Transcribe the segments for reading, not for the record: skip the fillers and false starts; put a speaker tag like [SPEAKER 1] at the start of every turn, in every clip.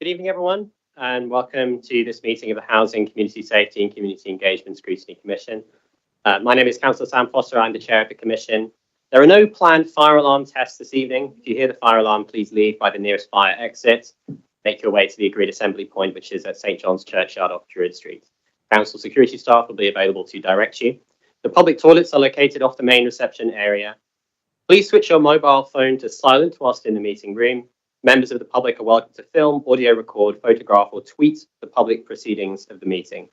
[SPEAKER 1] Good evening, everyone, and welcome to this meeting of the Housing, Community Safety and Community Engagement Scrutiny Commission. My name is Councillor Sam Foster. I'm the chair of the commission. There are no planned fire alarm tests this evening. If you hear the fire alarm, please leave by the nearest fire exit. Make your way to the agreed assembly point, which is at St John's Churchyard off Druid Street. Council security staff will be available to direct you. The public toilets are located off the main reception area. Please switch your mobile phone to silent whilst in the meeting room. Members of the public are welcome to film, audio record, photograph or tweet the public proceedings of the meeting.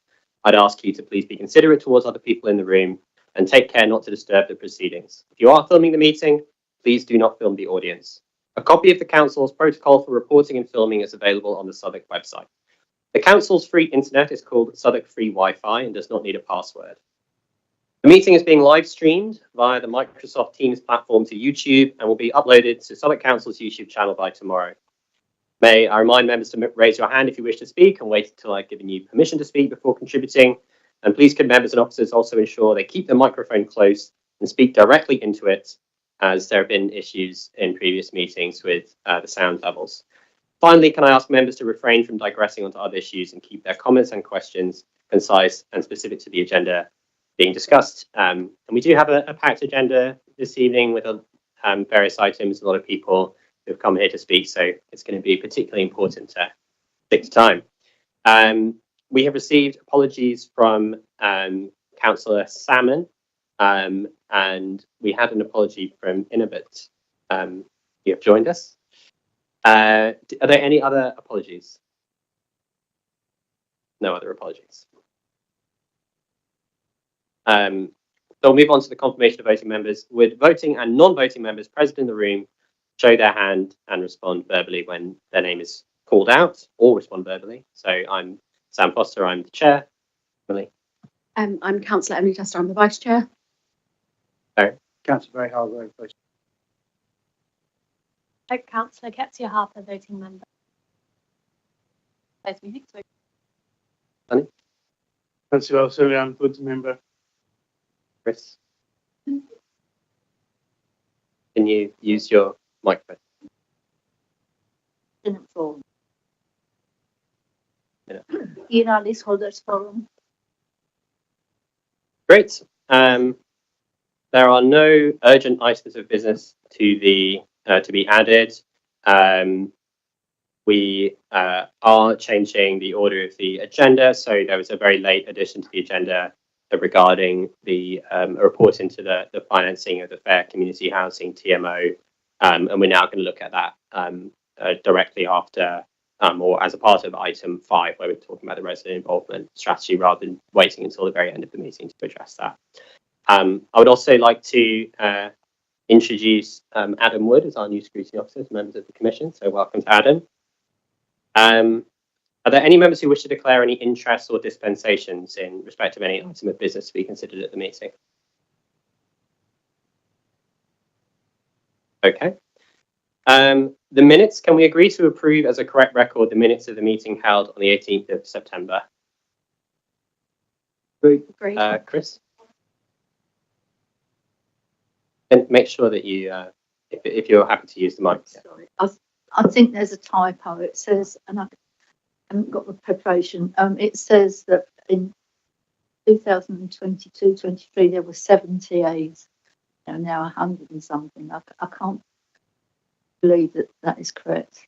[SPEAKER 1] I'd ask you to please be considerate towards other people in the room and take care not to disturb the proceedings. If you are filming the meeting, please do not film the audience. A copy of the council's protocol for reporting and filming is available on the Southwark website. The council's free internet is called Southwark Free Wi-Fi and does not need a password. The meeting is being live streamed via the Microsoft Teams platform to YouTube and will be uploaded to Southwark Council's YouTube channel by tomorrow. May I remind members to raise your hand if you wish to speak and wait until I've given you permission to speak before contributing. And please could members and officers also ensure they keep the microphone close and speak directly into it, as there have been issues in previous meetings with the sound levels. Finally, can I ask members to refrain from digressing onto other issues and keep their comments and questions concise and specific to the agenda being discussed. And we do have a packed agenda this evening with various items, a lot of people who have come here to speak, so it's going to be particularly important to stick to time. We have received apologies from Councillor Salmon, and we had an apology from Inabit. You have joined us. Are there any other apologies? No other apologies. So we'll move on to the confirmation of voting members. With voting and non-voting members present in the room, show their hand and respond verbally when their name is called out, or respond verbally. So I'm Sam Foster, I'm the chair. Emily.
[SPEAKER 2] I'm Councillor Emily Tester, I'm the vice chair.
[SPEAKER 1] Barry.
[SPEAKER 3] Councillor Barry Hargrove, vice chair.
[SPEAKER 4] Councillor Ketsia Harper, voting member. Both meetings.
[SPEAKER 1] Sunny.
[SPEAKER 3] Councillor O'Sullivan, voting member.
[SPEAKER 1] Chris. Can you use your microphone?
[SPEAKER 5] Forum.
[SPEAKER 1] Yeah.
[SPEAKER 5] Leaseholders Forum.
[SPEAKER 1] Great. There are no urgent items of business to be added. We are changing the order of the agenda, so there was a very late addition to the agenda regarding the report into the financing of the Fair Community Housing TMO, and we're now going to look at that directly after or as a part of item 5, where we're talking about the resident involvement strategy, rather than waiting until the very end of the meeting to address that. I would also like to introduce Adam Wood as our new scrutiny officer to members of the commission, so welcome to Adam. Are there any members who wish to declare any interests or dispensations in respect of any item of business to be considered at the meeting? Okay. The minutes, can we agree to approve as a correct record the minutes of the meeting held on the 18th of September?
[SPEAKER 2] Great.
[SPEAKER 1] Chris? And make sure that you, if you're happy to use the mic.
[SPEAKER 5] Sorry, I think there's a typo. It says, and I haven't got the preparation. It says that in 2022-23 there were 7 TAs. Now 100 and something. I can't believe that is correct.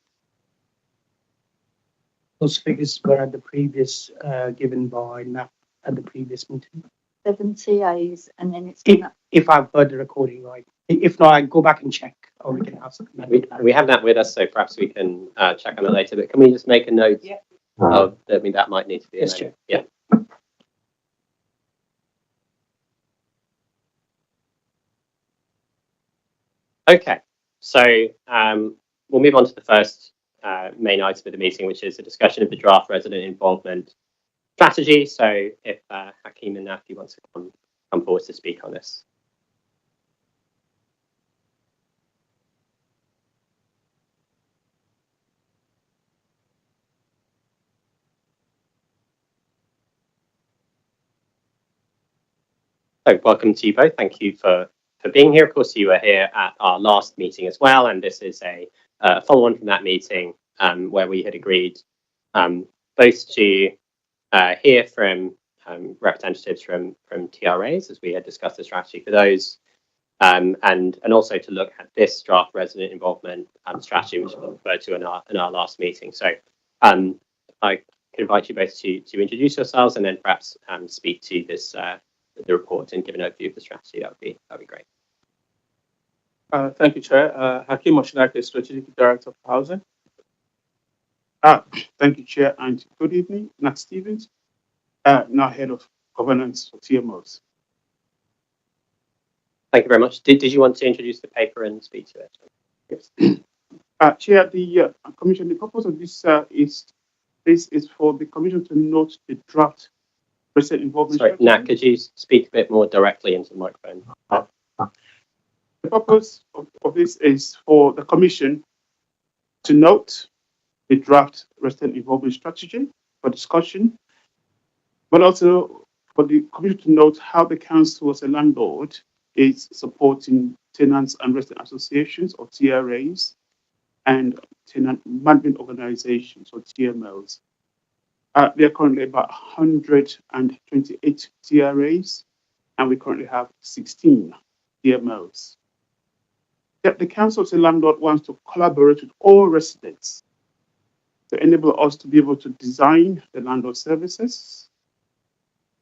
[SPEAKER 3] Those figures were at the previous, given by NAP at the previous meeting.
[SPEAKER 5] 7 TAs, and then it's
[SPEAKER 3] If I've heard the recording right. If not, I go back and check, or we can have something.
[SPEAKER 1] We have that with us, so perhaps we can check on it later. But can we just make a note?
[SPEAKER 3] Yeah.
[SPEAKER 1] Of, I mean, that might need to be.
[SPEAKER 3] Yes, Chair.
[SPEAKER 1] Yeah. Okay, so we'll move on to the first main item of the meeting, which is a discussion of the draft resident involvement strategy. So if Hakeem and Nafi want to come forward to speak on this. So welcome to you both. Thank you for being here. Of course, you were here at our last meeting as well, and this is a follow-on from that meeting where we had agreed both to hear from representatives from TRAs as we had discussed the strategy for those, and also to look at this draft resident involvement strategy, which we referred to in our last meeting. So I could invite you both to introduce yourselves and then perhaps speak to this the report and give an overview of the strategy. That'd be great.
[SPEAKER 6] Thank you, Chair. Hakeem Oshinake, Strategic Director of Housing.
[SPEAKER 7] Thank you, Chair, and good evening. Nat Stevens, now Head of Governance for TMOs.
[SPEAKER 1] Thank you very much. Did you want to introduce the paper and speak to it?
[SPEAKER 7] Yes. Chair, the Commission, the purpose of this is for the Commission to note the draft resident involvement.
[SPEAKER 1] Sorry, Nat, could you speak a bit more directly into the microphone?
[SPEAKER 7] The purpose of this is for the Commission to note the draft resident involvement strategy for discussion, but also for the Commission to note how the Council as a landlord is supporting tenants and resident associations or TRAs and tenant management organizations or TMLs. There are currently about 128 TRAs, and we currently have 16 TMLs. The Council as a landlord wants to collaborate with all residents to enable us to be able to design the landlord services,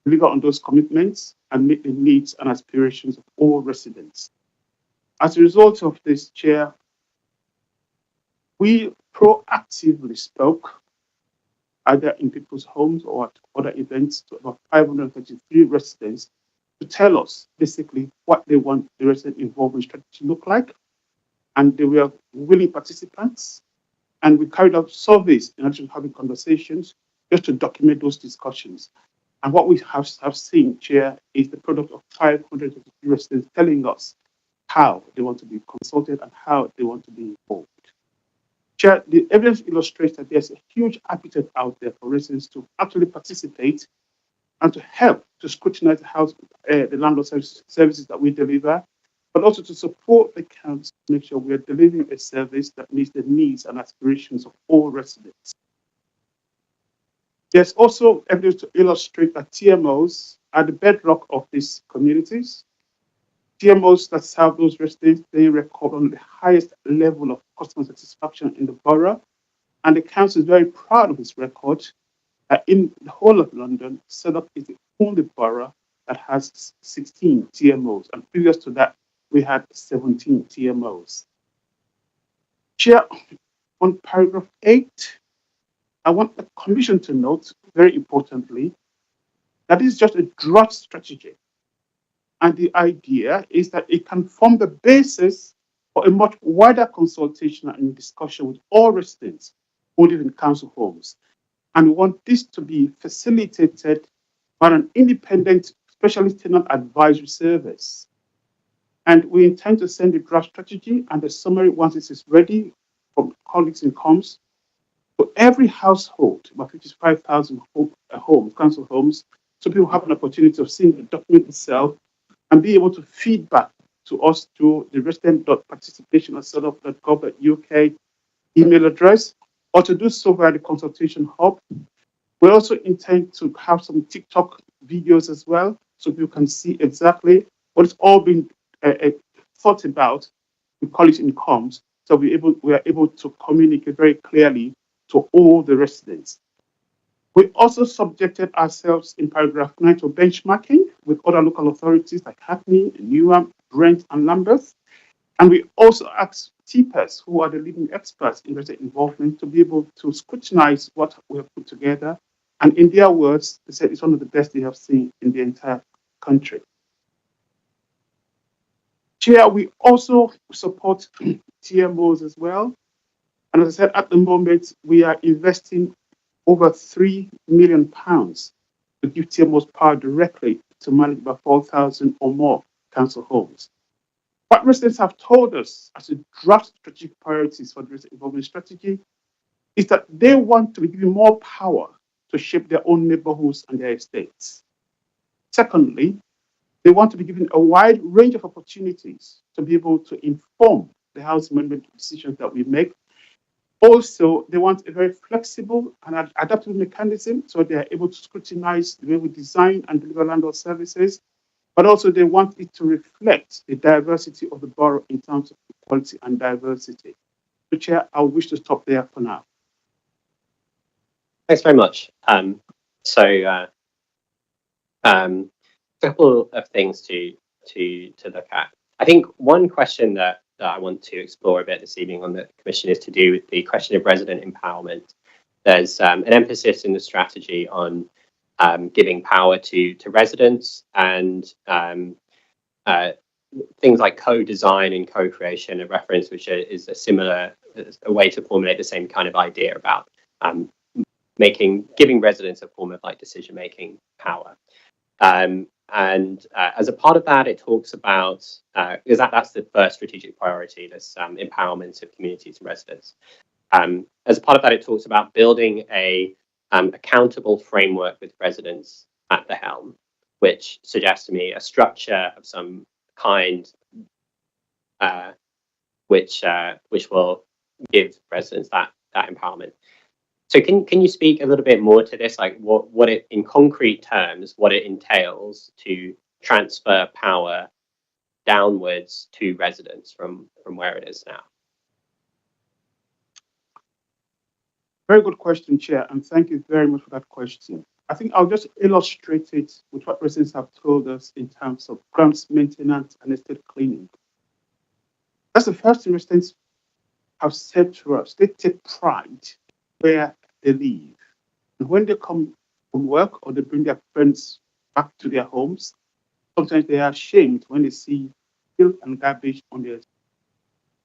[SPEAKER 7] deliver on those commitments, and meet the needs and aspirations of all residents. As a result of this, Chair, we proactively spoke either in people's homes or at other events to about 533 residents to tell us basically what they want the resident involvement strategy to look like. And they were willing participants. And we carried out surveys in addition to having conversations just to document those discussions. And what we have seen, Chair, is the product of 533 residents telling us how they want to be consulted and how they want to be involved. Chair, the evidence illustrates that there's a huge appetite out there for residents to actually participate and to help to scrutinize the landlord services that we deliver, but also to support the council to make sure we are delivering a service that meets the needs and aspirations of all residents. There's also evidence to illustrate that TMOs are the bedrock of these communities. TMOs that serve those residents, they record on the highest level of customer satisfaction in the borough. And the council is very proud of this record. In the whole of London, Southwark is the only borough that has 16 TMOs. And previous to that, we had 17 TMOs. Chair, on paragraph 8, I want the Commission to note, very importantly, that this is just a draft strategy. And the idea is that it can form the basis for a much wider consultation and discussion with all residents who live in council homes. And we want this to be facilitated by an independent specialist tenant advisory service. And we intend to send the draft strategy and the summary once it is ready from colleagues in comms to every household, about 55,000 homes, council homes, so people have an opportunity of seeing the document itself and be able to feedback to us through the resident.participation@southwark.gov.uk email address, or to do so via the consultation hub. We also intend to have some TikTok videos as well, so people can see exactly what is all being thought about with colleagues in comms, so we are able to communicate very clearly to all the residents. We also subjected ourselves in paragraph 9 to benchmarking with other local authorities like Hackney, Newham, Brent, and Lambeth. And we also asked TPES, who are the leading experts in resident involvement, to be able to scrutinize what we have put together. And in their words, they said it's one of the best they have seen in the entire country. Chair, we also support TMOs as well. And as I said, at the moment, we are investing over £3 million to give TMOs power directly to manage about 4,000 or more council homes. What residents have told us as a draft strategic priorities for the resident involvement strategy is that they want to be given more power to shape their own neighborhoods and their estates. Secondly, they want to be given a wide range of opportunities to be able to inform the housing management decisions that we make. Also, they want a very flexible and adaptable mechanism so they are able to scrutinize the way we design and deliver landlord services, but also they want it to reflect the diversity of the borough in terms of equality and diversity. So, Chair, I wish to stop there for now.
[SPEAKER 1] Thanks very much. A couple of things to look at. I think one question that I want to explore a bit this evening on the Commission is to do with the question of resident empowerment. There's an emphasis in the strategy on giving power to residents, and things like co-design and co-creation, a reference which is a way to formulate the same kind of idea about giving residents a form of like decision-making power. As a part of that, it talks about, because that's the first strategic priority, this empowerment of communities and residents. As part of that, it talks about building a accountable framework with residents at the helm, which suggests to me a structure of some kind, which will give residents that empowerment. So can you speak a little bit more to this, like what it, in concrete terms, what it entails to transfer power downwards to residents from where it is now?
[SPEAKER 7] Very good question, Chair, and thank you very much for that question. I think I'll just illustrate it with what residents have told us in terms of grounds maintenance and estate cleaning. That's the first thing residents have said to us. They take pride where they live. And when they come from work or they bring their friends back to their homes, sometimes they are ashamed when they see filth and garbage on their.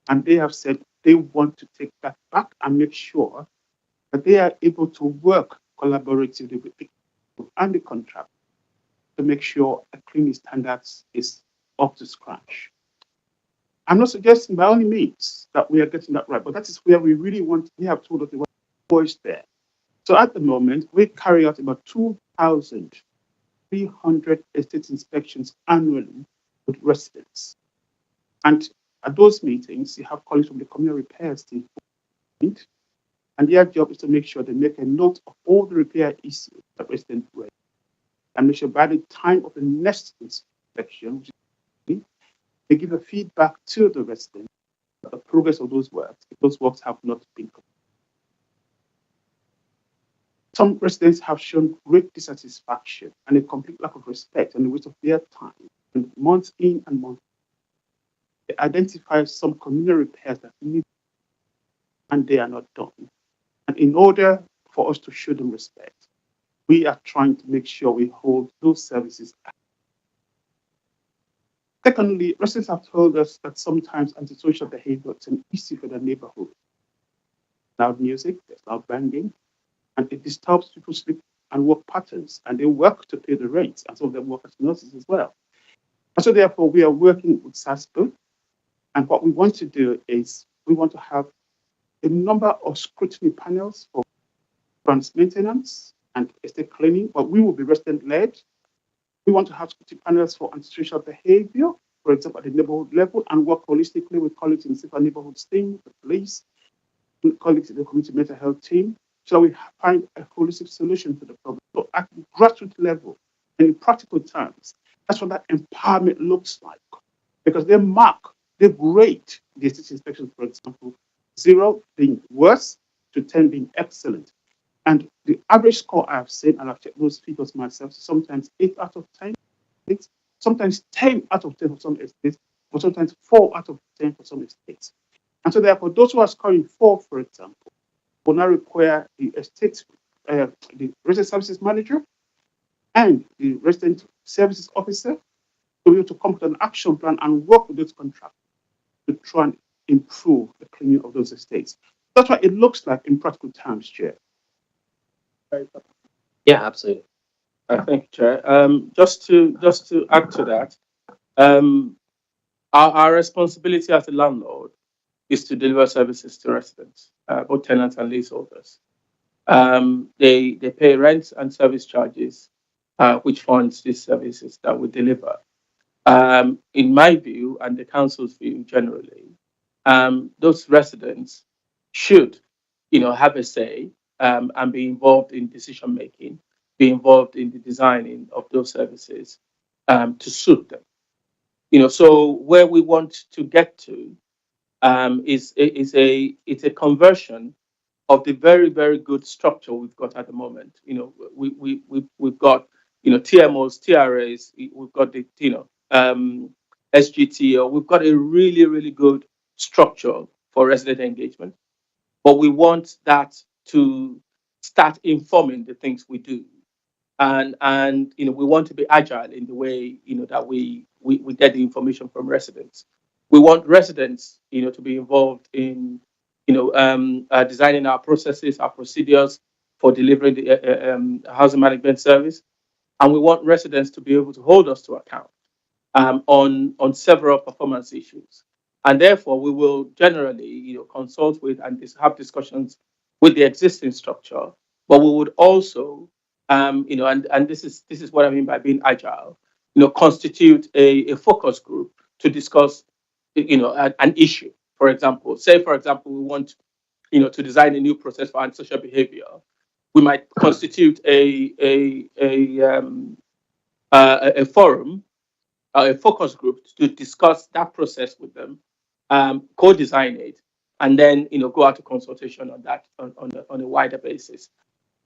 [SPEAKER 7] And they have said they want to take that back and make sure that they are able to work collaboratively with the people and the contract to make sure the cleaning standards is up to scratch. I'm not suggesting by any means that we are getting that right, but that is where we really want. We have told us they want voice there. So at the moment, we carry out about 2,300 estate inspections annually with residents. And at those meetings, you have colleagues from the communal repairs team, and their job is to make sure they make a note of all the repair issues that residents raise, and make sure by the time of the next inspection, they give a feedback to the residents about the progress of those works, if those works have not been completed. Some residents have shown great dissatisfaction and a complete lack of respect and a waste of their time. And months in and months, they identify some communal repairs that need, and they are not done. And in order for us to show them respect, we are trying to make sure we hold those services. Secondly, residents have told us that sometimes antisocial behavior is an issue for their neighborhood. Loud music, there's loud banging, and it disturbs people's sleep and work patterns, and they work to pay the rent, and some of them work as nurses as well. And so therefore, we are working with SASPO, and what we want to do is we want to have a number of scrutiny panels for grounds maintenance and estate cleaning, but we will be resident-led. We want to have scrutiny panels for antisocial behavior, for example, at the neighborhood level, and work holistically with colleagues in the safer neighborhoods team, the police, and colleagues in the community mental health team, so we find a holistic solution to the problem. So at the grassroots level, and in practical terms, that's what that empowerment looks like. Because they rate the estate inspection, for example, 0 being worse to 10 being excellent. And the average score I have seen, and I've checked those figures myself, sometimes 8 out of 10, sometimes 10 out of 10 for some estates, but sometimes 4 out of 10 for some estates. And so therefore, those who are scoring 4, for example, will now require the estate, the resident services manager and the resident services officer to be able to come up with an action plan and work with those contractors to try and improve the cleaning of those estates. That's what it looks like in practical terms, Chair.
[SPEAKER 1] Yeah, absolutely.
[SPEAKER 6] Thank you, Chair. Just to add to that, our responsibility as a landlord is to deliver services to residents, both tenants and leaseholders. They pay rent and service charges, which funds these services that we deliver. In my view, and the council's view generally, those residents should have a say and be involved in decision making, be involved in the designing of those services to suit them. So where we want to get to it's a conversion of the very, very good structure we've got at the moment. We've got TMOs, TRAs, we've got the SGTO, we've got a really, really good structure for resident engagement, but we want that to start informing the things we do, and we want to be agile in the way that we get the information from residents. We want residents to be involved in designing our processes, our procedures for delivering the housing management service, and we want residents to be able to hold us to account on several performance issues. And therefore, we will generally consult with and have discussions with the existing structure, but we would also and this is what I mean by being agile, constitute a focus group to discuss an issue. For example, we want to design a new process for antisocial behavior. We might constitute a forum, a focus group to discuss that process with them, co-design it, and then go out to consultation on that on a wider basis.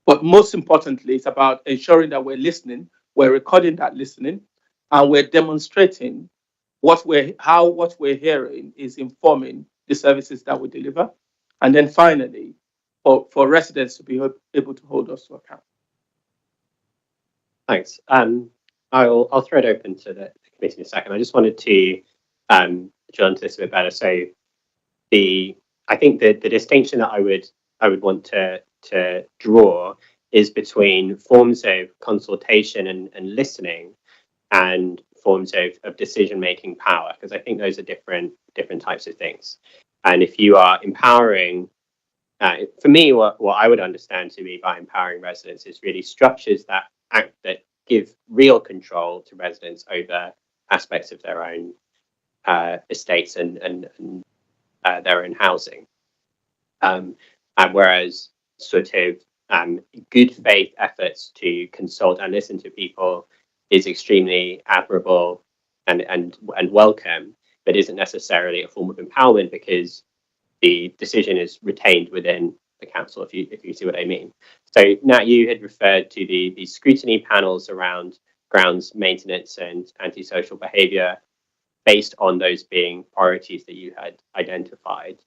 [SPEAKER 6] But most importantly, it's about ensuring that we're listening, we're recording that listening, and we're demonstrating what we're hearing is informing the services that we deliver. And then finally, for residents to be able to hold us to account.
[SPEAKER 1] Thanks. I'll throw it open to the committee in a second. I just wanted to drill into this a bit better. So I think the distinction that I would want to draw is between forms of consultation and listening and forms of decision-making power, because I think those are different types of things. And if you are empowering, for me, what I would understand to be by empowering residents is really structures that give real control to residents over aspects of their own estates and their own housing. And whereas sort of good faith efforts to consult and listen to people is extremely admirable and welcome, but isn't necessarily a form of empowerment because the decision is retained within the council, if you see what I mean. So Nat, you had referred to the scrutiny panels around grounds maintenance and antisocial behaviour based on those being priorities that you had identified.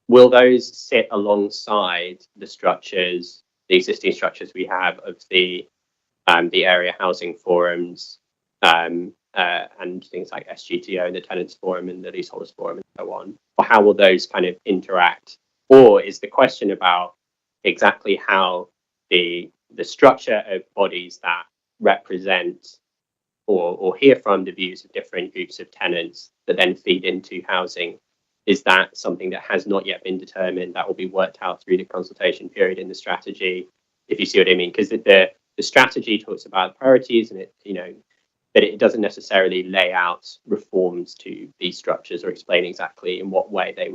[SPEAKER 1] Will those sit alongside the structures, the existing structures we have of the area housing forums and things like SGTO and the tenants forum and the leaseholders forum and so on? Or how will those kind of interact? Or is the question about exactly how the structure of bodies that represent or hear from the views of different groups of tenants that then feed into housing, is that something that has not yet been determined that will be worked out through the consultation period in the strategy, if you see what I mean? Because the strategy talks about priorities and but it doesn't necessarily lay out reforms to these structures or explain exactly in what way they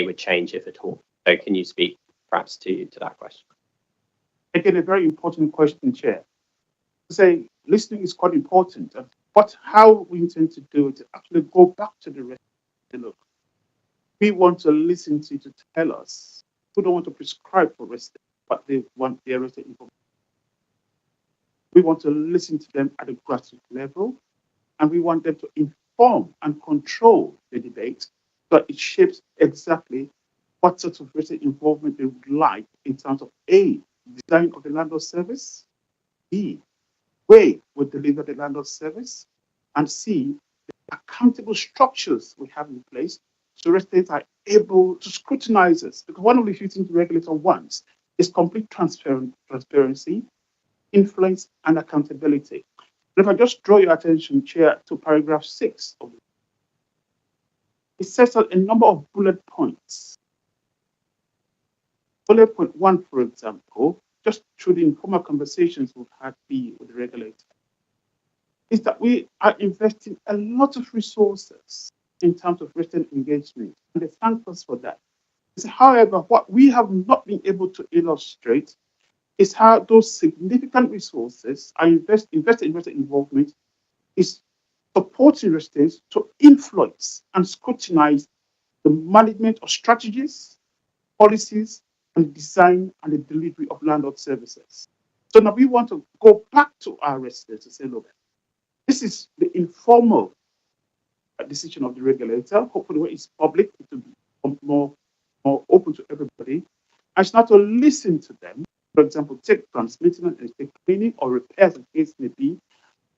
[SPEAKER 1] would change, if at all. So can you speak perhaps to that question?
[SPEAKER 7] Again, a very important question, Chair. Say listening is quite important, but how we intend to do it, actually go back to the rest. Look, we want to listen to tell us. We don't want to prescribe for residents, but they want their resident information. We want to listen to them at a grassroots level, and we want them to inform and control the debate so that it shapes exactly what sort of resident involvement they would like in terms of A, design of the landlord service, B, way we deliver the landlord service, and C, the accountable structures we have in place so residents are able to scrutinize us. Because one of the few things the regulator wants is complete transparency, influence, and accountability. And if I just draw your attention, Chair, to paragraph 6 of it, it sets out a number of bullet points. Bullet point 1, for example, just through the informal conversations we've had with the regulator, is that we are investing a lot of resources in terms of resident engagement, and they thank us for that. However, what we have not been able to illustrate is how those significant resources are investor involvement is supporting residents to influence and scrutinize the management of strategies, policies, and design and the delivery of landlord services. So now we want to go back to our residents and say, look, this is the informal decision of the regulator. Hopefully, when it's public, it will be more open to everybody. And it's not to listen to them. For example, take transmitting and take cleaning or repairs, as the case may be.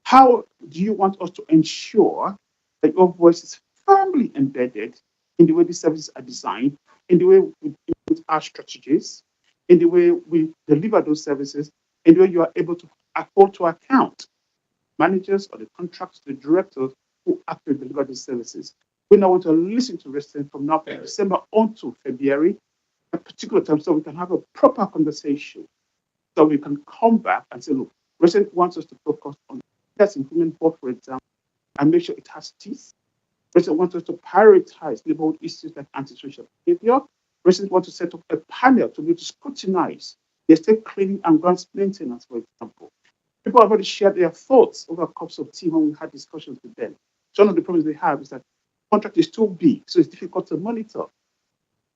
[SPEAKER 7] How do you want us to ensure that your voice is firmly embedded in the way these services are designed, in the way we implement our strategies, in the way we deliver those services, in the way you are able to hold to account managers or the contractors, the directors who actually deliver these services? We now want to listen to residents from now from December on to February, at particular time, so we can have a proper conversation, so we can come back and say, look, resident wants us to focus on test improvement board, for example, and make sure it has teeth. Resident wants us to prioritize neighborhood issues like antisocial behavior. Resident want to set up a panel to be able to scrutinize the estate cleaning and grounds maintenance, for example. People have already shared their thoughts over cups of tea when we had discussions with them. So one of the problems they have is that the contract is too big, so it's difficult to monitor.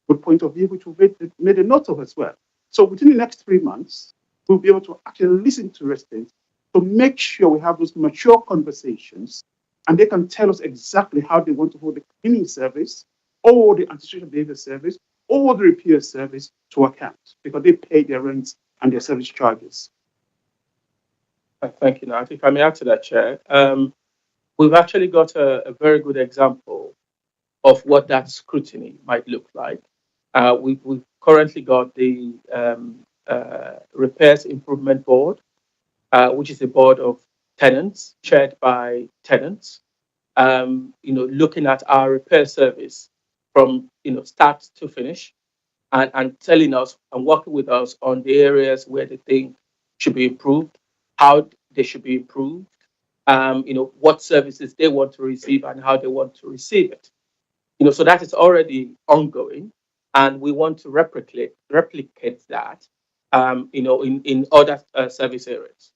[SPEAKER 7] Good point of view, which we've made a note of as well. So within the next 3 months, we'll be able to actually listen to residents to make sure we have those mature conversations, and they can tell us exactly how they want to hold the cleaning service or the antisocial behavior service or the repair service to account, because they pay their rents and their service charges.
[SPEAKER 6] Thank you, Nat. If I may add to that, Chair, we've actually got a very good example of what that scrutiny might look like. We've currently got the Repairs Improvement Board, which is a board of tenants, chaired by tenants, looking at our repair service from start to finish, and telling us and working with us on the areas where they think should be improved, how they should be improved, what services they want to receive and how they want to receive it. So that is already ongoing, and we want to replicate that, in other service areas.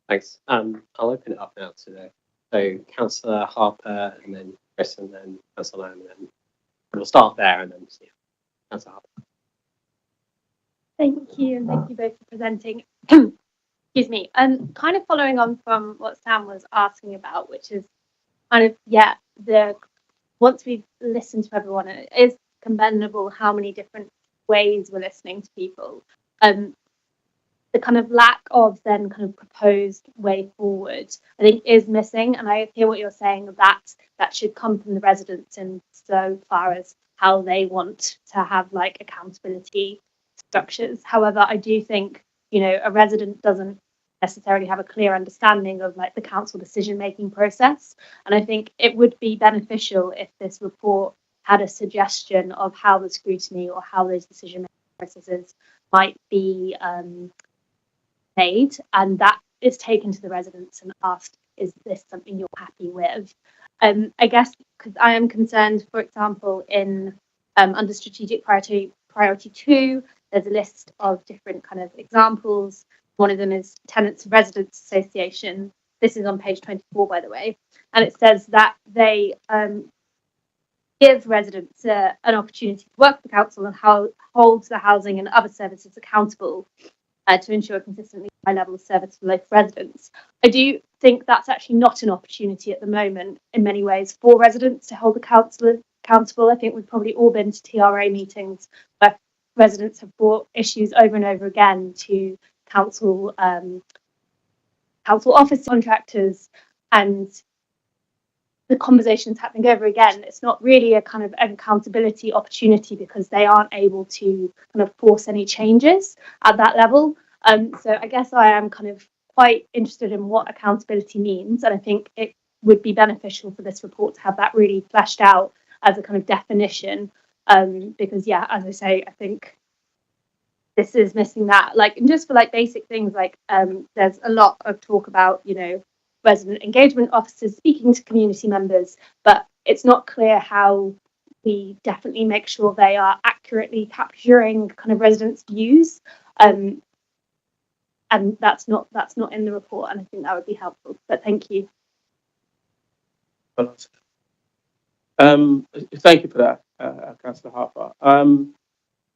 [SPEAKER 1] Thanks. I'll open it up now today. So Councillor Harper, and then Chris, and then Councillor Lamb, and then we'll start there, and then see. Councillor Harper.
[SPEAKER 4] Thank you, and thank you both for presenting. Excuse me. And kind of following on from what Sam was asking about, which is kind of, once we've listened to everyone, it is commendable how many different ways we're listening to people. The kind of lack of then kind of proposed way forward, I think, is missing. And I hear what you're saying, that should come from the residents, and so far as how they want to have like accountability structures. However, I do think, a resident doesn't necessarily have a clear understanding of like the council decision-making process. And I think it would be beneficial if this report had a suggestion of how the scrutiny or how those decision-making processes might be made, and that is taken to the residents and asked, is this something you're happy with? I guess because I am concerned, for example, in under strategic priority 2, there's a list of different kind of examples. One of them is Tenants and Residents Association. This is on page 24, by the way, and it says that they give residents an opportunity to work with the council and hold the housing and other services accountable to ensure a consistently high level of service for local residents. I do think that's actually not an opportunity at the moment in many ways for residents to hold the council accountable. I think we've probably all been to TRA meetings where residents have brought issues over and over again to council office contractors, and the conversations happening over again. It's not really a kind of accountability opportunity because they aren't able to kind of force any changes at that level. So I guess I am kind of quite interested in what accountability means, and I think it would be beneficial for this report to have that really fleshed out as a kind of definition, because as I say, I think this is missing that. Like, and just for like basic things, like there's a lot of talk about resident engagement officers speaking to community members, but it's not clear how we definitely make sure they are accurately capturing kind of residents' views. And that's not in the report, and I think that would be helpful. But thank you.
[SPEAKER 6] Thank you for that, Councillor Harper.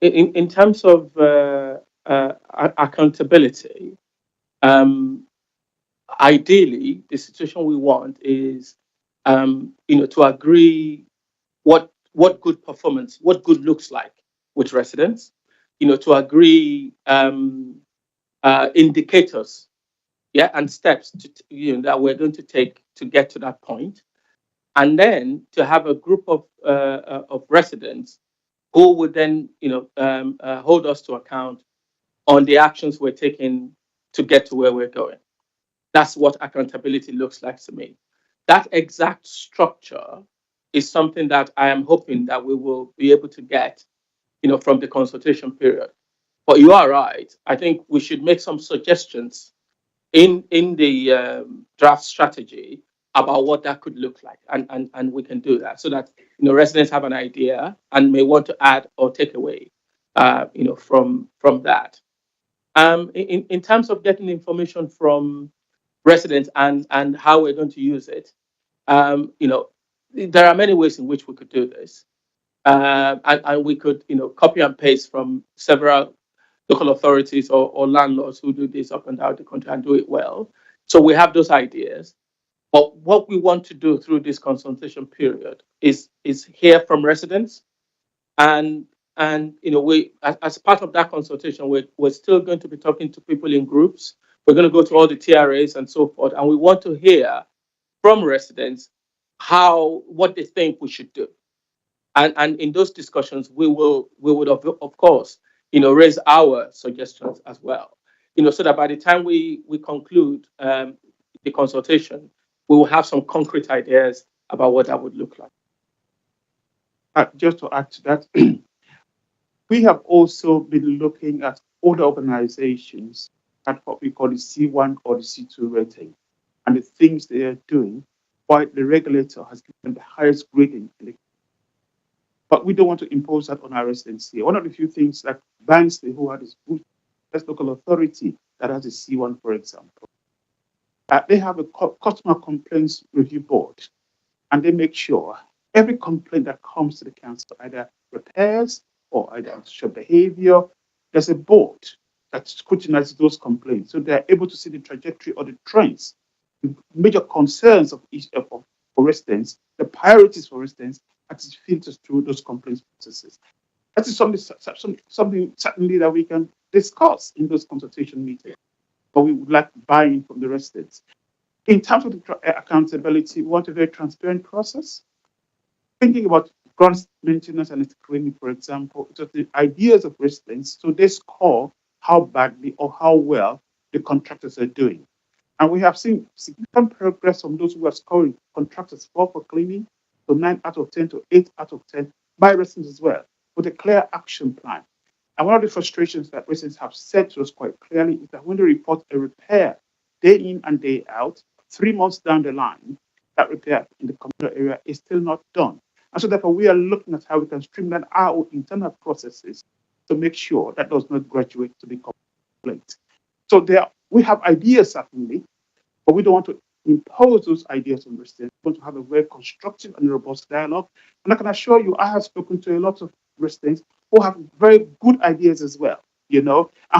[SPEAKER 6] In terms of accountability, ideally, the situation we want is, to agree what good performance, what good looks like with residents, to agree indicators, yeah, and steps that we're going to take to get to that point, and then to have a group of residents who would then, hold us to account on the actions we're taking to get to where we're going. That's what accountability looks like to me. That exact structure is something that I am hoping that we will be able to get, from the consultation period. But you are right. I think we should make some suggestions in the draft strategy about what that could look like, and we can do that so that residents have an idea and may want to add or take away, from that. In terms of getting information from residents and how we're going to use it, there are many ways in which we could do this, and we could copy and paste from several local authorities or landlords who do this up and down the country and do it well. So we have those ideas. But what we want to do through this consultation period is hear from residents, and we, as part of that consultation, we're still going to be talking to people in groups. We're going to go to all the TRAs and so forth, and we want to hear from residents what they think we should do. And in those discussions, we would of course raise our suggestions as well, so that by the time we conclude the consultation, we will have some concrete ideas about what that would look like.
[SPEAKER 7] Just to add to that, we have also been looking at other organizations at what we call the C1 or the C2 rating, and the things they are doing, why the regulator has given them the highest grading. But we don't want to impose that on our residents here. One of the few things that Bansley, who had this local authority that has a C1, for example, they have a customer complaints review board, and they make sure every complaint that comes to the council, either repairs or either social behavior, there's a board that scrutinizes those complaints, so they're able to see the trajectory or the trends, the major concerns of each for residents, the priorities for residents, as it filters through those complaints processes. That is something certainly that we can discuss in those consultation meetings, but we would like buy-in from the residents. In terms of the accountability, we want a very transparent process. Thinking about grounds maintenance and screening, for example, just the ideas of residents, so they score how badly or how well the contractors are doing. And we have seen significant progress from those who are scoring contractors for cleaning, to 9 out of 10 to 8 out of 10 by residents as well, with a clear action plan. And one of the frustrations that residents have said to us quite clearly is that when they report a repair day in and day out, 3 months down the line, that repair in the communal area is still not done. And so therefore, we are looking at how we can streamline our internal processes to make sure that does not graduate to the complaint. So we have ideas, certainly, but we don't want to impose those ideas on residents. We want to have a very constructive and robust dialogue. And I can assure you, I have spoken to a lot of residents who have very good ideas as well, and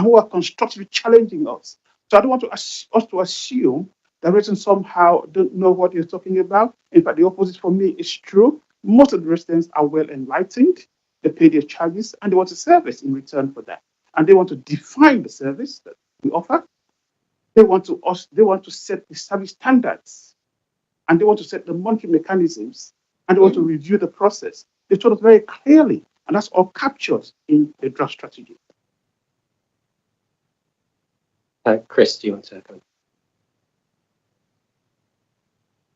[SPEAKER 7] who are constructively challenging us. So I don't want us to assume that residents somehow don't know what you're talking about. In fact, the opposite for me is true. Most of the residents are well enlightened. They pay their charges and they want a service in return for that. And they want to define the service that we offer. They want to set the service standards, and they want to set the monitoring mechanisms, and they want to review the process. They told us very clearly, and that's all captured in the draft strategy.
[SPEAKER 1] Chris, do you want to come?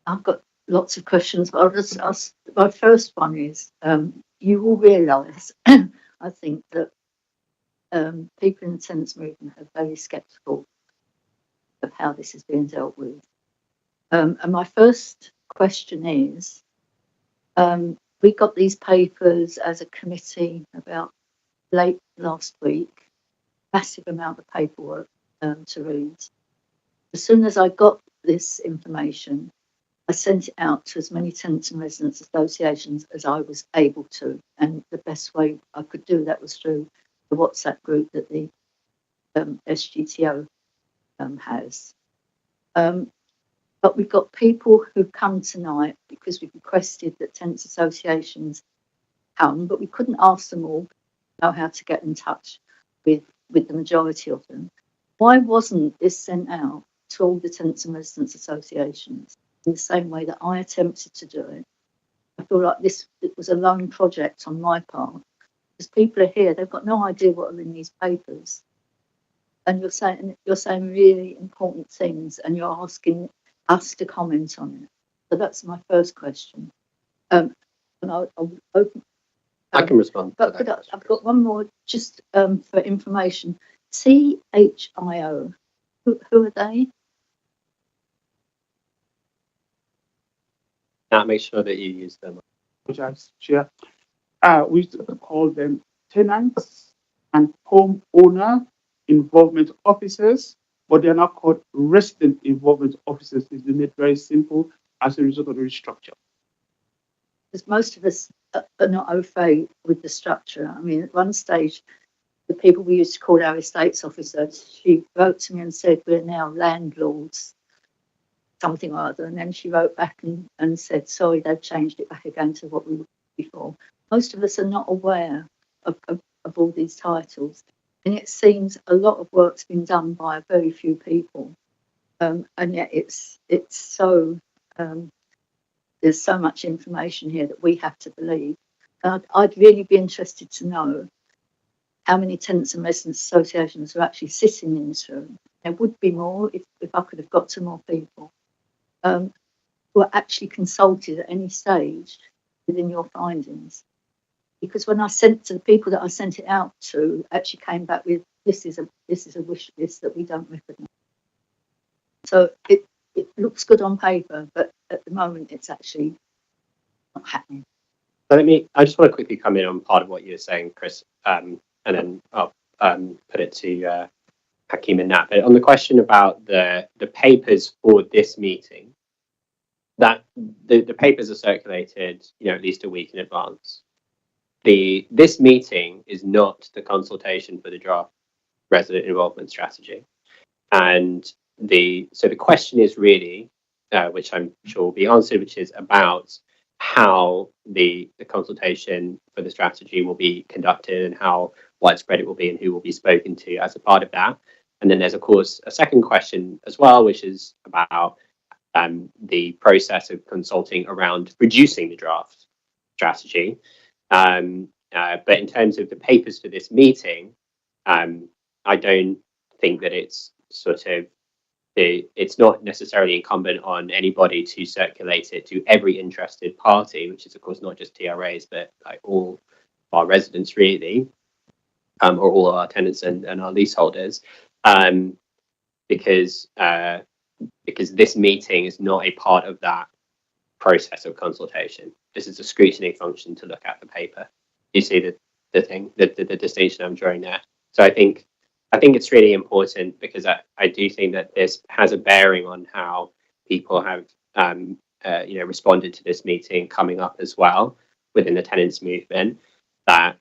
[SPEAKER 5] I've got lots of questions, but I'll just ask. My first one is, you will realise, I think, that people in the tenants movement are very sceptical of how this is being dealt with. And my first question is, we got these papers as a committee about late last week, massive amount of paperwork to read. As soon as I got this information, I sent it out to as many tenants and residents associations as I was able to. And the best way I could do that was through the WhatsApp group that the SGTO has. But we've got people who've come tonight because we've requested that tenants associations come, but we couldn't ask them all, know how to get in touch with the majority of them. Why wasn't this sent out to all the tenants and residents associations in the same way that I attempted to do it? I feel like it was a lone project on my part, because people are here, they've got no idea what are in these papers. And you're saying really important things, and you're asking us to comment on it. So that's my first question. And I'll open.
[SPEAKER 1] I can respond.
[SPEAKER 5] But I've got one more just for information. THIO, who are they?
[SPEAKER 1] Now make sure that you use them.
[SPEAKER 7] Chair. We used to call them tenants and homeowner involvement officers, but they are now called resident involvement officers. It's been made very simple as a result of the restructure.
[SPEAKER 5] Because most of us are not au fait with the structure. I mean, at one stage, the people we used to call our estates officers, she wrote to me and said, we're now landlords, something or other. And then she wrote back and said, sorry, they've changed it back again to what we were before. Most of us are not aware of all these titles. And it seems a lot of work's been done by a very few people. And yet it's so, there's so much information here that we have to believe. I'd really be interested to know how many tenants and residents associations are actually sitting in this room. There would be more if I could have got to more people who are actually consulted at any stage within your findings. Because when I sent to the people that I sent it out to, actually came back with this is a wish list that we don't recognise. So it looks good on paper, but at the moment it's actually not happening.
[SPEAKER 1] So I just want to quickly come in on part of what you were saying, Chris, and then I'll put it to Hakeem and Nat. But on the question about the papers for this meeting, that the papers are circulated, at least a week in advance. This meeting is not the consultation for the draft resident involvement strategy, and so the question is really, which I'm sure will be answered, which is about how the consultation for the strategy will be conducted and how widespread it will be and who will be spoken to as a part of that. And then there's of course a second question as well, which is about the process of consulting around reducing the draft strategy. But in terms of the papers for this meeting, I don't think that it's it's not necessarily incumbent on anybody to circulate it to every interested party, which is of course not just TRAs, but like all our residents really, or all our tenants and our leaseholders, because this meeting is not a part of that process of consultation. This is a scrutiny function to look at the paper. You see the distinction I'm drawing there. So I think it's really important because I do think that this has a bearing on how people have responded to this meeting coming up as well within the tenants movement. That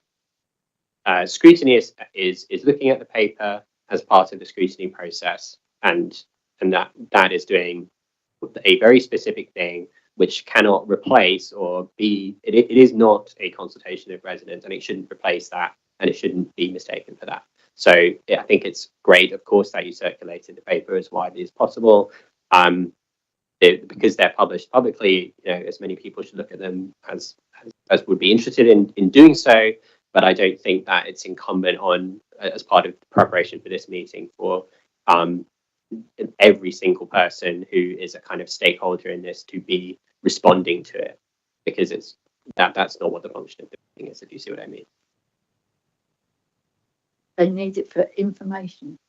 [SPEAKER 1] scrutiny is looking at the paper as part of the scrutiny process, and that is doing a very specific thing which cannot replace or be. It is not a consultation of residents, and it shouldn't replace that, and it shouldn't be mistaken for that. So I think it's great, of course, that you circulated the paper as widely as possible, because they're published publicly. As many people should look at them as would be interested in doing so. But I don't think that it's incumbent on, as part of the preparation for this meeting, for every single person who is a kind of stakeholder in this to be responding to it, because that's not what the function of the meeting is, if you see what I mean.
[SPEAKER 5] They need it for information.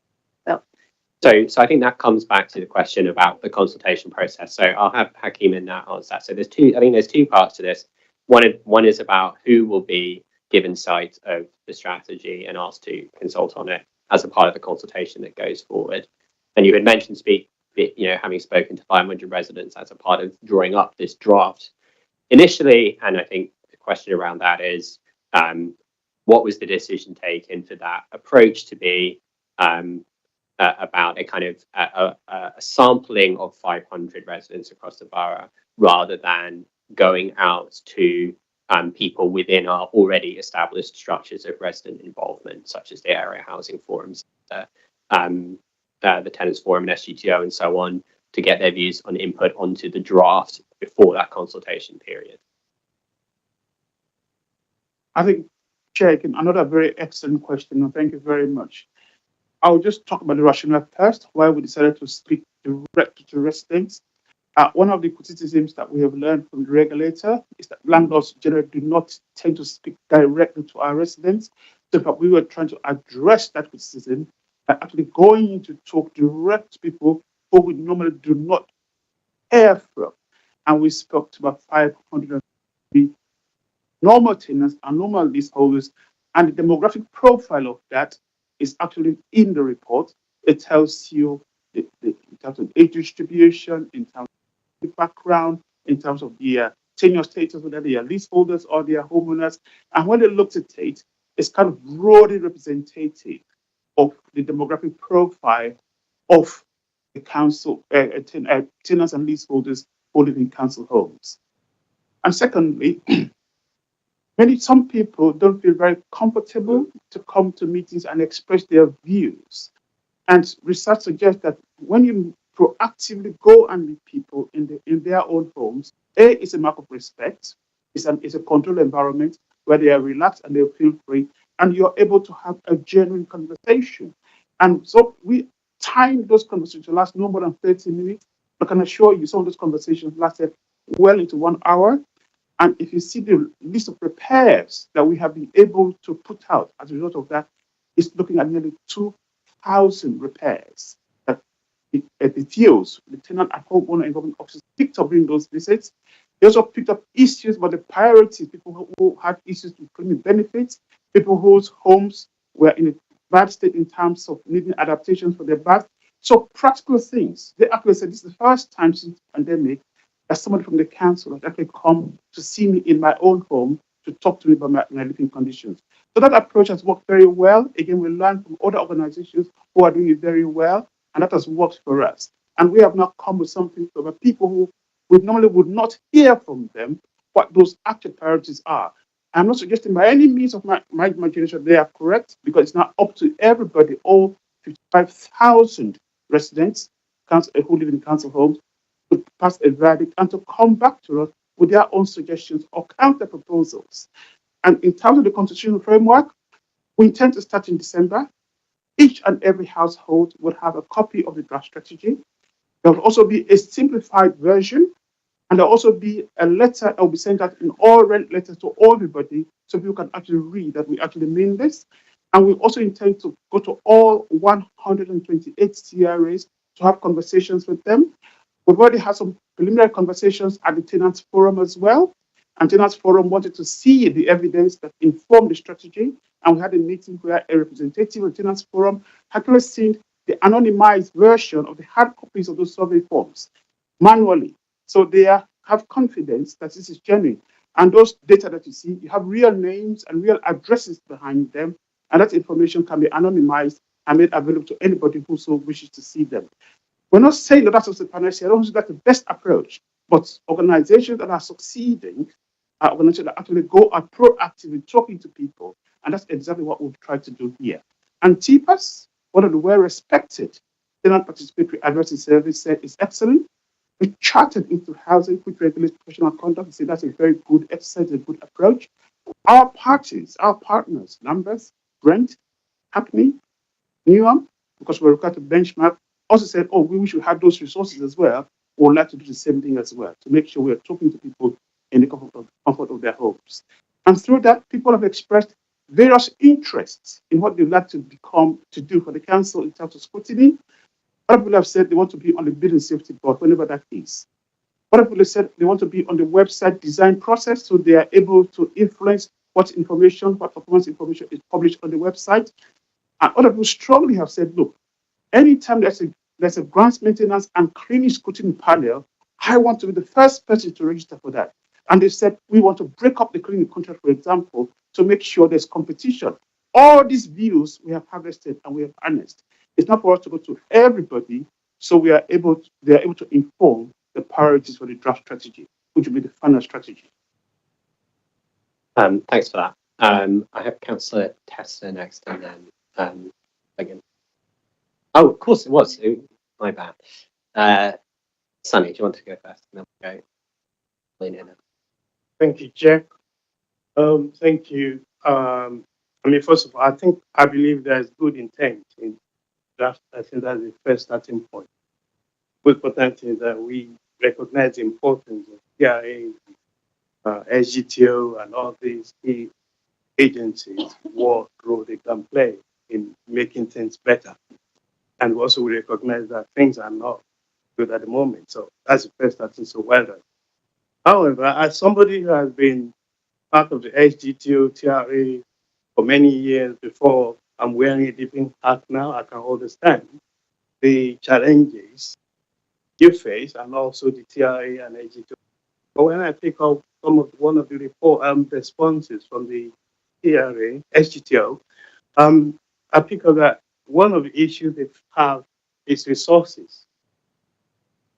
[SPEAKER 1] So I think that comes back to the question about the consultation process. So I'll have Hakeem and Nat answer that. So there's two parts to this. one is about who will be given sight of the strategy and asked to consult on it as a part of the consultation that goes forward. And you had mentioned having spoken to 500 residents as a part of drawing up this draft initially. And I think the question around that is, what was the decision taken for that approach to be about a kind of a sampling of 500 residents across the borough, rather than going out to people within our already established structures of resident involvement, such as the area housing forums, the tenants forum and SGTO and so on, to get their views on input onto the draft before that consultation period?
[SPEAKER 7] I think, Chair, another very excellent question, and thank you very much. I'll just talk about the rationale first, why we decided to speak directly to residents. One of the criticisms that we have learned from the regulator is that landlords generally do not tend to speak directly to our residents. So we were trying to address that criticism by actually going to talk direct to people who we normally do not hear from. And we spoke to about 503 normal tenants and normal leaseholders, and the demographic profile of that is actually in the report. It tells you in terms of age distribution, in terms of the background, in terms of the tenure status, whether they are leaseholders or they are homeowners. And when they looked at it, it's kind of broadly representative of the demographic profile of the council, tenants and leaseholders who live in council homes. And secondly, some people don't feel very comfortable to come to meetings and express their views. And research suggests that when you proactively go and meet people in their own homes, it's a mark of respect. It's a controlled environment where they are relaxed and they feel free, and you're able to have a genuine conversation. And so we timed those conversations to last no more than 30 minutes. I can assure you some of those conversations lasted well into 1 hour. And if you see the list of repairs that we have been able to put out as a result of that, it's looking at nearly 2,000 repairs that the TOs, the tenant and homeowner involvement officers, picked up during those visits. They also picked up issues about the priorities, people who had issues with claiming benefits, people whose homes were in a bad state in terms of needing adaptations for their bath. So practical things. They actually said this is the first time since the pandemic that somebody from the council has actually come to see me in my own home to talk to me about my living conditions. So that approach has worked very well. Again, we learned from other organizations who are doing it very well, and that has worked for us. And we have now come with something for people who we normally would not hear from them what those actual priorities are. I'm not suggesting by any means of my imagination they are correct, because it's not up to everybody, all 55,000 residents who live in council homes, to pass a verdict and to come back to us with their own suggestions or counter proposals. And in terms of the constitutional framework, we intend to start in December. Each and every household will have a copy of the draft strategy. There will also be a simplified version, and there'll also be a letter that will be sent out in all letters to everybody, so people can actually read that we actually mean this. And we also intend to go to all 128 CRAs to have conversations with them. We've already had some preliminary conversations at the Tenants Forum as well. And Tenants Forum wanted to see the evidence that informed the strategy. And we had a meeting where a representative of the Tenants Forum had actually seen the anonymized version of the hard copies of those survey forms manually. So they have confidence that this is genuine. And those data that you see, you have real names and real addresses behind them. And that information can be anonymized and made available to anybody who so wishes to see them. We're not saying that that's the panacea. I don't think that's the best approach. But organizations that are succeeding are organizations that actually go and proactively talking to people. And that's exactly what we've tried to do here. And TPAS, one of the well-respected tenant participatory advocacy service, said is excellent. We chartered into housing, which regulates professional conduct. We say that's a very good exercise, a good approach. Our parties, our partners, Numbers, Brent, Hackney, Newham, because we're required to benchmark, also said, oh, we should have those resources as well. We would like to do the same thing as well, to make sure we are talking to people in the comfort of their homes. And through that, people have expressed various interests in what they'd like to do for the council in terms of scrutiny. Other people have said they want to be on the building safety board, whenever that is. Other people said they want to be on the website design process, so they are able to influence what performance information is published on the website. And other people strongly have said, look, anytime there's a grants maintenance and cleaning scrutiny panel, I want to be the first person to register for that. And they said, we want to break up the cleaning contract, for example, to make sure there's competition. All these views we have harvested and we have harnessed. It's not for us to go to everybody, so they are able to inform the priorities for the draft strategy, which will be the final strategy.
[SPEAKER 1] Thanks for that. I have Councillor Tester next, and then again. Oh, of course it was. Ooh, my bad. Sunny, do you want to go first? And then we'll go. Lean in.
[SPEAKER 3] Thank you, Chair. Thank you. I mean, first of all, I believe there's good intent in draft. I think that's the first starting point. Good important is that we recognize the importance of CRA, SGTO, and all these key agencies, what role they can play in making things better. And also we recognize that things are not good at the moment. So that's the first starting, so well done. However, as somebody who has been part of the SGTO, TRA for many years before, I'm wearing a different hat now, I can understand the challenges you face and also the TRA and SGTO. But when I pick up one of the report responses from the TRA, SGTO, I pick up that one of the issues they have is resources.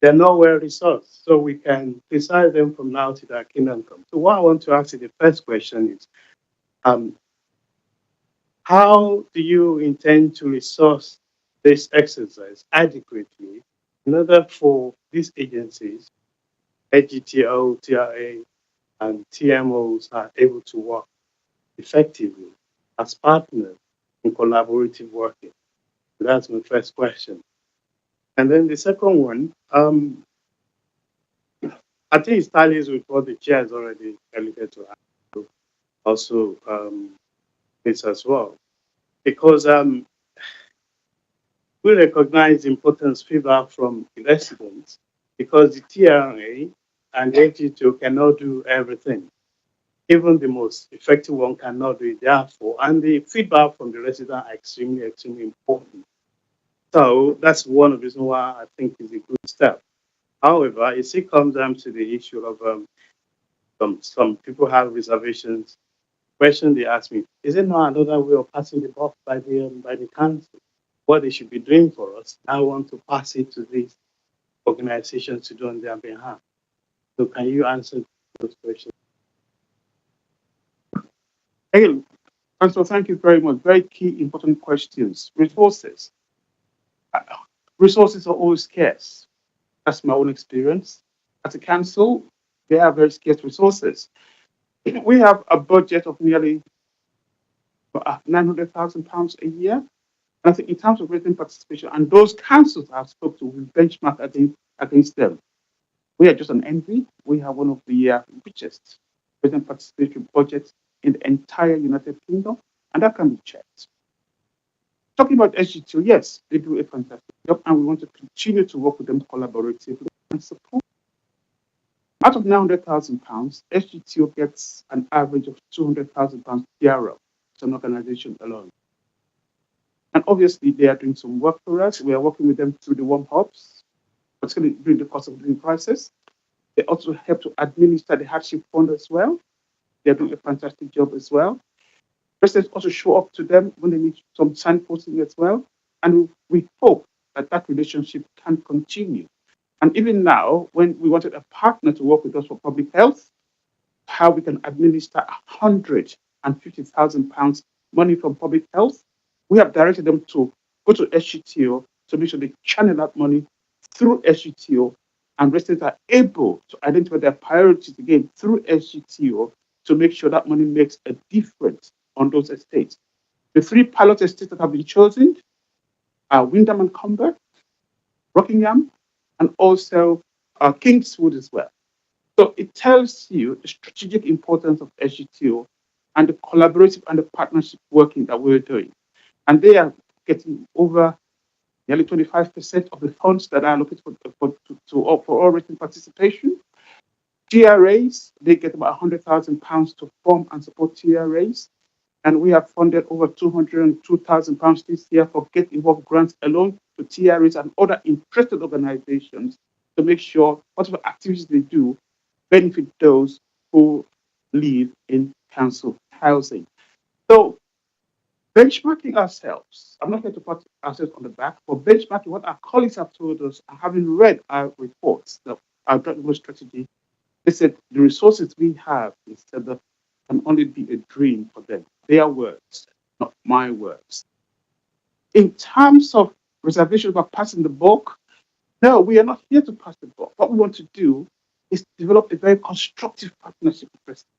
[SPEAKER 3] They're not well resourced, so we can criticize them from now to their kingdom come. So what I want to ask you, the first question is, how do you intend to resource this exercise adequately in order for these agencies, AGTO, TRA, and TMOs are able to work effectively as partners in collaborative working? So that's my first question. And then the second one, I think it tallies with what the chair has already alluded to. Also, this as well, because we recognize the importance of feedback from the residents, because the TRA and the AGTO cannot do everything. Even the most effective one cannot do it, therefore, and the feedback from the residents are extremely, extremely important. So that's one of the reasons why I think it's a good step. However, it still comes down to the issue of some people have reservations. Question they ask me, is it not another way of passing the buck by the council? What they should be doing for us, I want to pass it to these organizations to do on their behalf. So can you answer those questions?
[SPEAKER 7] Again, Councillor, thank you very much. Very key, important questions. Resources. Resources are always scarce. That's my own experience. As a council, they are very scarce resources. We have a budget of nearly £900,000 a year. And I think in terms of resident participation, and those councils I've spoken to, we benchmark against them. We are just an envy. We have one of the richest resident participation budgets in the entire United Kingdom, and that can be checked. Talking about SGTO, yes, they do a fantastic job, and we want to continue to work with them collaboratively and support. Out of £900,000, SGTO gets an average of £200,000 PRO. It's an organization alone. And obviously, they are doing some work for us. We are working with them through the warm hubs, particularly during the cost of living crisis. They also help to administer the hardship fund as well. They're doing a fantastic job as well. Residents also show up to them when they need some signposting as well. And we hope that that relationship can continue. And even now, when we wanted a partner to work with us for public health, how we can administer £150,000 money from public health, we have directed them to go to SGTO to make sure they channel that money through SGTO, and residents are able to identify their priorities again through SGTO to make sure that money makes a difference on those estates. The 3 pilot estates that have been chosen are Windham and Comber, Rockingham, and also Kingswood as well. So it tells you the strategic importance of SGTO and the collaborative and the partnership working that we're doing. And they are getting over nearly 25% of the funds that are allocated for all resident participation. TRAs, they get about £100,000 to form and support TRAs. And we have funded over £202,000 this year for Get Involved grants alone to TRAs and other interested organizations to make sure whatever activities they do benefit those who live in council housing. So benchmarking ourselves, I'm not here to pat ourselves on the back, but benchmarking what our colleagues have told us and having read our reports, our drug strategy, they said the resources we have instead of can only be a dream for them. Their words, not my words. In terms of reservations about passing the buck, no, we are not here to pass the buck. What we want to do is develop a very constructive partnership with residents.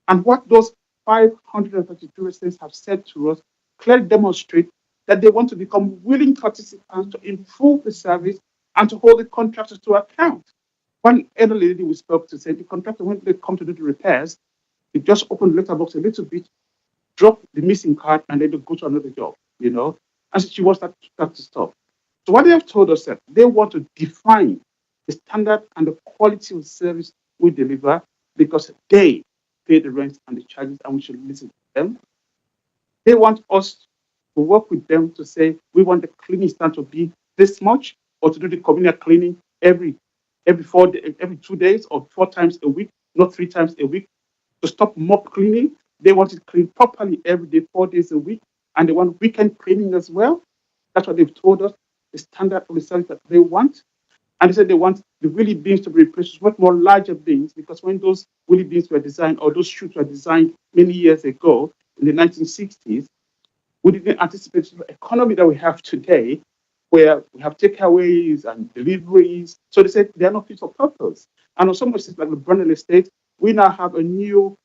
[SPEAKER 7] And what those 532 residents have said to us clearly demonstrate that they want to become willing participants to improve the service and to hold the contractors to account. One elderly lady we spoke to said the contractor, when they come to do the repairs, they just open the letterbox a little bit, drop the missing card, and then they go to another job, you know. And she wants that to stop. So what they have told us that they want to define the standard and the quality of service we deliver because they pay the rent and the charges, and we should listen to them. They want us to work with them to say we want the cleaning stand to be this much, or to do the communal cleaning every 2 days or 4 times a week, not 3 times a week. To stop mob cleaning, they want it cleaned properly every day, 4 days a week, and they want weekend cleaning as well. That's what they've told us, the standard of the service that they want. And they said they want the wheelie bins to be replaced with more larger bins, because when those wheelie bins were designed, or those chutes were designed many years ago in the 1960s, we didn't anticipate the economy that we have today, where we have takeaways and deliveries. So they said they are not fit for purpose. And on some places like the Brunel Estate, we now have a new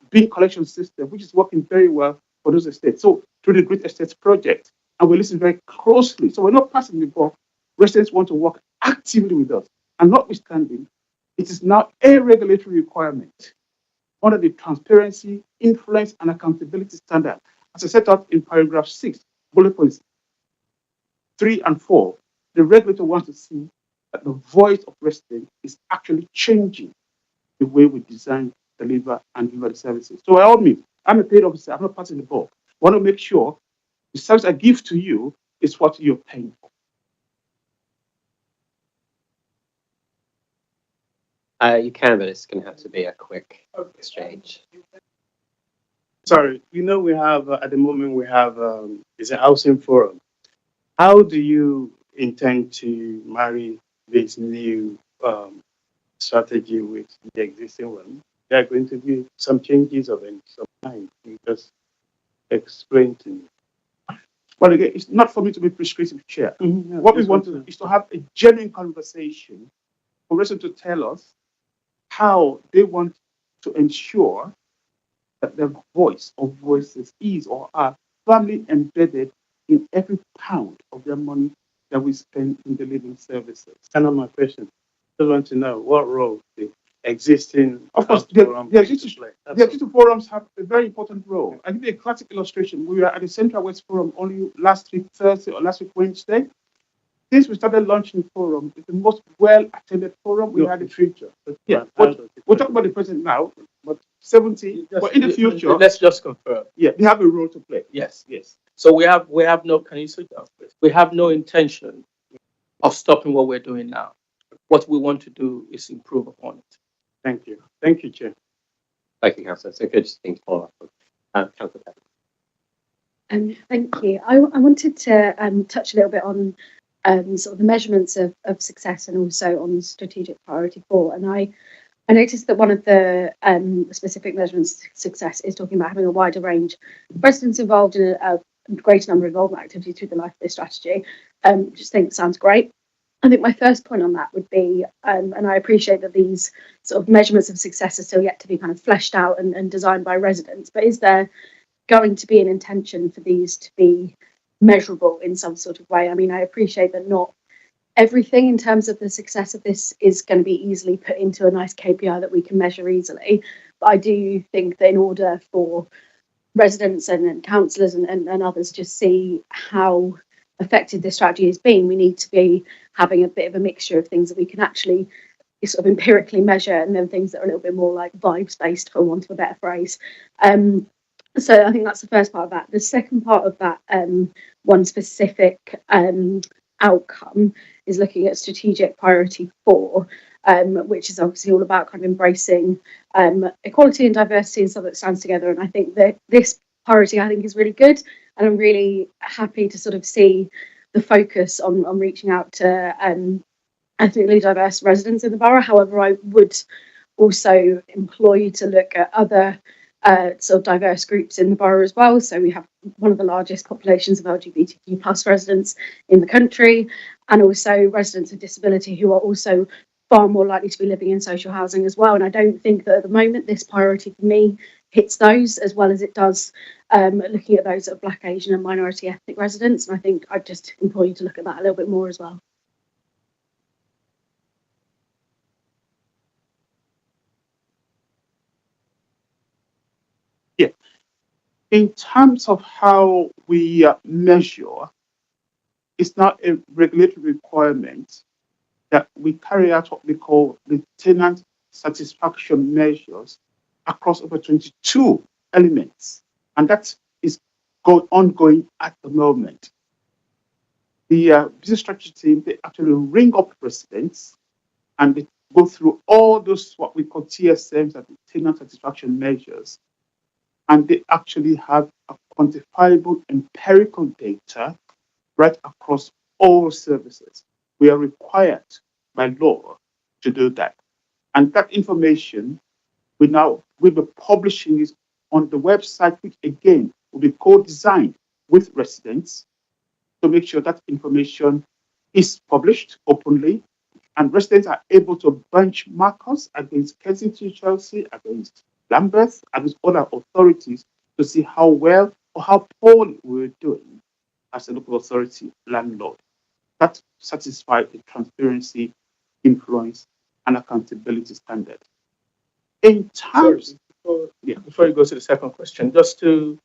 [SPEAKER 7] bin collection system, which is working very well for those estates. So through the Great Estates Project, and we listen very closely. So we're not passing the ball. Residents want to work actively with us. And notwithstanding, it is now a regulatory requirement under the transparency, influence, and accountability standard, as I set out in paragraph 6, bullet points 3 and 4. The regulator wants to see that the voice of residents is actually changing the way we design, deliver, and deliver the services. So by all means, I'm a paid officer, I'm not passing the ball. I want to make sure the service I give to you is what you're paying for.
[SPEAKER 1] You can, but it's going to have to be a quick exchange.
[SPEAKER 3] Sorry, we have, at the moment, we have, it's a housing forum. How do you intend to marry this new strategy with the existing one? There are going to be some changes of some kind. You just explain to me.
[SPEAKER 7] But again, it's not for me to be prescriptive, Chair.
[SPEAKER 3] Mm-hmm.
[SPEAKER 7] What we want to do is to have a genuine conversation for residents to tell us how they want to ensure that their voice or voices is or are firmly embedded in every pound of their money that we spend in delivering services.
[SPEAKER 3] Kind of my question. I just want to know what role the existing
[SPEAKER 7] Of course,
[SPEAKER 3] forum
[SPEAKER 7] the
[SPEAKER 3] plays.
[SPEAKER 7] existing forums have a very important role. I give you a classic illustration. We were at the Central West Forum only last week Thursday or last week Wednesday. Since we started launching the forum, it's the most well-attended forum we had in the future. Yeah, we'll talk about the present now, but 70, but in the future,
[SPEAKER 6] Let's just confirm.
[SPEAKER 7] yeah, they have a role to play.
[SPEAKER 6] Yes.
[SPEAKER 7] Yes.
[SPEAKER 6] So we have no, can you sit down, please? We have no intention of stopping what we're doing now. What we want to do is improve upon it.
[SPEAKER 3] Thank you. Thank you, Chair.
[SPEAKER 1] Thank you, Councillor. So good thing to follow up on. Councillor Pepper.
[SPEAKER 2] Thank you. I wanted to touch a little bit on sort of the measurements of success and also on strategic priority 4. And I noticed that one of the specific measurements of success is talking about having a wider range of residents involved in a greater number of involvement activities through the life of this strategy. Just think sounds great. I think my first point on that would be, and I appreciate that these sort of measurements of success are still yet to be kind of fleshed out and designed by residents, but is there going to be an intention for these to be measurable in some sort of way? I mean, I appreciate that not everything in terms of the success of this is going to be easily put into a nice KPI that we can measure easily, but I do think that in order for residents and councillors and others to see how effective this strategy has been, we need to be having a bit of a mixture of things that we can actually sort of empirically measure, and then things that are a little bit more like vibes based, for want of a better phrase. So I think that's the first part of that. The second part of that, one specific outcome, is looking at strategic priority 4, which is obviously all about kind of embracing equality and diversity and stuff that stands together. And I think that this priority, I think, is really good, and I'm really happy to sort of see the focus on reaching out to ethnically diverse residents in the borough. However, I would also employ you to look at other sort of diverse groups in the borough as well. So we have one of the largest populations of LGBTQ plus residents in the country, and also residents with disability who are also far more likely to be living in social housing as well. And I don't think that at the moment this priority for me hits those as well as it does looking at those of Black, Asian and minority ethnic residents. And I think I'd just employ you to look at that a little bit more as well.
[SPEAKER 7] Yeah. In terms of how we measure, it's not a regulatory requirement that we carry out what we call the tenant satisfaction measures across over 22 elements. And that is ongoing at the moment. The business strategy team, they actually ring up residents and they go through all those what we call TSMs, and tenant satisfaction measures. And they actually have a quantifiable empirical data right across all services. We are required by law to do that. And that information, we'll be publishing it on the website, which again will be co-designed with residents to make sure that information is published openly, and residents are able to benchmark us against Kensington, Chelsea, against Lambeth, against other authorities to see how well or how poorly we're doing as a local authority landlord. That satisfies the transparency, influence, and accountability standard. In terms,
[SPEAKER 6] Before you go to the second question, just to,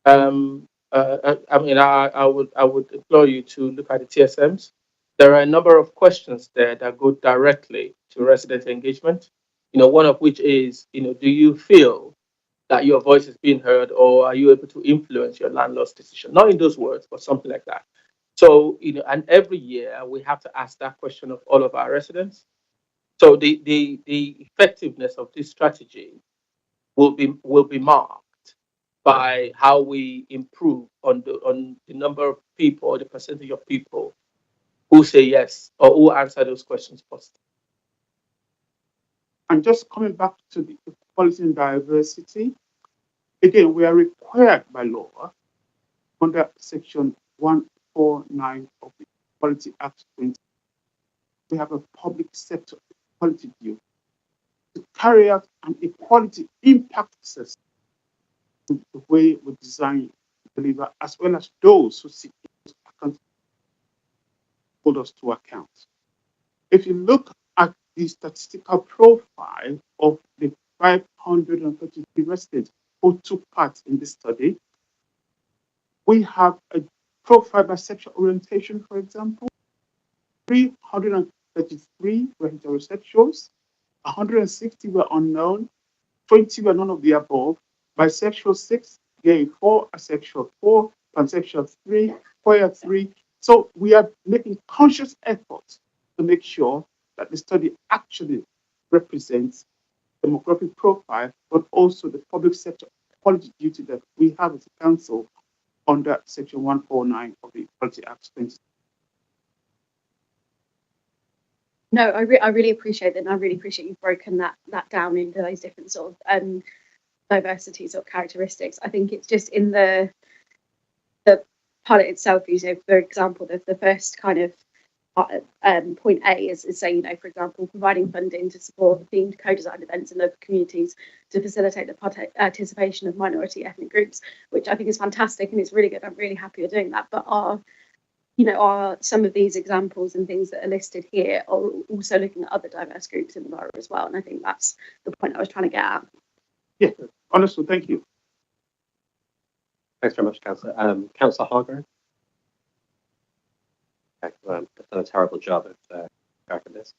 [SPEAKER 6] I would implore you to look at the TSMs. There are a number of questions there that go directly to resident engagement. One of which is, do you feel that your voice is being heard, or are you able to influence your landlord's decision? Not in those words, but something like that. So, and every year we have to ask that question of all of our residents. So the effectiveness of this strategy will be marked by how we improve on the number of people, or the percentage of people who say yes or who answer those questions positively.
[SPEAKER 7] and just coming back to the equality and diversity, again, we are required by law under Section 149 of the Equality Act 20. We have a public sector equality view to carry out an equality impact assessment in the way we design, deliver, as well as those who seek account hold us to account. If you look at the statistical profile of the 533 residents who took part in this study, we have a profile by sexual orientation, for example. 333 were heterosexuals, 160 were unknown, 20 were none of the above, bisexual 6, gay 4, asexual 4, pansexual 3, queer 3. So we are making conscious efforts to make sure that the study actually represents demographic profile, but also the public sector equality duty that we have as a council under Section 149 of the Equality Act 20.
[SPEAKER 2] No, I really appreciate that, and I really appreciate you've broken that down into those different sort of diversities or characteristics. I think it's just in the pilot itself, for example, the first kind of point A is saying, for example, providing funding to support themed co-designed events in local communities to facilitate the participation of minority ethnic groups, which I think is fantastic and it's really good. I'm really happy you're doing that. But are some of these examples and things that are listed here are also looking at other diverse groups in the borough as well? And I think that's the point I was trying to get at.
[SPEAKER 7] Yeah, honestly, thank you.
[SPEAKER 1] Thanks very much, Councillor. Councillor Hargrove. I've done a terrible job of tracking this.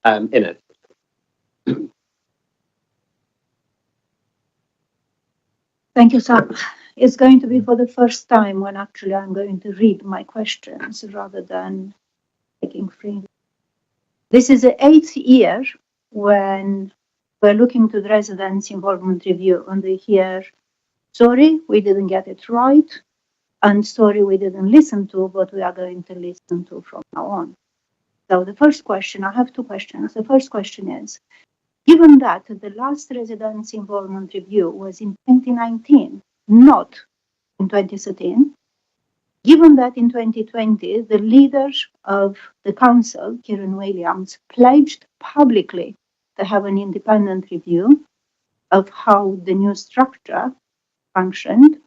[SPEAKER 1] Ina.
[SPEAKER 5] Thank you, Sam. It's going to be for the first time when actually I'm going to read my questions rather than taking free. This is the 8th year when we're looking to the residents' involvement review, and they hear, sorry, we didn't get it right, and sorry, we didn't listen to, but we are going to listen to from now on. So the first question, I have two questions. The first question is, given that the last residents' involvement review was in 2019, not in 2013, given that in 2020, the leader of the council, Kieran Williams, pledged publicly to have an independent review of how the new structure functioned,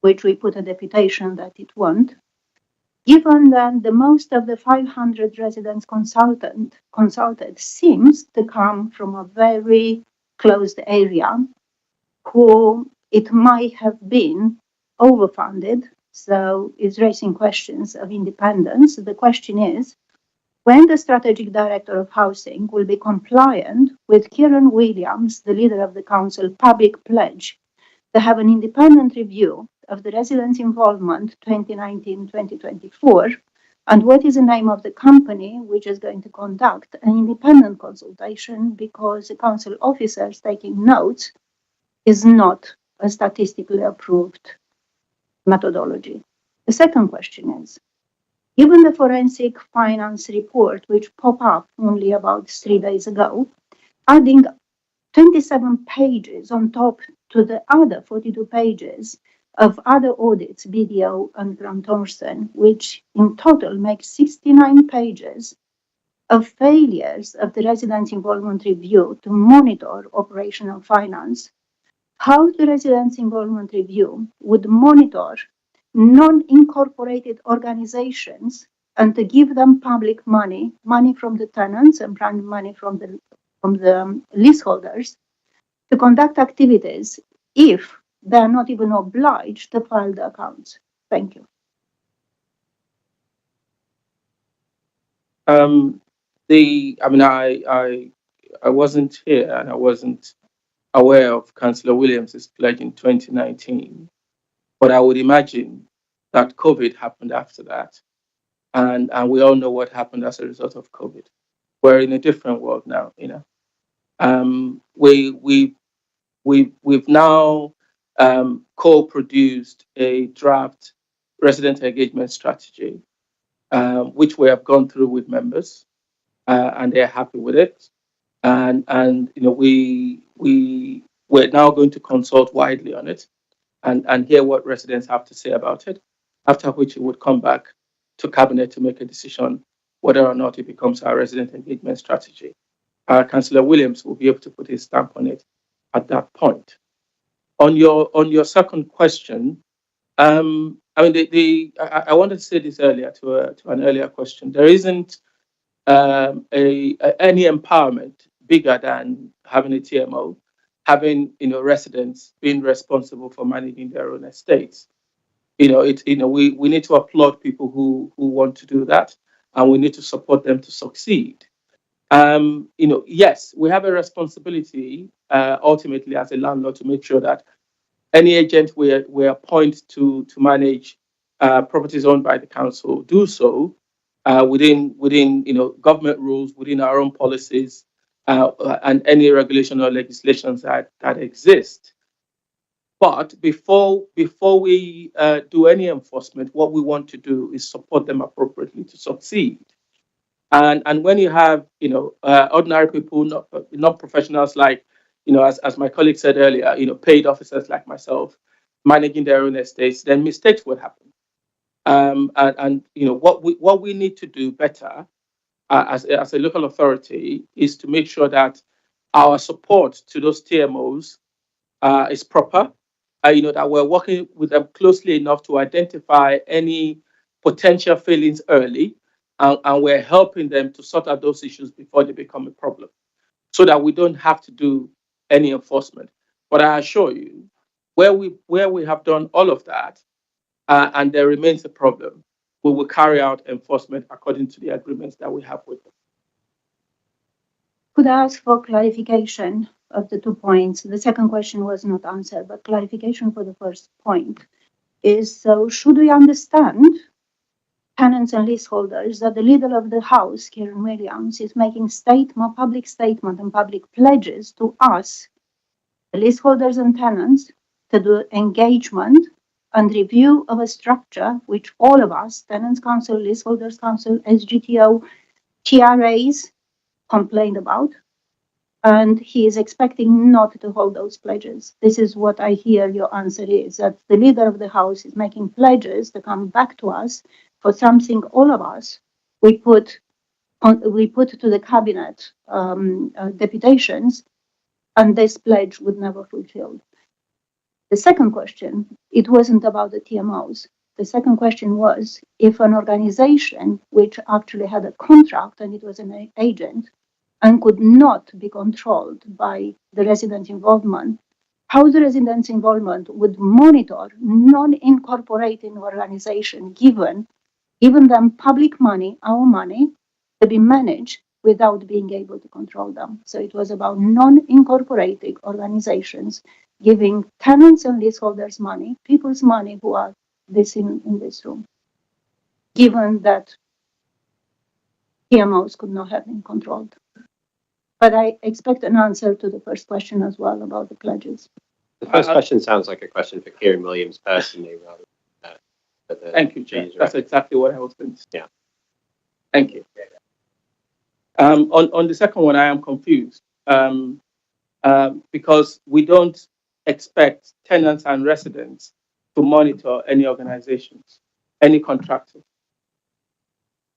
[SPEAKER 5] which we put a deputation that it won't, given that the most of the 500 residents consulted seems to come from a very closed area, who it might have been overfunded, so is raising questions of independence. The question is, when the strategic director of housing will be compliant with Kieran Williams, the leader of the council, public pledge to have an independent review of the residents' involvement 2019-2024, and what is the name of the company which is going to conduct an independent consultation, because the council officers taking notes is not a statistically approved methodology. The second question is, given the forensic finance report which popped up only about 3 days ago, adding 27 pages on top to the other 42 pages of other audits, BDO and Grant Thornton, which in total make 69 pages of failures of the residents' involvement review to monitor operational finance, how the residents' involvement review would monitor non-incorporated organizations and to give them public money, money from the tenants and money from the leaseholders, to conduct activities if they are not even obliged to file the accounts. Thank you.
[SPEAKER 6] I wasn't here and I wasn't aware of Councillor Williams's pledge in 2019, but I would imagine that COVID happened after that, and we all know what happened as a result of COVID. We're in a different world now, you know. We've now co-produced a draft resident engagement strategy, which we have gone through with members, and they're happy with it. And you know, we're now going to consult widely on it and hear what residents have to say about it, after which it would come back to cabinet to make a decision whether or not it becomes our resident engagement strategy. Councillor Williams will be able to put his stamp on it at that point. On your second question, I wanted to say this earlier to an earlier question. There isn't any empowerment bigger than having a TMO, having residents being responsible for managing their own estates. We need to applaud people who want to do that, and we need to support them to succeed. Yes, we have a responsibility ultimately as a landlord to make sure that any agent we appoint to manage properties owned by the council do so within government rules, within our own policies, and any regulation or legislations that exist. But before we do any enforcement, what we want to do is support them appropriately to succeed. And when you have ordinary people, not professionals like as my colleague said earlier, paid officers like myself managing their own estates, then mistakes will happen. What we need to do better as a local authority is to make sure that our support to those TMOs is proper. That we're working with them closely enough to identify any potential failings early, and we're helping them to sort out those issues before they become a problem, so that we don't have to do any enforcement. But I assure you, where we have done all of that, and there remains a problem, we will carry out enforcement according to the agreements that we have with them.
[SPEAKER 8] Could I ask for clarification of the 2 points? The second question was not answered, but clarification for the first point is, so should we understand, tenants and leaseholders, that the leader of the house, Kieran Williams, is making public statement and public pledges to us, the leaseholders and tenants, to do engagement and review of a structure which all of us, Tenants Council, Leaseholders Council, SGTO, TRAs, complained about, and he is expecting not to hold those pledges. This is what I hear your answer is, that the leader of the house is making pledges to come back to us for something all of us we put to the cabinet deputations, and this pledge would never fulfilled. The second question, it wasn't about the TMOs. The second question was, if an organization which actually had a contract and it was an agent and could not be controlled by the resident involvement, how the residents' involvement would monitor non-incorporating organization given them public money, our money, to be managed without being able to control them. So it was about non-incorporating organizations giving tenants and leaseholders money, people's money who are in this room, given that TMOs could not have been controlled. But I expect an answer to the first question as well about the pledges.
[SPEAKER 1] The first question sounds like a question for Kieran Williams personally, rather than
[SPEAKER 6] Thank you, Chair. That's exactly what I was going to say.
[SPEAKER 1] Yeah.
[SPEAKER 6] Thank you. On the second one, I am confused because we don't expect tenants and residents to monitor any organizations, any contractors.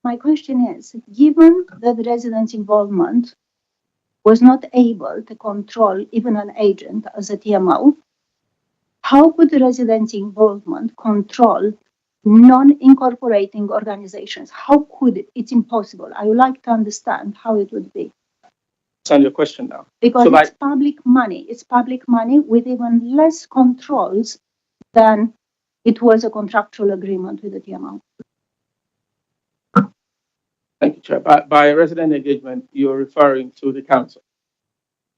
[SPEAKER 8] My question is, given that the residents' involvement was not able to control even an agent as a TMO, how could the residents' involvement control non-incorporating organizations? How could it? It's impossible. I would like to understand how it would be.
[SPEAKER 6] Understand your question now.
[SPEAKER 8] Because it's public money. It's public money with even less controls than it was a contractual agreement with the TMO.
[SPEAKER 6] Thank you, Chair. By resident engagement, you're referring to the council.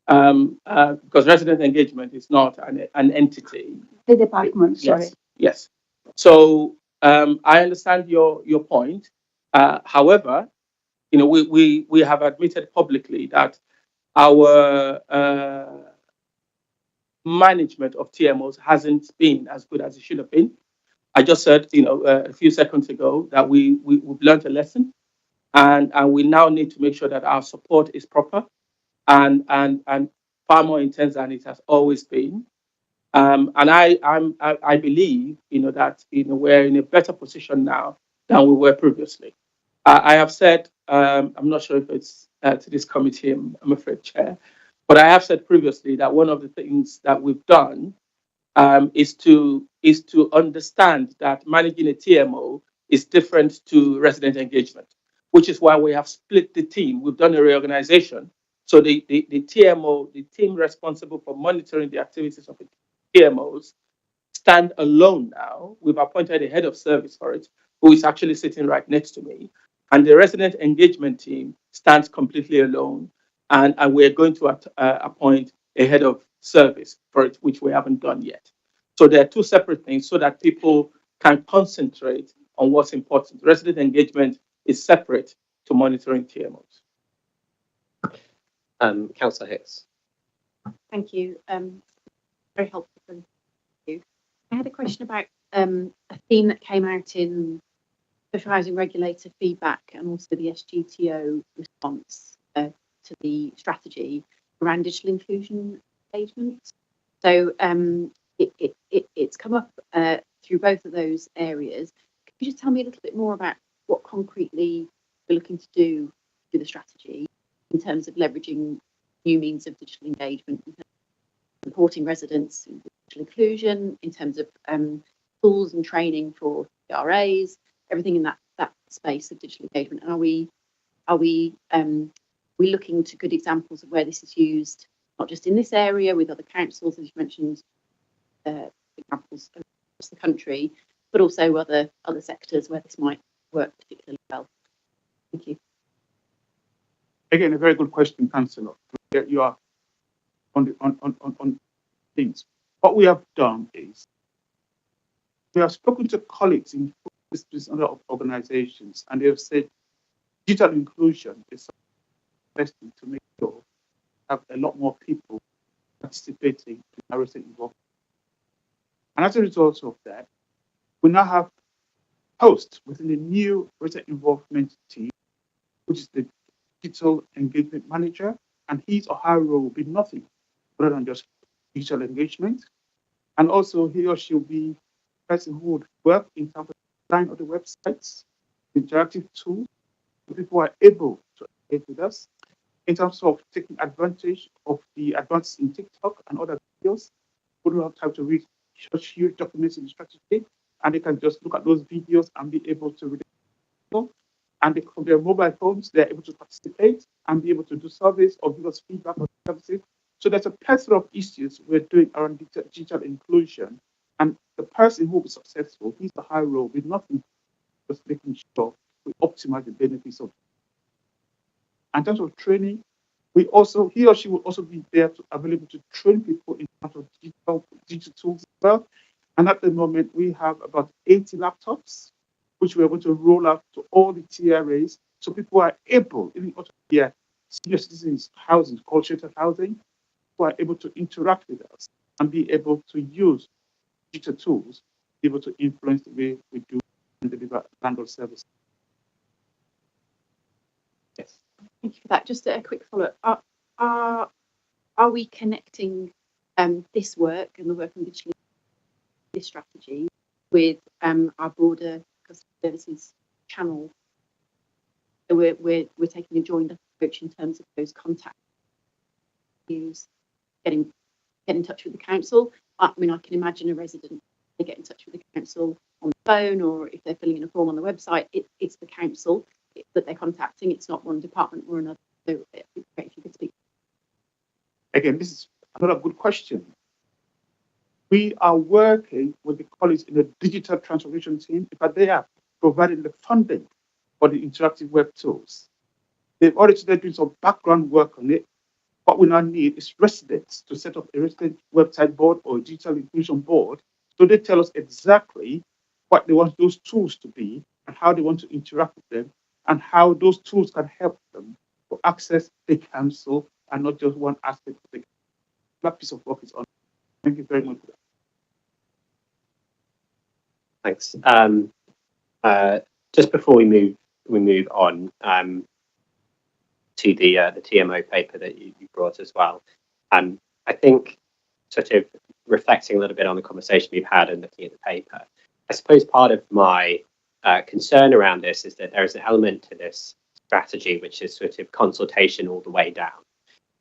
[SPEAKER 6] Because resident engagement is not an entity.
[SPEAKER 8] The department, sorry.
[SPEAKER 6] Yes. So I understand your point. However, we have admitted publicly that our management of TMOs hasn't been as good as it should have been. I just said, a few seconds ago that we've learned a lesson, and we now need to make sure that our support is proper and far more intense than it has always been. And I believe, that we're in a better position now than we were previously. I have said, I'm not sure if it's to this committee, I'm afraid, Chair, but I have said previously that one of the things that we've done is to understand that managing a TMO is different to resident engagement, which is why we have split the team. We've done a reorganization. So the TMO, the team responsible for monitoring the activities of the TMOs, stand alone now. We've appointed a head of service for it, who is actually sitting right next to me. And the resident engagement team stands completely alone. And we're going to appoint a head of service for it, which we haven't done yet. So there are two separate things so that people can concentrate on what's important. Resident engagement is separate to monitoring TMOs.
[SPEAKER 1] Councillor Hicks.
[SPEAKER 9] Thank you. Very helpful. Thank you. I had a question about a theme that came out in social housing regulator feedback and also the SGTO response to the strategy around digital inclusion engagement. So it's come up through both of those areas. Could you just tell me a little bit more about what concretely we're looking to do with the strategy in terms of leveraging new means of digital engagement, in terms of supporting residents in digital inclusion, in terms of tools and training for RAs, everything in that space of digital engagement? And are we looking to good examples of where this is used, not just in this area with other councils, as you mentioned, examples across the country, but also other sectors where this might work particularly well? Thank you.
[SPEAKER 7] Again, a very good question, Councillor. You are on things. What we have done is we have spoken to colleagues in other organizations, and they have said digital inclusion is best to make sure we have a lot more people participating in our resident involvement. And as a result of that, we now have posts within the new resident involvement team, which is the digital engagement manager, and his or her role will be nothing other than just digital engagement. And also he or she will be a person who would work in terms of design of the websites, interactive tools, so people are able to engage with us in terms of taking advantage of the advances in TikTok and other videos. Who don't have time to read such huge documents in the strategy, and they can just look at those videos and be able to read it. And from their mobile phones, they're able to participate and be able to do surveys or give us feedback on services. So there's a plethora of issues we're doing around digital inclusion. And the person who will be successful, he's the high role with nothing, just making sure we optimize the benefits of it. In terms of training, he or she will also be there available to train people in terms of digital tools as well. And at the moment, we have about 80 laptops, which we're going to roll out to all the TRAs, so people are able, even senior citizens housing, called sheltered housing, who are able to interact with us and be able to use digital tools, be able to influence the way we do and deliver landlord services.
[SPEAKER 1] Yes.
[SPEAKER 9] Thank you for that. Just a quick follow-up. Are we connecting this work and the work on digital this strategy with our broader customer services channel? So we're taking a joined approach in terms of those contact use, get in touch with the council. I mean, I can imagine a resident, they get in touch with the council on the phone, or if they're filling in a form on the website, it's the council that they're contacting. It's not one department or another. So it'd be great if you could speak.
[SPEAKER 7] Again, this is another good question. We are working with the colleagues in the digital transformation team, but they are providing the funding for the interactive web tools. They've already started doing some background work on it. What we now need is residents to set up a resident website board or a digital inclusion board. So they tell us exactly what they want those tools to be and how they want to interact with them and how those tools can help them to access the council and not just one aspect of it. That piece of work is on. Thank you very much for that.
[SPEAKER 1] Thanks. Just before we move on to the TMO paper that you brought as well, I think sort of reflecting a little bit on the conversation we've had and looking at the paper, I suppose part of my concern around this is that there is an element to this strategy which is sort of consultation all the way down.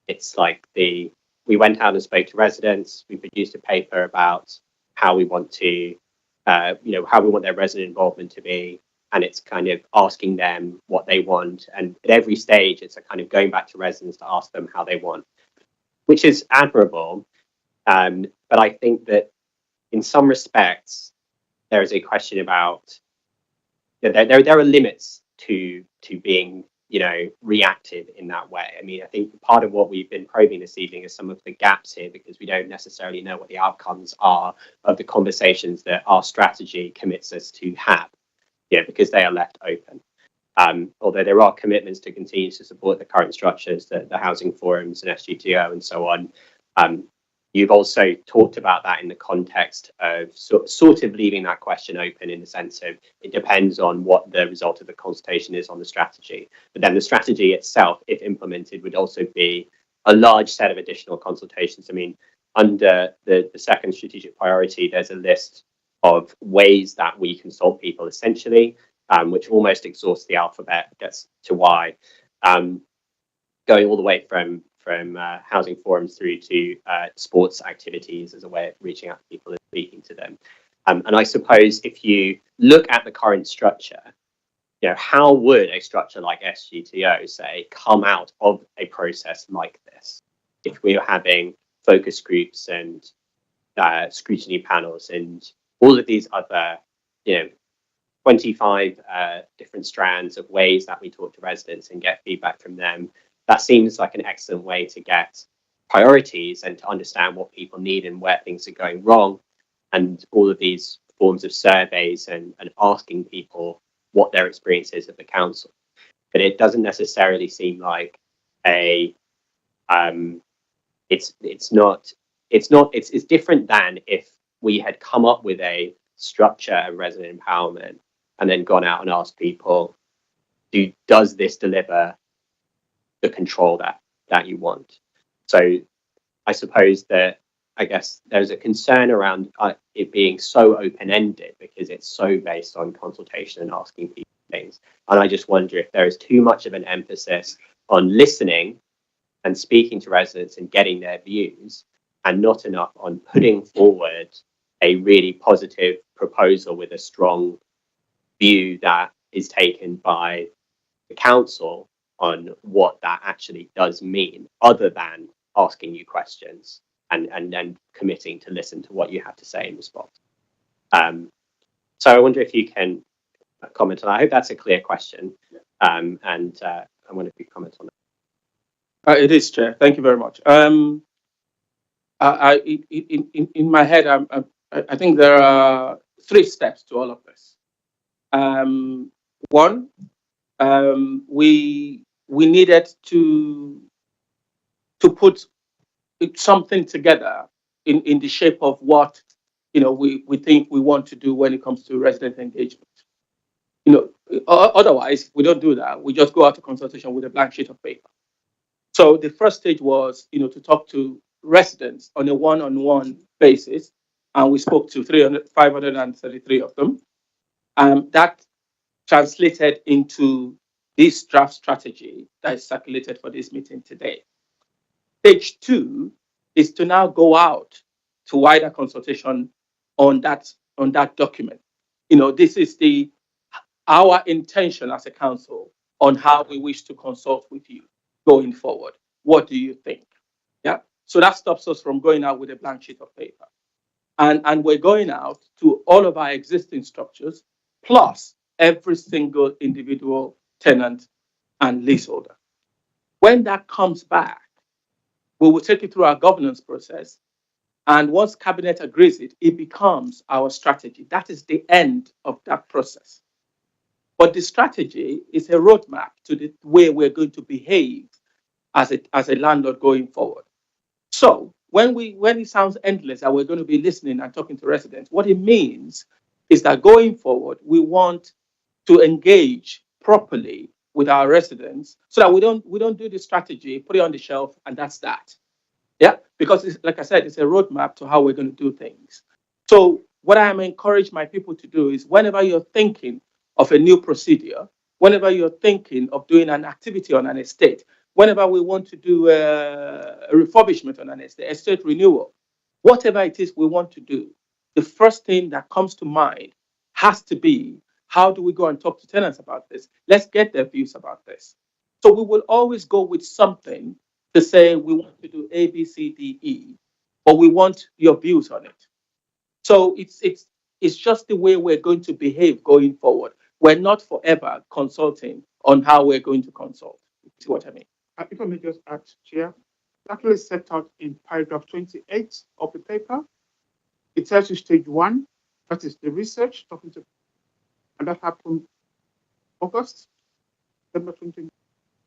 [SPEAKER 1] It's like we went out and spoke to residents, we produced a paper about how we want to how we want their resident involvement to be, and it's kind of asking them what they want, and at every stage it's a kind of going back to residents to ask them how they want, which is admirable, but I think that in some respects there is a question about there are limits to being reactive in that way. I mean, I think part of what we've been probing this evening is some of the gaps here, because we don't necessarily know what the outcomes are of the conversations that our strategy commits us to have, because they are left open. Although there are commitments to continue to support the current structures, the housing forums and SGTO and so on. You've also talked about that in the context of sort of leaving that question open, in the sense of it depends on what the result of the consultation is on the strategy. But then the strategy itself, if implemented, would also be a large set of additional consultations. I mean, under the second strategic priority, there's a list of ways that we consult people, essentially, which almost exhausts the alphabet, gets to Y, going all the way from housing forums through to sports activities as a way of reaching out to people and speaking to them. And I suppose if you look at the current structure, how would a structure like SGTO, say, come out of a process like this if we were having focus groups and scrutiny panels and all of these other, 25 different strands of ways that we talk to residents and get feedback from them. That seems like an excellent way to get priorities and to understand what people need and where things are going wrong. And all of these forms of surveys and asking people what their experience is of the council. But it doesn't necessarily seem like it's different than if we had come up with a structure of resident empowerment and then gone out and asked people, does this deliver the control that you want? So I suppose that, I guess there's a concern around it being so open-ended because it's so based on consultation and asking people things. And I just wonder if there is too much of an emphasis on listening and speaking to residents and getting their views, and not enough on putting forward a really positive proposal with a strong view that is taken by the council on what that actually does mean, other than asking you questions and then committing to listen to what you have to say in response. So I wonder if you can comment on that. I hope that's a clear question. And I wonder if you comment on that.
[SPEAKER 6] It is, Chair. Thank you very much. In my head, I think there are 3 steps to all of this. One, we needed to put something together in the shape of what we think we want to do when it comes to resident engagement. Otherwise, if we don't do that, we just go out to consultation with a blank sheet of paper. So the first stage was, to talk to residents on a one-on-one basis, and we spoke to 533 of them. That translated into this draft strategy that is circulated for this meeting today. Stage 2 is to now go out to wider consultation on that document. This is our intention as a council on how we wish to consult with you going forward. What do you think? Yeah. So that stops us from going out with a blank sheet of paper. And we're going out to all of our existing structures, plus every single individual tenant and leaseholder. When that comes back, we will take it through our governance process. And once Cabinet agrees it becomes our strategy. That is the end of that process. But the strategy is a roadmap to the way we're going to behave as a landlord going forward. So when it sounds endless that we're going to be listening and talking to residents, what it means is that going forward, we want to engage properly with our residents so that we don't do the strategy, put it on the shelf, and that's that. Yeah, because like I said, it's a roadmap to how we're going to do things. So what I am encouraging my people to do is whenever you're thinking of a new procedure, whenever you're thinking of doing an activity on an estate, whenever we want to do a refurbishment on an estate renewal, whatever it is we want to do, the first thing that comes to mind has to be, how do we go and talk to tenants about this? Let's get their views about this. So we will always go with something to say we want to do A, B, C, D, E, but we want your views on it. So it's just the way we're going to behave going forward. We're not forever consulting on how we're going to consult. See what I mean?
[SPEAKER 7] If I may just add, Chair, actually set out in paragraph 28 of the paper. It tells you stage 1, that is the research, talking to, and that happened August, September 20.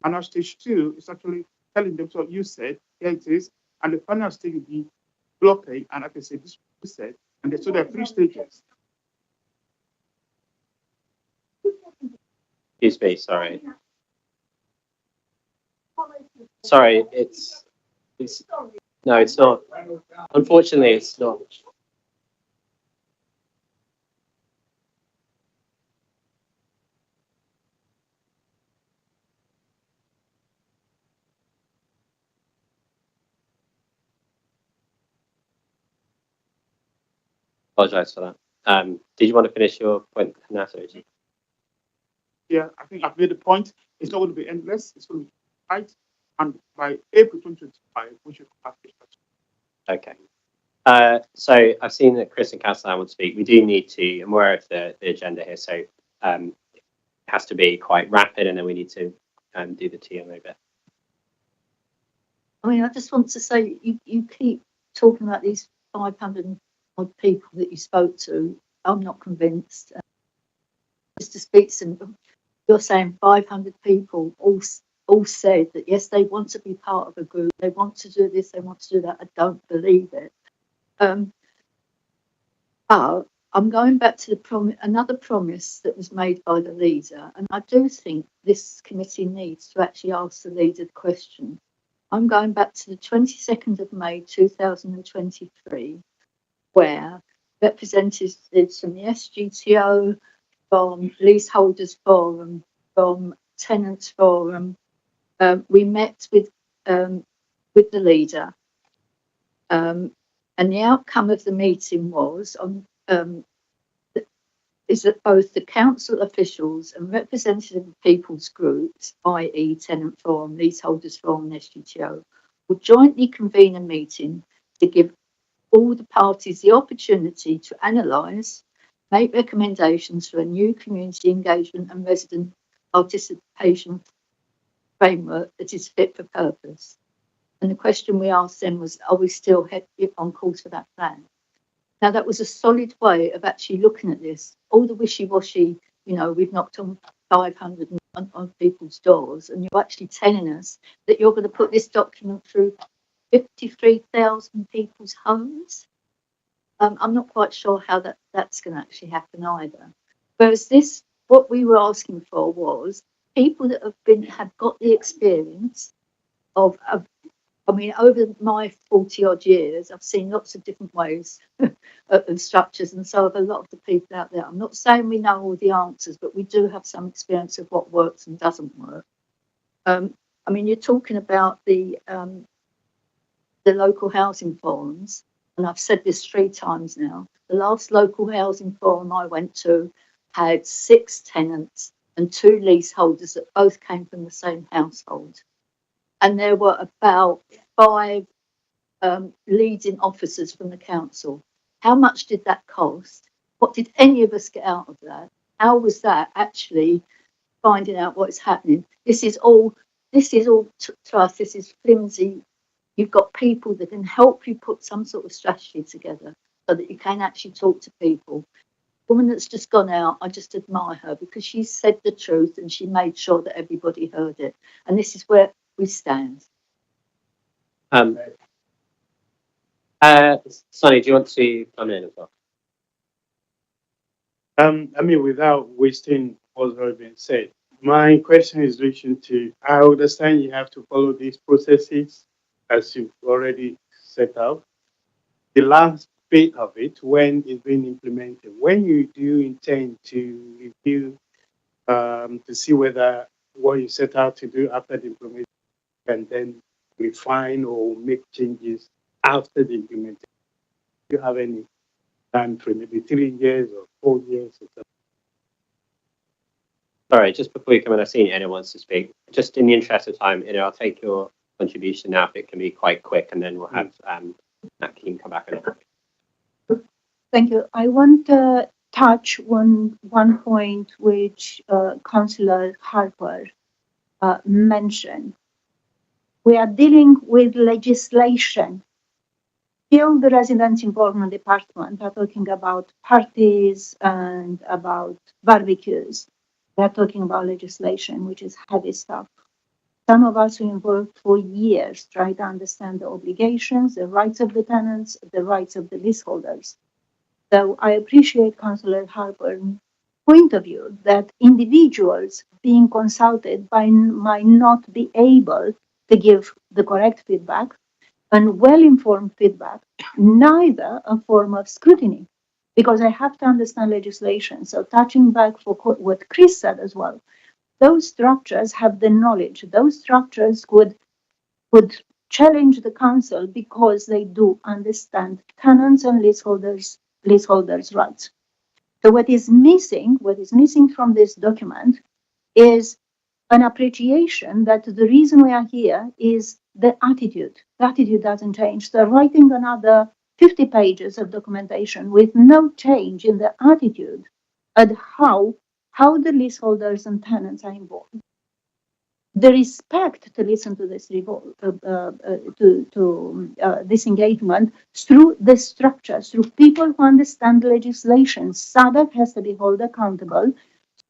[SPEAKER 7] And now stage 2 is actually telling them, so you said, here it is, and the final stage will be blocking, and like I said, this is said, and so there are 3 stages.
[SPEAKER 1] Excuse me, sorry. Sorry, it's no, it's not. Unfortunately, it's not. Apologize for that. Did you want to finish your point, Nato?
[SPEAKER 7] Yeah, I think I've made the point. It's not going to be endless. It's going to be tight. And by April 2025, we should have this.
[SPEAKER 1] Okay. So I've seen that Chris and Castellan want to speak. We do need to, I'm aware of the agenda here, so it has to be quite rapid, and then we need to do the TMO bit.
[SPEAKER 5] I mean, I just want to say, you keep talking about these 500 odd people that you spoke to. I'm not convinced. Just to speak to them, you're saying 500 people all said that, yes, they want to be part of a group, they want to do this, they want to do that. I don't believe it. But I'm going back to another promise that was made by the leader, and I do think this committee needs to actually ask the leader the question. I'm going back to the 22nd of May 2023, where representatives from the SGTO, from Leaseholders Forum, from Tenants Forum, we met with the leader, and the outcome of the meeting was is that both the council officials and representative of people's groups, i.e. Tenant Forum, Leaseholders Forum and SGTO, will jointly convene a meeting to give all the parties the opportunity to analyse, make recommendations for a new community engagement and resident participation framework that is fit for purpose. And the question we asked them was, are we still on course for that plan? Now, that was a solid way of actually looking at this. All the wishy-washy, we've knocked on 500 on people's doors, and you're actually telling us that you're going to put this document through 53,000 people's homes. I'm not quite sure how that's going to actually happen either. Whereas what we were asking for was people that have got the experience of over my 40 odd years, I've seen lots of different ways of structures, and so have a lot of the people out there. I'm not saying we know all the answers, but we do have some experience of what works and doesn't work. You're talking about the local housing forums, and I've said this 3 times now. The last local housing forum I went to had 6 tenants and 2 leaseholders that both came from the same household. And there were about 5 leading officers from the council. How much did that cost? What did any of us get out of that? How was that actually finding out what's happening? This is all trust. This is flimsy. You've got people that can help you put some sort of strategy together so that you can actually talk to people. The woman that's just gone out, I just admire her because she said the truth and she made sure that everybody heard it. And this is where we stand.
[SPEAKER 1] Sonny, do you want to come in as well?
[SPEAKER 3] Without wasting what's already been said, my question is reaching to, I understand you have to follow these processes as you've already set out. The last bit of it, when it's being implemented, when you do intend to review to see whether what you set out to do after the implementation can then refine or make changes after the implementation. Do you have any time frame, maybe 3 years or 4 years or something?
[SPEAKER 1] Sorry, just before you come in, I've seen anyone wants to speak. Just in the interest of time, I'll take your contribution now if it can be quite quick, and then we'll have Nat Keane come back in.
[SPEAKER 8] Thank you. I want to touch one point which Councillor Harper mentioned. We are dealing with legislation. Still, the Residents Involvement Department are talking about parties and about barbecues. We are talking about legislation, which is heavy stuff. Some of us who involved for years try to understand the obligations, the rights of the tenants, the rights of the leaseholders. So I appreciate Councillor Harper's point of view that individuals being consulted might not be able to give the correct feedback and well-informed feedback, neither a form of scrutiny, because I have to understand legislation. So touching back for what Chris said as well, those structures have the knowledge. Those structures would challenge the council because they do understand tenants and leaseholders' rights. So what is missing from this document is an appreciation that the reason we are here is the attitude. The attitude doesn't change. So writing another 50 pages of documentation with no change in the attitude and how how the leaseholders and tenants are involved. The respect to listen to this this engagement through the structures, through people who understand legislation. Southwark has to be held accountable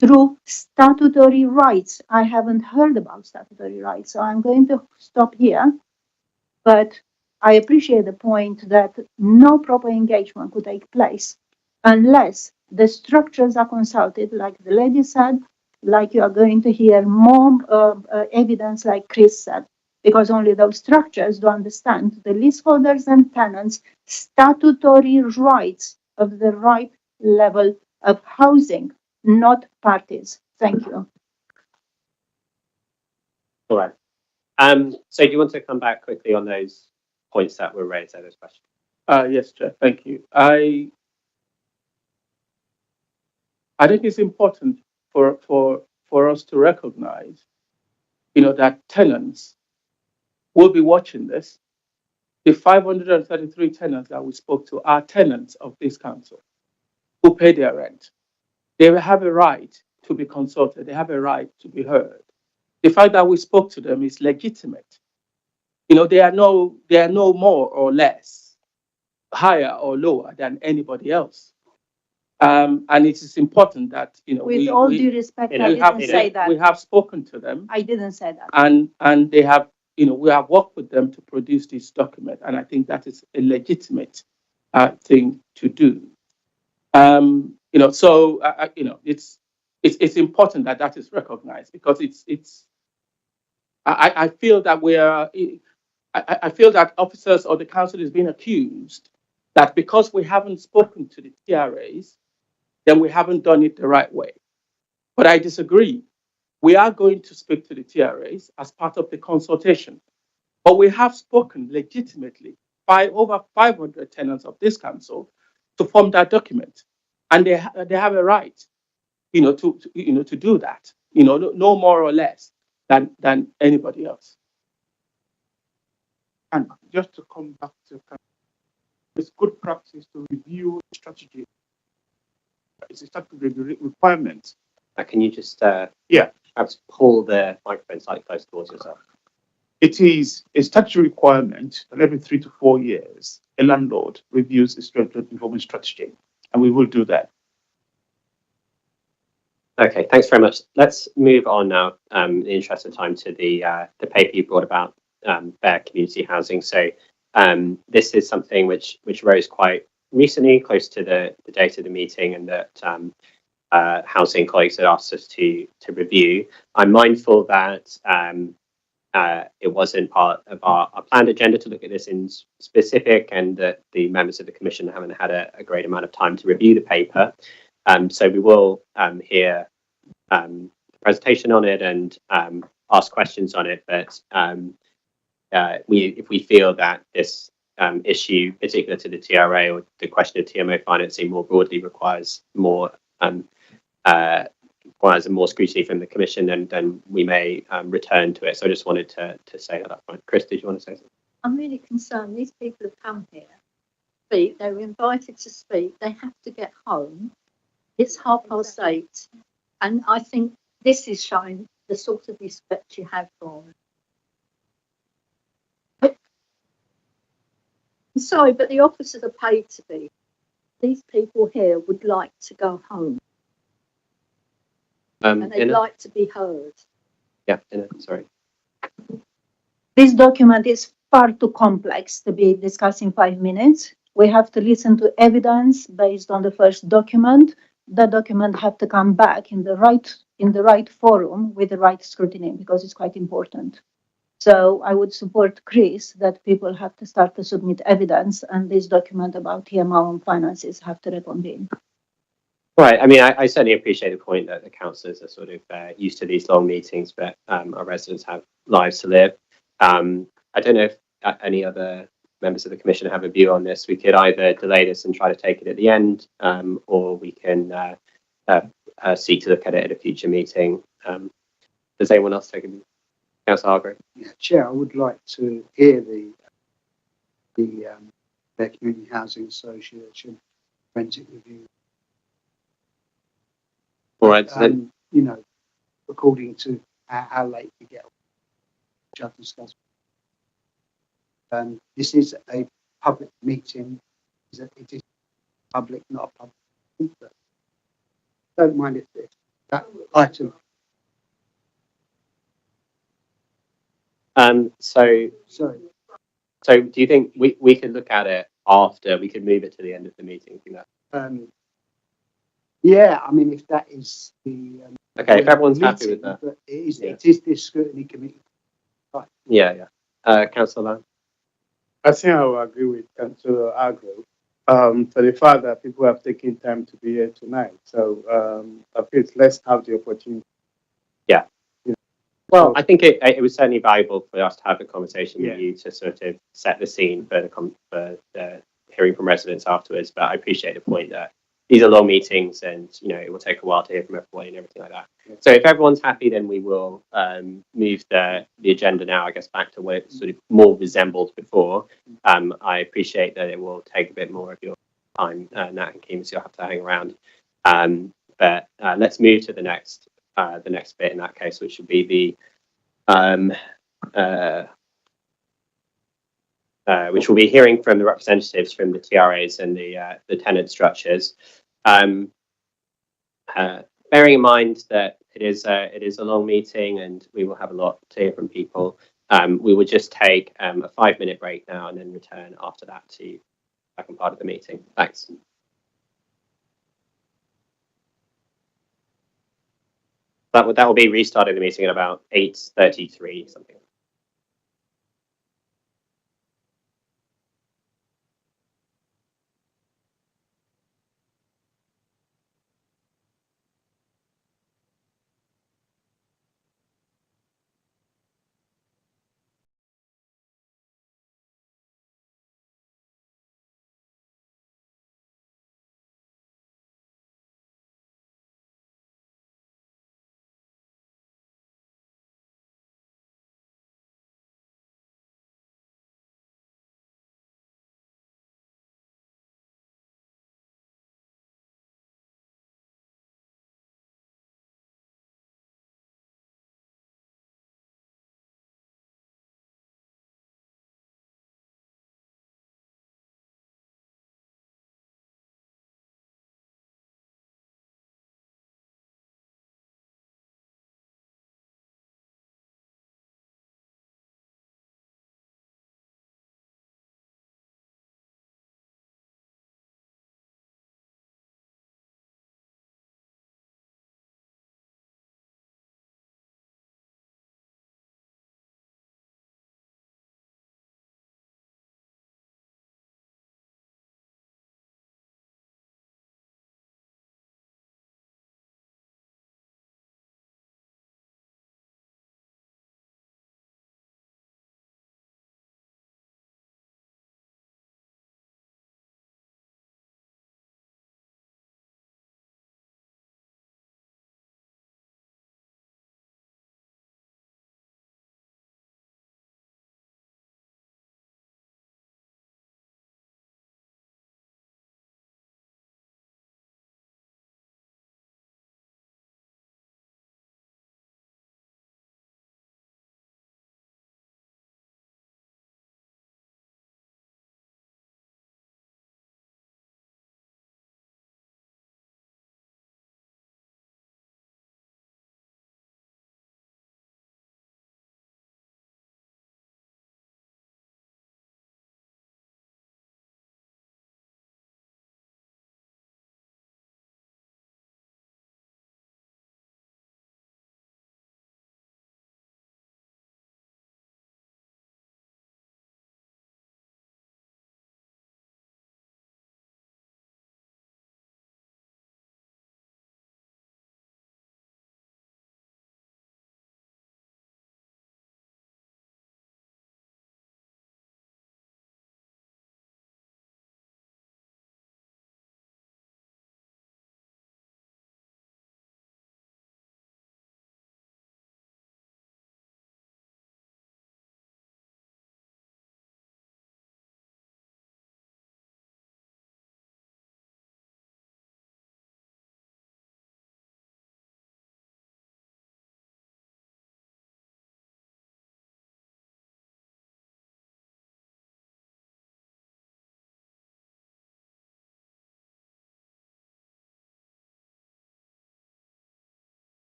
[SPEAKER 8] through statutory rights. I haven't heard about statutory rights, so I'm going to stop here. But I appreciate the point that no proper engagement could take place unless the structures are consulted, like the lady said, like you are going to hear more evidence, like Chris said, because only those structures do understand the leaseholders and tenants' statutory rights of the right level of housing, not parties. Thank you.
[SPEAKER 1] All right. So do you want to come back quickly on those points that were raised, those questions?
[SPEAKER 6] Yes, Chair. Thank you. I think it's important for us to recognize, that tenants will be watching this. The 533 tenants that we spoke to are tenants of this council who pay their rent. They have a right to be consulted. They have a right to be heard. The fact that we spoke to them is legitimate. They are no more or less, higher or lower than anybody else. And it is important that,
[SPEAKER 8] With all due respect, I didn't say that.
[SPEAKER 6] We have spoken to them.
[SPEAKER 8] I didn't say that.
[SPEAKER 6] And they have, we have worked with them to produce this document. And I think that is a legitimate thing to do. So, it's important that is recognized, because I feel that I feel that officers or the council is being accused that because we haven't spoken to the TRAs, then we haven't done it the right way. But I disagree. We are going to speak to the TRAs as part of the consultation. But we have spoken legitimately by over 500 tenants of this council to form that document. And they have a right, to do that, no more or less than anybody else.
[SPEAKER 7] And just to come back to, it's good practice to review strategy. It's a statutory requirement.
[SPEAKER 1] Can you just perhaps pull the microphone slightly closer towards yourself?
[SPEAKER 7] It is a statutory requirement that every 3 to 4 years, a landlord reviews its rental involvement strategy, and we will do that.
[SPEAKER 1] Okay, thanks very much. Let's move on now, in the interest of time, to the paper you brought about fair community housing. So this is something which rose quite recently, close to the date of the meeting, and that housing colleagues had asked us to review. I'm mindful that it wasn't part of our planned agenda to look at this in specific, and that the members of the commission haven't had a great amount of time to review the paper. So we will hear the presentation on it and ask questions on it. But if we feel that this issue, particular to the TRA or the question of TMO financing more broadly, requires more scrutiny from the commission, then we may return to it. So I just wanted to say that up front. Chris, did you want to say something?
[SPEAKER 5] I'm really concerned. These people have come here, speak. They were invited to speak. They have to get home. It's 8:30, and I think this is showing the sort of respect you have for them. I'm sorry, but the officers are paid to be. These people here would like to go home, and they'd like to be heard.
[SPEAKER 1] Yeah, sorry.
[SPEAKER 8] This document is far too complex to be discussed in 5 minutes. We have to listen to evidence based on the first document. The document have to come back in the right forum with the right scrutiny, because it's quite important. So I would support Chris that people have to start to submit evidence, and this document about TMO and finances have to reconvene.
[SPEAKER 1] Right. I mean, I certainly appreciate the point that the councillors are sort of used to these long meetings, but our residents have lives to live. I don't know if any other members of the commission have a view on this. We could either delay this and try to take it at the end, or we can seek to look at it at a future meeting. Does anyone else take a view? Councillor Hargrave?
[SPEAKER 10] Yeah, Chair, I would like to hear the Fair Community Housing Association forensic review.
[SPEAKER 1] All right. So then,
[SPEAKER 10] You know, according to how late you get, which I've discussed. This is a public meeting. It is public, not a public meeting, but don't mind if that item.
[SPEAKER 1] so
[SPEAKER 10] Sorry.
[SPEAKER 1] so do you think we could look at it after? We could move it to the end of the meeting. I think that.
[SPEAKER 10] Yeah, I mean, if that is the
[SPEAKER 1] Okay, if everyone's happy
[SPEAKER 10] meeting,
[SPEAKER 1] with that.
[SPEAKER 10] but it
[SPEAKER 1] Yeah.
[SPEAKER 10] is this scrutiny committee.
[SPEAKER 1] Yeah. Councillor Lamb.
[SPEAKER 3] I think I will agree with Councillor Agro for the fact that people have taken time to be here tonight. So I feel let's have the opportunity.
[SPEAKER 1] Yeah.
[SPEAKER 3] Yeah.
[SPEAKER 1] Well,
[SPEAKER 3] So-
[SPEAKER 1] I think it was certainly valuable for us to have a conversation with
[SPEAKER 3] Yeah.
[SPEAKER 1] you to sort of set the scene for the hearing from residents afterwards. But I appreciate the point that these are long meetings, and it will take a while to hear from everyone and everything like that.
[SPEAKER 3] Yeah.
[SPEAKER 1] So if everyone's happy, then we will move the agenda now, I guess, back to what it sort of more resembled before. I appreciate that it will take a bit more of your time, Nat and Kim, so you'll have to hang around. But let's move to the next bit in that case, which would be the which will be hearing from the representatives from the TRAs and the tenant structures. Bearing in mind that it is a long meeting and we will have a lot to hear from people, we will just take a 5-minute break now and then return after that to the second part of the meeting. Thanks. That will be restarting the meeting at about 8:33 something.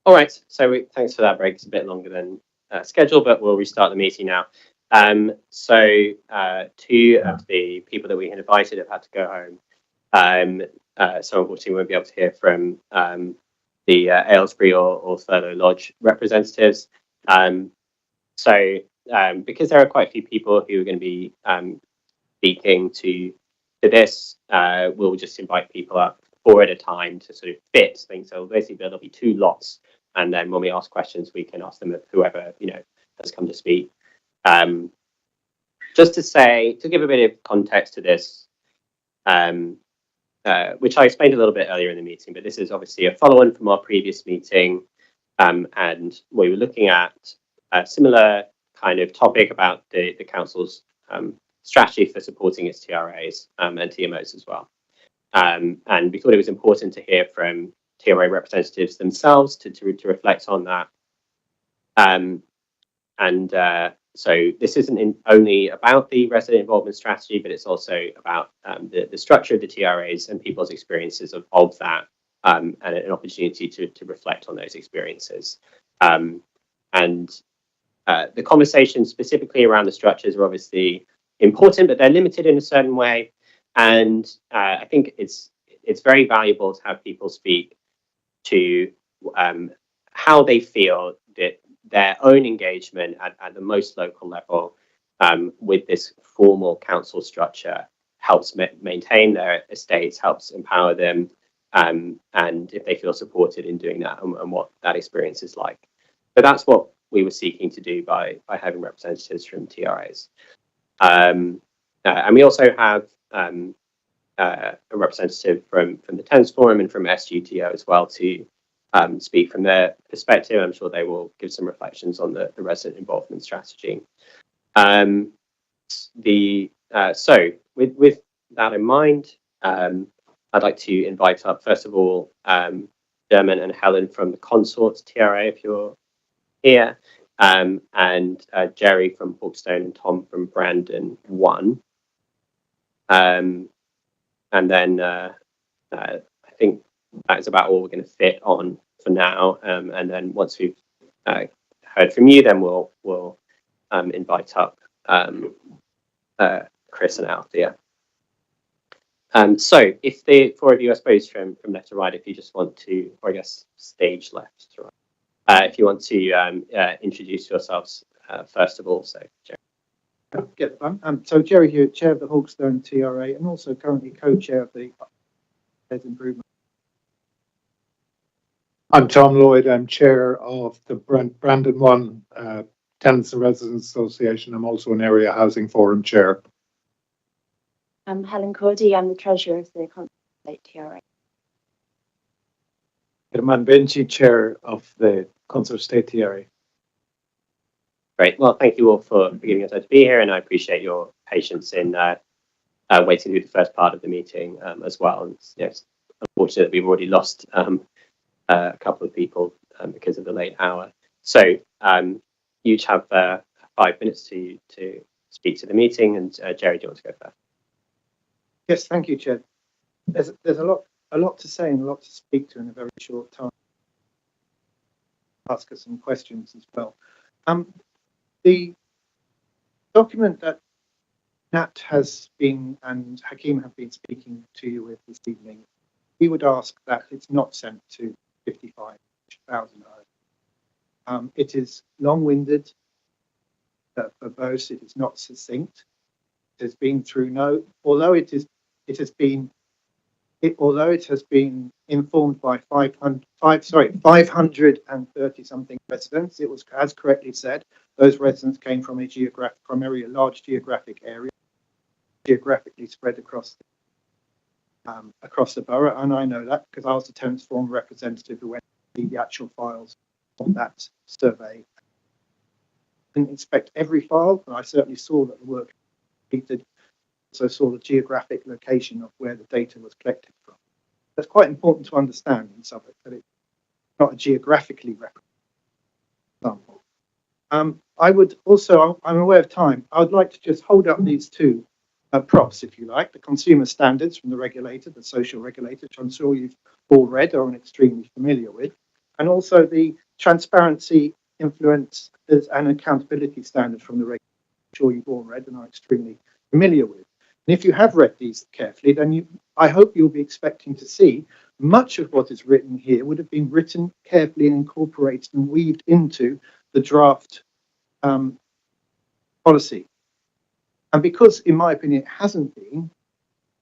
[SPEAKER 1] All right, so thanks for that break. It's a bit longer than scheduled, but we'll restart the meeting now. Two of the people that we had invited have had to go home. So unfortunately, we won't be able to hear from the Aylesbury or Thurlow Lodge representatives. Because there are quite a few people who are going to be speaking to this, we'll just invite people up 4 at a time to sort of fit things. So basically, there'll be 2 lots, and then when we ask questions, we can ask them of whoever has come to speak. Just to give a bit of context to this, which I explained a little bit earlier in the meeting, but this is obviously a follow-on from our previous meeting, and we were looking at a similar kind of topic about the council's strategy for supporting its TRAs and TMOs as well. And we thought it was important to hear from TRA representatives themselves to reflect on that. So this isn't only about the resident involvement strategy, but it's also about the structure of the TRAs and people's experiences of that, and an opportunity to reflect on those experiences. The conversations specifically around the structures are obviously important, but they're limited in a certain way. And I think it's very valuable to have people speak to how they feel that their own engagement at the most local level with this formal council structure helps maintain their estates, helps empower them, and if they feel supported in doing that, and what that experience is like. But that's what we were seeking to do by having representatives from TRAs. And we also have a representative from the Thames Forum and from SGTO as well to speak from their perspective. I'm sure they will give some reflections on the resident involvement strategy. So with that in mind, I'd like to invite up, first of all, Dermot and Helen from the Consorts TRA, if you're here, and Jerry from Hawkstone and Tom from Brandon 1. And then I think that is about all we're going to fit on for now. And then once we've heard from you, then we'll invite up Chris and Althea. So if the 4 of you, I suppose from left to right, if you just want to, or I guess stage left to right, if you want to introduce yourselves first of all, so Jerry.
[SPEAKER 11] Get fun. So Jerry Hewitt, chair of the Hawkstone TRA, and also currently co-chair of the Improvement.
[SPEAKER 12] I'm Tom Lloyd. I'm chair of the Brandon 1 Tenants and Residents Association. I'm also an area housing forum chair.
[SPEAKER 13] I'm Helen Cordy. I'm the treasurer of the Consort TRA.
[SPEAKER 14] Herman Benchi, chair of the Consort State TRA.
[SPEAKER 1] Great. Well, thank you all for giving us time to be here, and I appreciate your patience in waiting through the first part of the meeting as well. And it's unfortunate that we've already lost a couple of people because of the late hour. So you each have 5 minutes to speak to the meeting, and Jerry, do you want to go first?
[SPEAKER 11] Yes, thank you, Chair. There's a lot to say and a lot to speak to in a very short time. Ask us some questions as well. The document that Nat has been and Hakeem have been speaking to you with this evening, we would ask that it's not sent to 55,000 homes. It is long-winded, verbose. It is not succinct. It has been through although it has been informed by 530 something residents. It was, as correctly said, those residents came from primarily a large geographic area, geographically spread across the borough, and I know that because I was the Tenants Forum representative who went to see the actual files on that survey. I didn't inspect every file, but I certainly saw that the work completed. Also saw the geographic location of where the data was collected from. That's quite important to understand in Southwark, that it's not a geographically representative example. I would also, I'm aware of time, I would like to just hold up these two props, if you like, the consumer standards from the regulator, the social regulator, which I'm sure you've all read or are extremely familiar with, and also the transparency, influence, and accountability standards from the regulator. I'm sure you've all read and are extremely familiar with. And if you have read these carefully, then I hope you'll be expecting to see much of what is written here would have been written carefully and incorporated and weaved into the draft policy. And because, in my opinion, it hasn't been,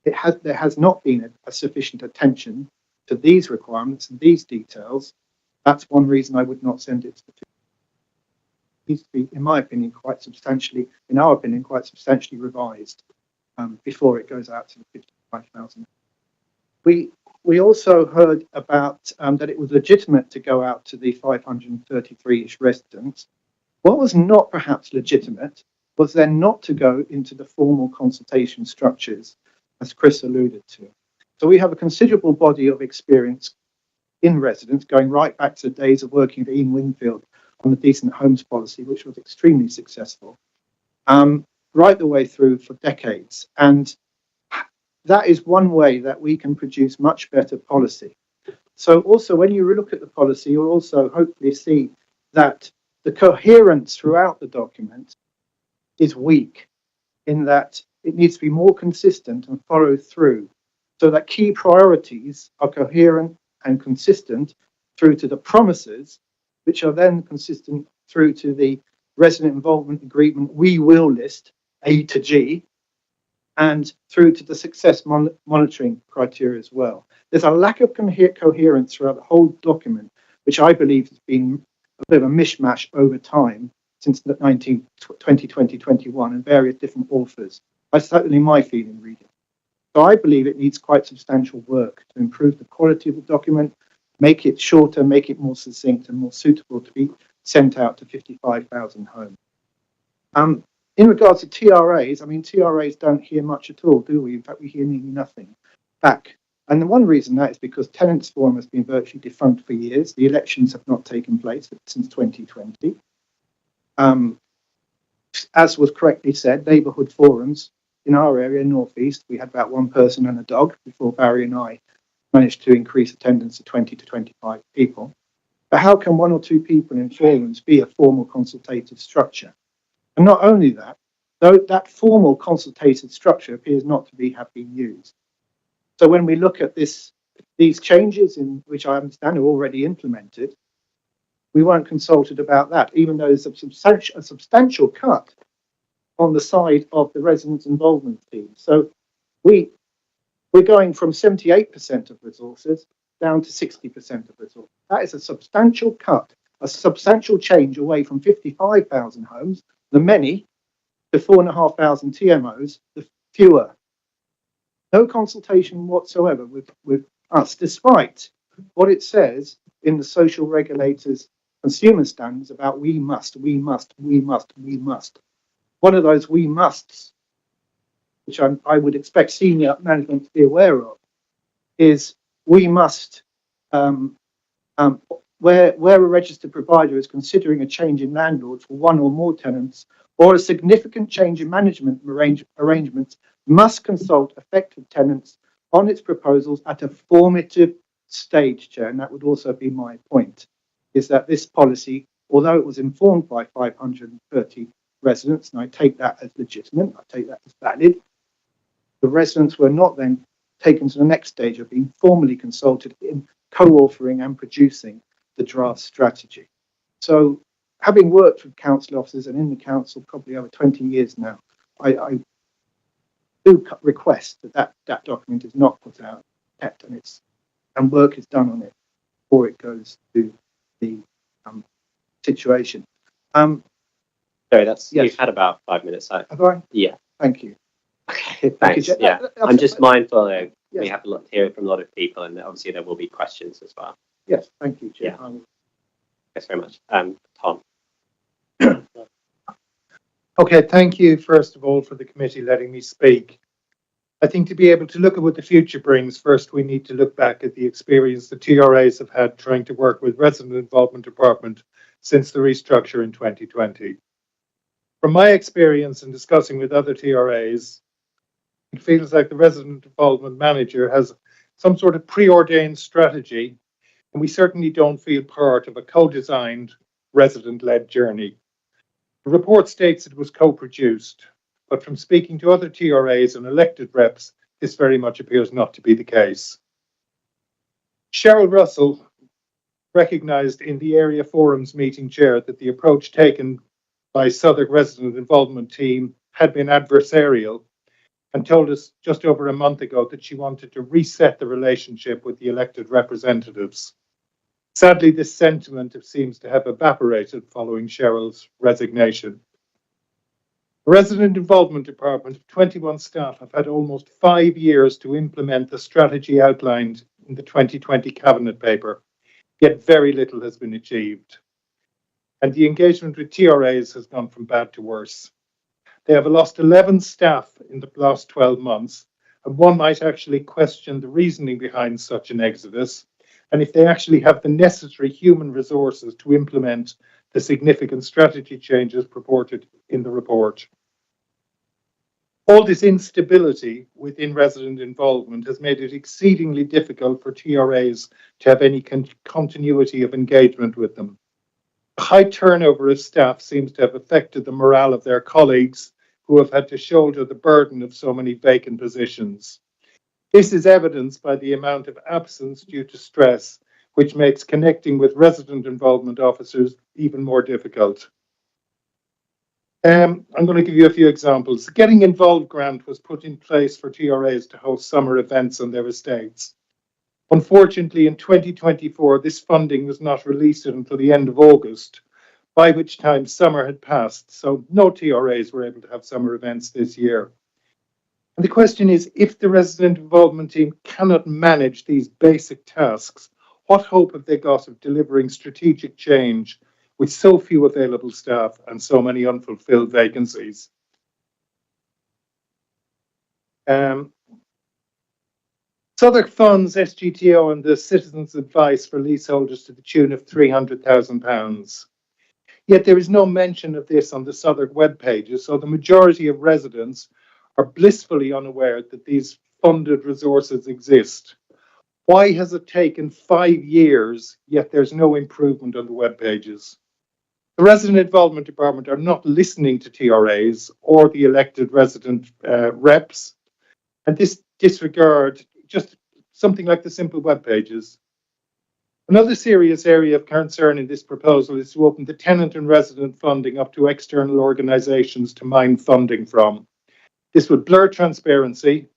[SPEAKER 11] there has not been a sufficient attention to these requirements and these details. That's one reason I would not send it to the needs to be, in my opinion, quite substantially, in our opinion, quite substantially revised before it goes out to the 55,000. We also heard about that it was legitimate to go out to the 533-ish residents. What was not perhaps legitimate was then not to go into the formal consultation structures, as Chris alluded to. So we have a considerable body of experience in residence, going right back to the days of working at Ian Wingfield on the Decent Homes policy, which was extremely successful, right the way through for decades. And that is one way that we can produce much better policy. So also, when you look at the policy, you'll also hopefully see that the coherence throughout the document is weak, in that it needs to be more consistent and follow through, so that key priorities are coherent and consistent through to the promises, which are then consistent through to the resident involvement agreement we will list, A to G, and through to the success monitoring criteria as well. There's a lack of coherence throughout the whole document, which I believe has been a bit of a mishmash over time since the 2020-21 and various different authors. That's certainly my feeling reading. So I believe it needs quite substantial work to improve the quality of the document, make it shorter, make it more succinct and more suitable to be sent out to 55,000 homes. In regards to TRAs, I mean, TRAs don't hear much at all, do we? In fact, we hear nearly nothing back. And the one reason that is because Tenants Forum has been virtually defunct for years. The elections have not taken place since 2020. As was correctly said, neighbourhood forums in our area, North East, we had about one person and a dog before Barry and I managed to increase attendance to 20 to 25 people. But how can one or two people in forums be a formal consultative structure? And not only that, though that formal consultative structure appears not to have been used. So when we look at these changes, in which I understand are already implemented, we weren't consulted about that, even though there's a substantial cut on the side of the residents' involvement team. So we're going from 78% of resources down to 60% of resources. That is a substantial cut, a substantial change away from 55,000 homes, the many, to 4,500 TMOs, the fewer. No consultation whatsoever with us, despite what it says in the social regulators' consumer standards about we must. One of those we musts, which I would expect senior management to be aware of, is we must, where a registered provider is considering a change in landlord for one or more tenants, or a significant change in management arrangements, must consult affected tenants on its proposals at a formative stage, Chair. And that would also be my point, is that this policy, although it was informed by 530 residents, and I take that as legitimate, I take that as valid, the residents were not then taken to the next stage of being formally consulted in co-authoring and producing the draft strategy. So having worked with council officers and in the council probably over 20 years now, I do request that document is not put out, kept, and work is done on it before it goes to the situation.
[SPEAKER 1] Sorry,
[SPEAKER 11] yes.
[SPEAKER 1] You've had about 5 minutes.
[SPEAKER 11] Have I?
[SPEAKER 1] Yeah.
[SPEAKER 11] Thank you.
[SPEAKER 1] Okay, thanks.
[SPEAKER 11] You,
[SPEAKER 1] yeah, I'm just mindful that
[SPEAKER 11] yes.
[SPEAKER 1] we have to hear it from a lot of people, and obviously there will be questions as well.
[SPEAKER 11] Yes, thank you, Chair.
[SPEAKER 1] Yeah. Thanks very much. Tom.
[SPEAKER 12] Okay, thank you, first of all, for the committee letting me speak. I think to be able to look at what the future brings, first we need to look back at the experience the TRAs have had trying to work with resident involvement department since the restructure in 2020. From my experience in discussing with other TRAs, it feels like the resident involvement manager has some sort of preordained strategy and we certainly don't feel part of a co-designed, resident-led journey. The report states it was co-produced, but from speaking to other TRAs and elected reps, this very much appears not to be the case. Cheryl Russell recognised in the Area Forums meeting chair that the approach taken by Southwark resident involvement team had been adversarial, and told us just over a month ago that she wanted to reset the relationship with the elected representatives. Sadly, this sentiment seems to have evaporated following Cheryl's resignation. The Resident Involvement Department of 21 staff have had almost 5 years to implement the strategy outlined in the 2020 Cabinet paper, yet very little has been achieved. And the engagement with TRAs has gone from bad to worse. They have lost 11 staff in the last 12 months, and one might actually question the reasoning behind such an exodus, and if they actually have the necessary human resources to implement the significant strategy changes purported in the report. All this instability within resident involvement has made it exceedingly difficult for TRAs to have any continuity of engagement with them. The high turnover of staff seems to have affected the morale of their colleagues who have had to shoulder the burden of so many vacant positions. This is evidenced by the amount of absence due to stress, which makes connecting with resident involvement officers even more difficult. I'm going to give you a few examples. The Getting Involved grant was put in place for TRAs to host summer events on their estates. Unfortunately, in 2024, this funding was not released until the end of August, by which time summer had passed, so no TRAs were able to have summer events this year. And the question is, if the resident involvement team cannot manage these basic tasks, what hope have they got of delivering strategic change with so few available staff and so many unfulfilled vacancies? Southwark funds SGTO and the Citizens' Advice for leaseholders to the tune of £300,000. Yet there is no mention of this on the Southwark web pages, so the majority of residents are blissfully unaware that these funded resources exist. Why has it taken 5 years, yet there's no improvement on the web pages? The Resident Involvement Department are not listening to TRAs or the elected resident reps, and this disregard just something like the simple web pages. Another serious area of concern in this proposal is to open the tenant and resident funding up to external organisations to mine funding from. This would blur transparency,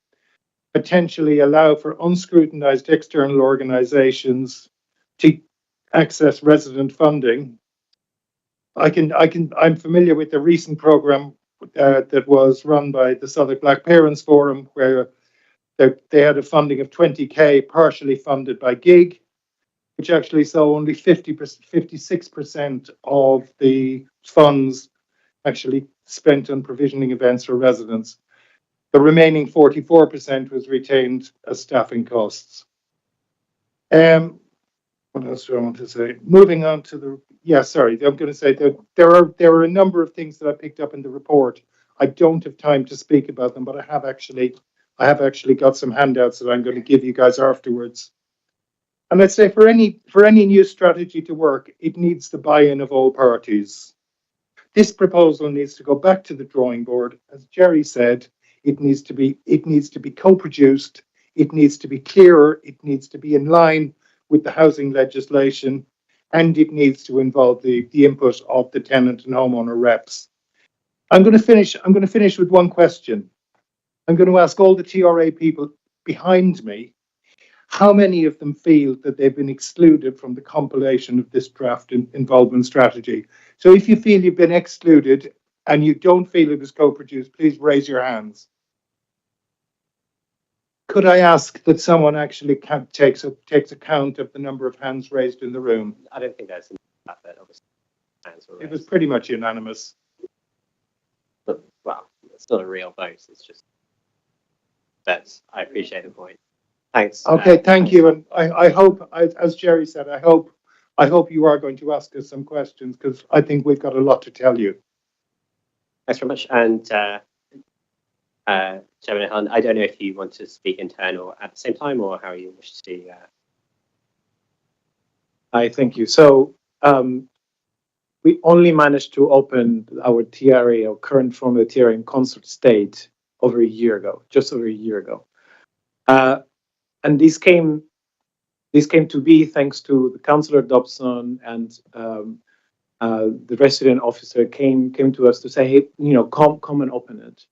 [SPEAKER 12] potentially allow for unscrutinised external organisations to access resident funding. I'm familiar with the recent programme that was run by the Southwark Black Parents Forum, where they had a funding of 20k, partially funded by GIG, which actually saw only 56% of the funds actually spent on provisioning events for residents. The remaining 44% was retained as staffing costs. What else do I want to say? Moving on to the, I'm going to say that there are a number of things that I picked up in the report. I don't have time to speak about them, but I have actually got some handouts that I'm going to give you guys afterwards. And I'd say for any new strategy to work, it needs the buy-in of all parties. This proposal needs to go back to the drawing board. As Jerry said, it needs to be co-produced, it needs to be clearer, it needs to be in line with the housing legislation, and it needs to involve the input of the tenant and homeowner reps. I'm going to finish with one question. I'm going to ask all the TRA people behind me, how many of them feel that they've been excluded from the compilation of this draft involvement strategy? So if you feel you've been excluded and you don't feel it was co-produced, please raise your hands. Could I ask that someone actually takes account of the number of hands raised in the room?
[SPEAKER 1] I don't think that's that, but obviously hands were raised.
[SPEAKER 12] It was pretty much unanimous.
[SPEAKER 1] But, well, it's not a real vote. It's just that I appreciate the point. Thanks.
[SPEAKER 12] Okay, thank you. And I hope, as Jerry said, I hope you are going to ask us some questions, because I think we've got a lot to tell you.
[SPEAKER 1] Thanks very much. And Chairman Hunt, I don't know if you want to speak in turn or at the same time, or how you wish to.
[SPEAKER 14] Hi, thank you. So we only managed to open our TRA, or current form of the TRA, in Consort State over a year ago, just over a year ago. And this came to be thanks to the Councillor Dobson and the resident officer came to us to say, hey, come and open it.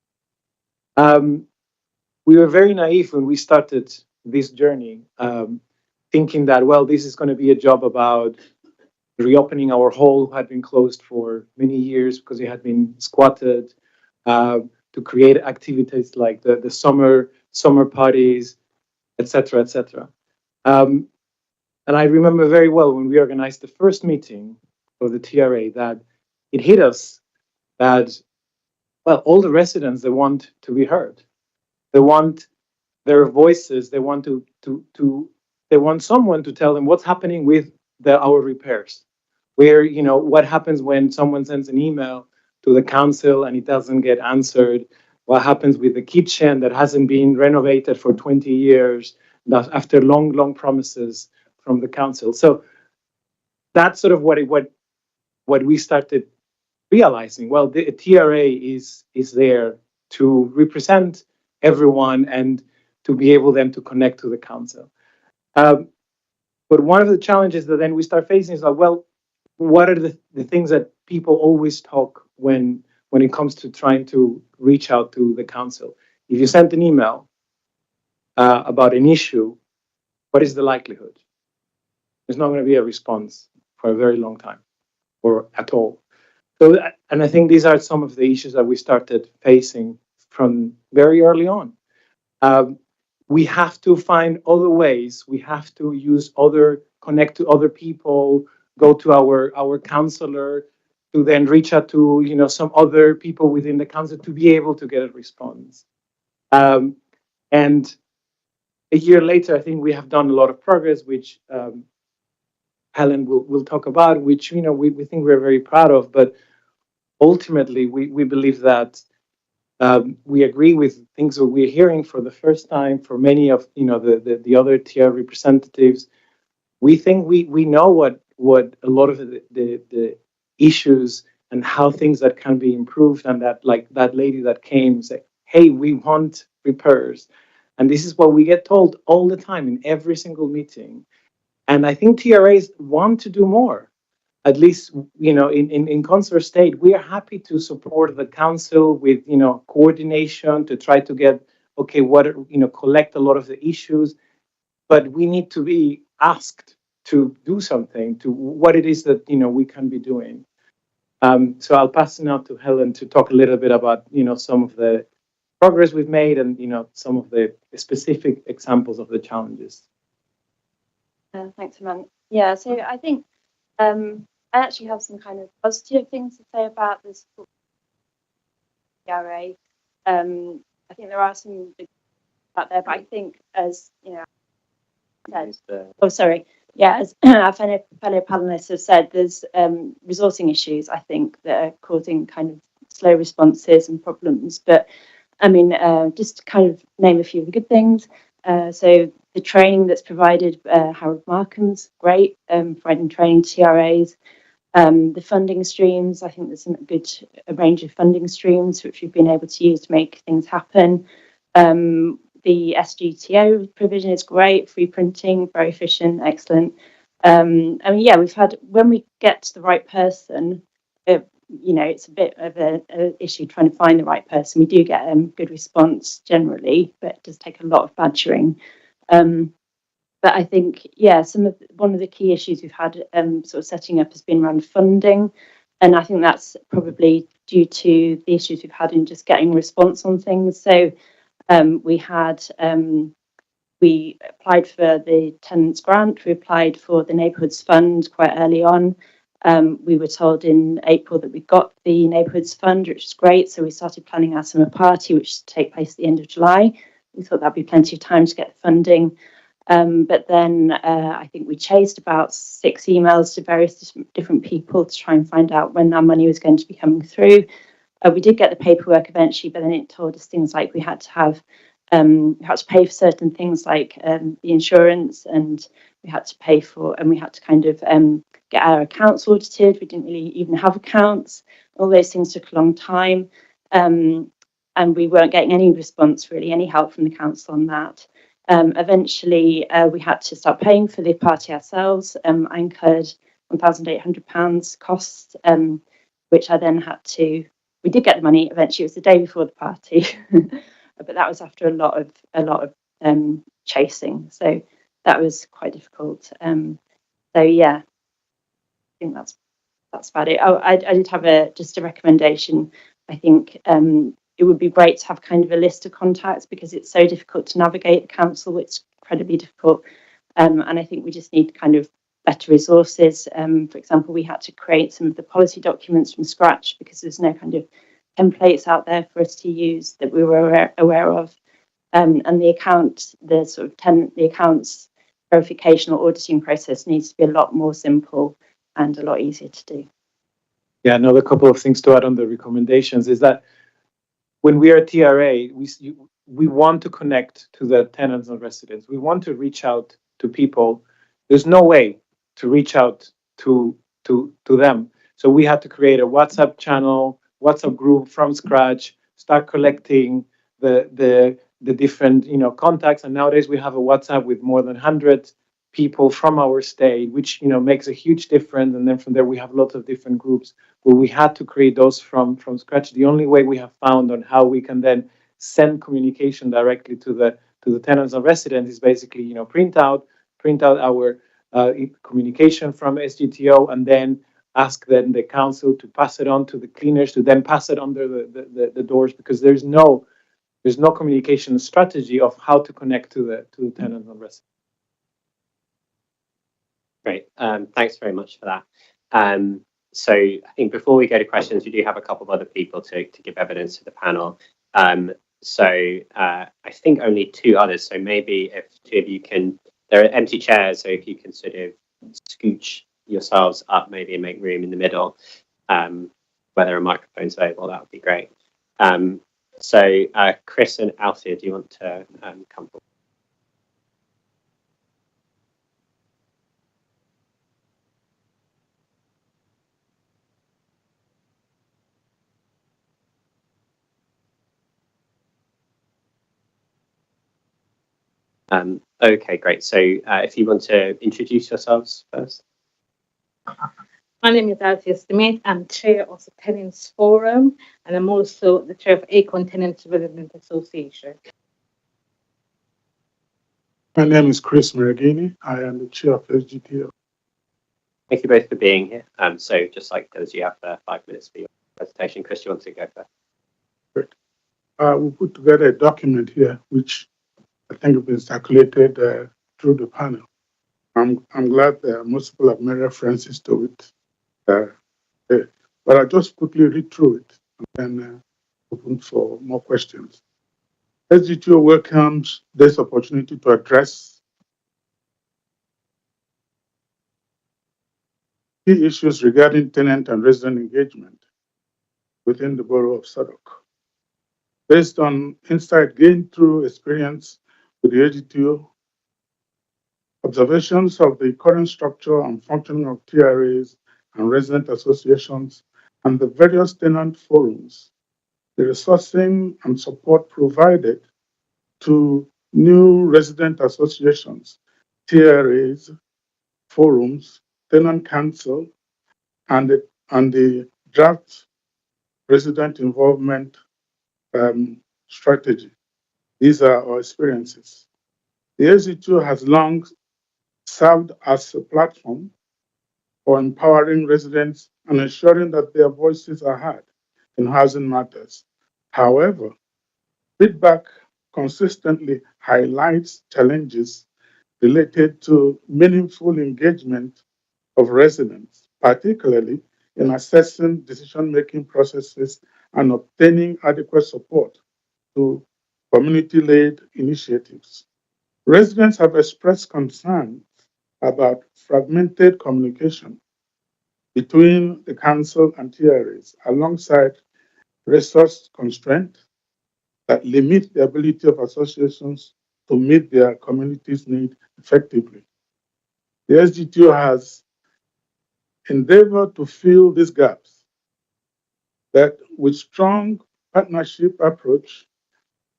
[SPEAKER 14] We were very naive when we started this journey, thinking that, well, this is going to be a job about reopening our hall, had been closed for many years because it had been squatted, to create activities like the summer parties, etc., etc. And I remember very well when we organized the first meeting of the TRA that it hit us that, well, all the residents, they want to be heard. They want their voices. They want they want someone to tell them what's happening with our repairs. Where, what happens when someone sends an email to the council and it doesn't get answered? What happens with the kitchen that hasn't been renovated for 20 years after long promises from the council? So that's sort of what we started realizing. Well, the TRA is there to represent everyone and to be able then to connect to the council. But one of the challenges that then we start facing is like, well, what are the things that people always talk when it comes to trying to reach out to the council? If you sent an email about an issue, what is the likelihood? There's not going to be a response for a very long time, or at all. So, and I think these are some of the issues that we started facing from very early on. We have to find other ways. We have to connect to other people, go to our counselor, to then reach out to some other people within the council to be able to get a response. And a year later, I think we have done a lot of progress, which Helen will talk about, which we think we're very proud of. But ultimately, we believe that we agree with things that we're hearing for the first time for many of the other TR representatives. We think we know what a lot of the issues and how things that can be improved, and that, like that lady that came and said, hey, we want repairs. And this is what we get told all the time in every single meeting. And I think TRAs want to do more. At least, in Consort State, we are happy to support the council with, coordination to try to get, collect a lot of the issues. But we need to be asked to do something, to what it is that, we can be doing. So I'll pass it now to Helen to talk a little bit about, some of the progress we've made and, some of the specific examples of the challenges.
[SPEAKER 13] Thanks, Aman. Yeah, so I think I actually have some kind of positive things to say about this TRA. I think there are some big out there, but I think, as as our fellow panelists have said, there's resourcing issues, I think, that are causing kind of slow responses and problems. But I mean, just to kind of name a few of the good things. So the training that's provided, Harold Markham's great, providing training to TRAs. The funding streams, I think there's a range of funding streams which we've been able to use to make things happen. The SGTO provision is great, free printing, very efficient, excellent. We've had, when we get to the right person, it's a bit of an issue trying to find the right person. We do get a good response generally, but it does take a lot of badgering. But I think, one of the key issues we've had sort of setting up has been around funding. And I think that's probably due to the issues we've had in just getting a response on things. So we applied for the tenants grant, we applied for the neighbourhoods fund quite early on. We were told in April that we got the neighbourhoods fund, which is great. So we started planning our summer party, which to take place at the end of July. We thought that'd be plenty of time to get the funding. But then I think we chased about 6 emails to various different people to try and find out when our money was going to be coming through. We did get the paperwork eventually, but then it told us things like we had to have we had to pay for certain things like the insurance, and we had to pay for, and we had to kind of get our accounts audited. We didn't really even have accounts. All those things took a long time. And we weren't getting any response, really, any help from the council on that. Eventually, we had to start paying for the party ourselves. I incurred £1,800 costs, which I then had to. We did get the money eventually. It was the day before the party, but that was after a lot of chasing. So that was quite difficult. So yeah, I think that's about it. Oh, I did have just a recommendation. I think it would be great to have kind of a list of contacts, because it's so difficult to navigate the council. It's incredibly difficult. And I think we just need kind of better resources. For example, we had to create some of the policy documents from scratch, because there's no kind of templates out there for us to use that we were aware of. And the accounts verification or auditing process needs to be a lot more simple and a lot easier to do.
[SPEAKER 14] Yeah, another couple of things to add on the recommendations is that when we are TRA, we want to connect to the tenants and residents. We want to reach out to people. There's no way to reach out to them. So we had to create a WhatsApp channel, WhatsApp group from scratch, start collecting the different contacts. And nowadays we have a WhatsApp with more than 100 people from our state, which makes a huge difference. And then from there we have lots of different groups where we had to create those from scratch. The only way we have found on how we can then send communication directly to the tenants and residents is basically print out our communication from SGTO, and then ask then the council to pass it on to the cleaners, to then pass it under the doors, because there's no communication strategy of how to connect to the tenants and residents.
[SPEAKER 1] Great. Thanks very much for that. So I think before we go to questions, we do have a couple of other people to give evidence to the panel. So I think only two others. So maybe if two of you can, there are empty chairs, so if you can sort of scooch yourselves up maybe and make room in the middle, where there are microphones available, that would be great. So Chris and Althea, do you want to come forward? Okay, great. So if you want to introduce yourselves first.
[SPEAKER 15] My name is Althea Smith. I'm chair of the Tenants Forum, and I'm also the chair of Acorn Tenants Development Association.
[SPEAKER 7] My name is Chris Maragini. I am the chair of SGTO.
[SPEAKER 1] Thank you both for being here. So just like those, you have 5 minutes for your presentation. Chris, do you want to go first?
[SPEAKER 7] Great. We put together a document here, which I think has been circulated through the panel. I'm glad most people have made references to it. But I'll just quickly read through it and then open for more questions. SGTO welcomes this opportunity to address key issues regarding tenant and resident engagement within the borough of Southwark. Based on insight gained through experience with the SGTO, observations of the current structure and functioning of TRAs and resident associations and the various tenant forums, the resourcing and support provided to new resident associations, TRAs, forums, tenant council, and the draft resident involvement strategy. These are our experiences. The SGTO has long served as a platform for empowering residents and ensuring that their voices are heard in housing matters. However, feedback consistently highlights challenges related to meaningful engagement of residents, particularly in assessing decision-making processes and obtaining adequate support to community-led initiatives. Residents have expressed concern about fragmented communication between the council and TRAs alongside resource constraint, that limit the ability of associations to meet their community's need effectively. The SGTO has endeavored to fill these gaps that with strong partnership approach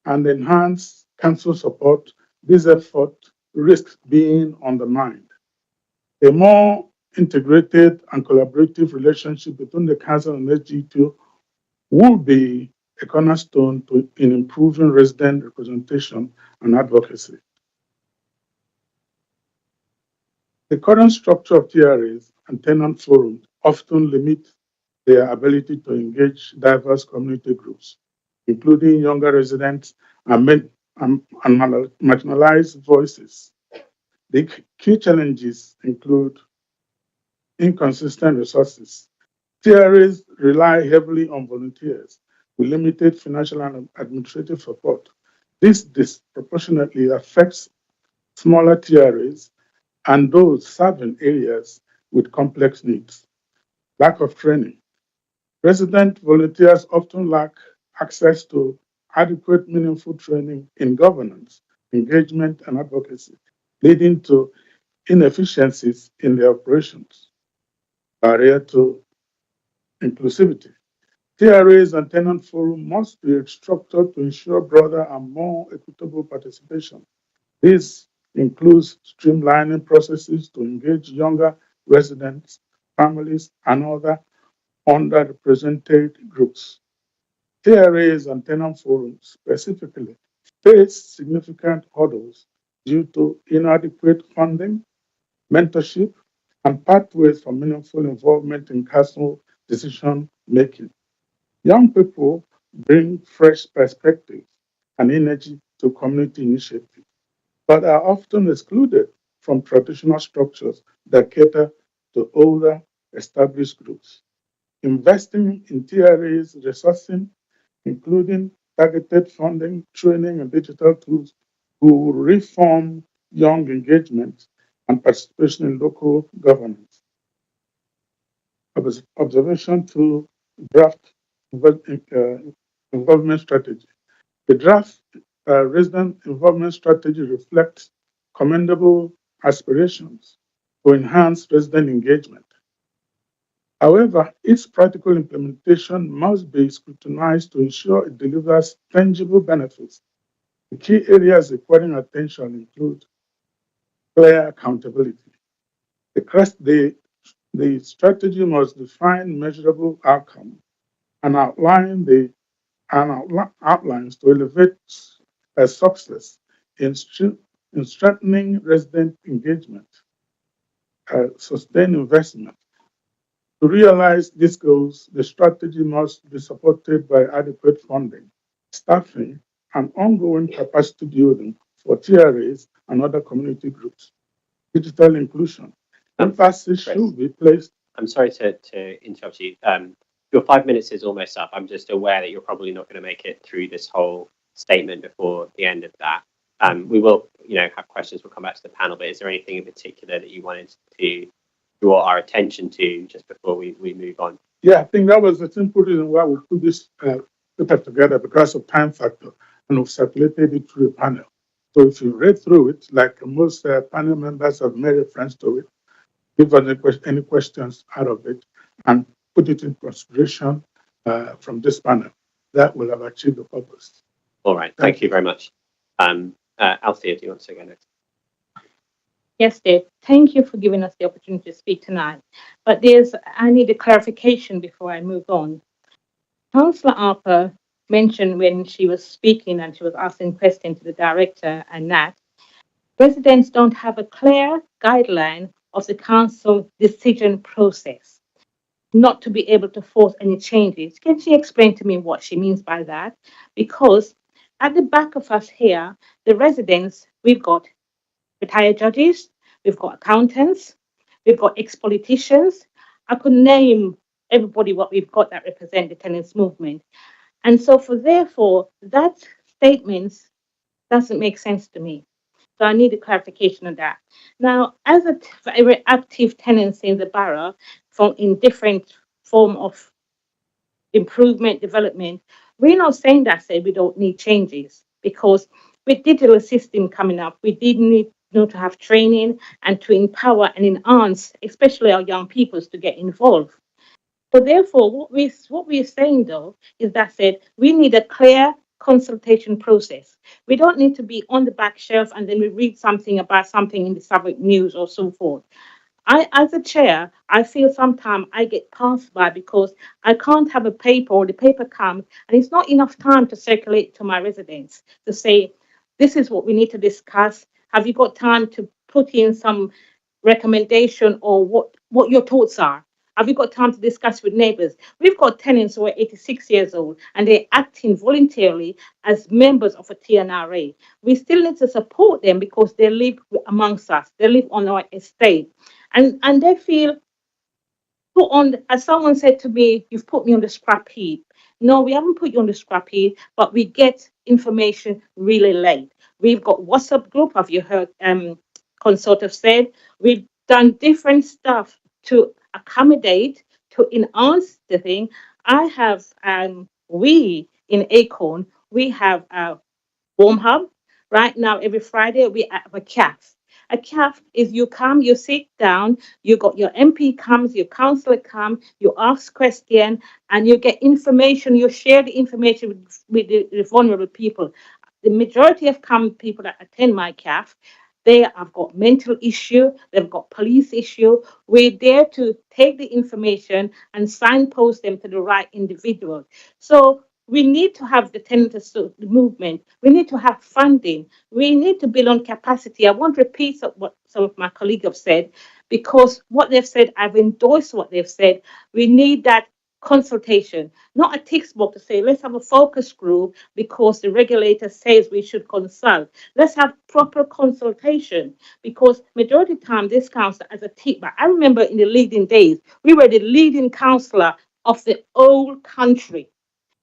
[SPEAKER 7] and enhanced council support, this effort risks being undermined. A more integrated and collaborative relationship between the council and SGTO will be a cornerstone in improving resident representation and advocacy. The current structure of TRAs and tenant forums often limit their ability to engage diverse community groups, including younger residents and marginalized voices. The key challenges include inconsistent resources. TRAs rely heavily on volunteers with limited financial and administrative support. This disproportionately affects smaller TRAs and those serving areas with complex needs. Lack of training. Resident volunteers often lack access to adequate, meaningful training in governance, engagement, and advocacy, leading to inefficiencies in their operations. Barrier to inclusivity. TRAs and tenant forum must be structured to ensure broader and more equitable participation. This includes streamlining processes to engage younger residents, families, and other underrepresented groups. TRAs and tenant forums specifically face significant hurdles due to inadequate funding, mentorship, and pathways for meaningful involvement in council decision making. Young people bring fresh perspectives and energy to community initiatives, but are often excluded from traditional structures that cater to older, established groups. Investing in TRAs, resourcing, including targeted funding, training, and digital tools, will reform young engagement and participation in local governance. Observation to draft involvement strategy. The draft resident involvement strategy reflects commendable aspirations to enhance resident engagement. However, its practical implementation must be scrutinized to ensure it delivers tangible benefits. The key areas requiring attention include clear accountability. The strategy must define measurable outcomes and outlines to elevate a success in strengthening resident engagement, sustain investment. To realize these goals, the strategy must be supported by adequate funding, staffing, and ongoing capacity building for TRAs and other community groups. Digital inclusion. Emphasis should be placed.
[SPEAKER 1] I'm sorry to interrupt you. Your 5 minutes is almost up. I'm just aware that you're probably not going to make it through this whole statement before the end of that. We will, have questions. We'll come back to the panel. But is there anything in particular that you wanted to draw our attention to just before we move on?
[SPEAKER 7] Yeah, I think that was the simple reason why we put this paper together, because of time factor, and we've circulated it through the panel. So if you read through it, like most panel members have made reference to it, give us any questions out of it, and put it in consideration from this panel. That will have achieved the purpose.
[SPEAKER 1] All right, thank you very much. Althea, do you want to go next?
[SPEAKER 15] Yes, Dave. Thank you for giving us the opportunity to speak tonight. But I need a clarification before I move on. Councillor Harper mentioned when she was speaking and she was asking questions to the director and that residents don't have a clear guideline of the council decision process, not to be able to force any changes. Can she explain to me what she means by that? Because at the back of us here, the residents, we've got retired judges, we've got accountants, we've got ex-politicians. I could name everybody what we've got that represent the tenants movement. And so therefore, that statement doesn't make sense to me. So I need a clarification on that. Now, as a very active tenancy in the borough, in different form of improvement, development, We're not saying that say we don't need changes, because with digital system coming up, we did need to have training and to empower and enhance, especially our young peoples, to get involved. So therefore, what we're saying though is that said we need a clear consultation process. We don't need to be on the back shelf and then we read something about something in the Southwark news or so forth. I, as a chair, I feel sometimes I get passed by because I can't have a paper or the paper comes and it's not enough time to circulate to my residents to say, this is what we need to discuss. Have you got time to put in some recommendation or what your thoughts are? Have you got time to discuss with neighbours? We've got tenants who are 86 years old and they're acting voluntarily as members of a TNRA. We still need to support them because they live amongst us. They live on our estate. And they feel put on, as someone said to me, you've put me on the scrap heap. No, we haven't put you on the scrap heap, but we get information really late. We've got WhatsApp group, have you heard consort have said. We've done different stuff to accommodate, to enhance the thing. I have, we in Acorn, we have a warm hub. Right now, every Friday, we have a CAF. A CAF is you come, you sit down, you got your MP comes, your councillor comes, you ask question, and you get information, you share the information with the vulnerable people. The majority of people that attend my CAF, they have got mental issue, they've got police issue. We're there to take the information and signpost them to the right individual. So we need to have the tenant movement. We need to have funding. We need to build on capacity. I want to repeat what some of my colleagues have said, because what they've said, I've endorsed what they've said. We need that consultation, not a textbook to say, let's have a focus group because the regulator says we should consult. Let's have proper consultation, because majority of the time this council as a tick back. I remember in the leading days, we were the leading councillor of the whole country.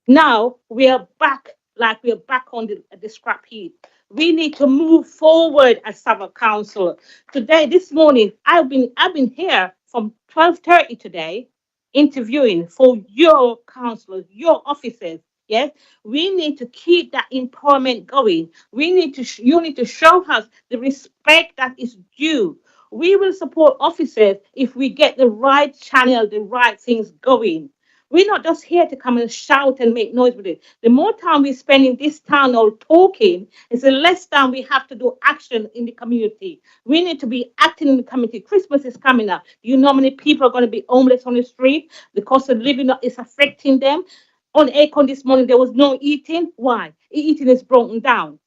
[SPEAKER 15] Now we are back, like we are back on the scrap heap. We need to move forward as Southwark Council. Today, this morning, I've been here from 12:30 today, interviewing for your councillors, your officers. Yes, we need to keep that empowerment going. We need to, you need to show us the respect that is due. We will support officers if we get the right channel, the right things going. We're not just here to come and shout and make noise with it. The more time we spend in this town all talking, is the less time we have to do action in the community. We need to be acting in the community. Christmas is coming up. You know how many people are going to be homeless on the street? The cost of living is affecting them. On Acorn this morning, there was no eating. Why? Eating is broken down.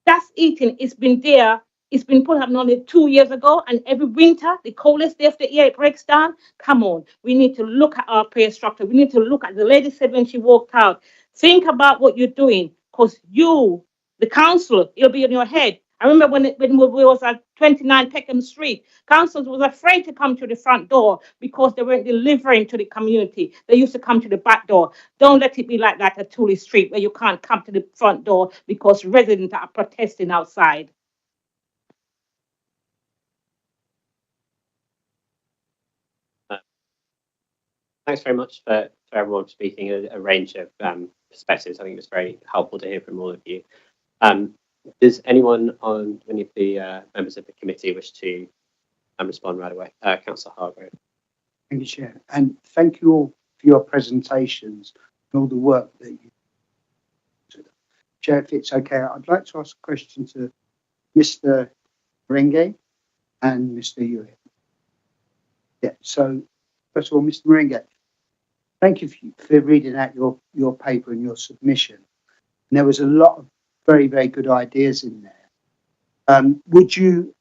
[SPEAKER 15] That's eating. It's been there. It's been put up only 2 years ago, and every winter, the coldest day of the year, it breaks down. Come on, we need to look at our pay structure. We need to look at the lady said when she walked out. Think about what you're doing, because you, the council, it'll be in your head. I remember when we was at 29 Peckham Street, councils was afraid to come to the front door because they weren't delivering to the community. They used to come to the back door. Don't let it be like that at Tooley Street, where you can't come to the front door because residents are protesting outside.
[SPEAKER 1] Thanks very much for everyone speaking a range of perspectives. I think it was very helpful to hear from all of you. Does anyone on any of the members of the committee wish to respond right away? Councillor Hargrove.
[SPEAKER 10] Thank you, Chair. And thank you all for your presentations and all the work that you did. Chair, if it's okay, I'd like to ask a question to Mr. Meringue and Mr. Hewitt. Yeah, so first of all, Mr. Meringue, thank you for reading out your paper and your submission. And there was a lot of very, very good ideas in there. Would you,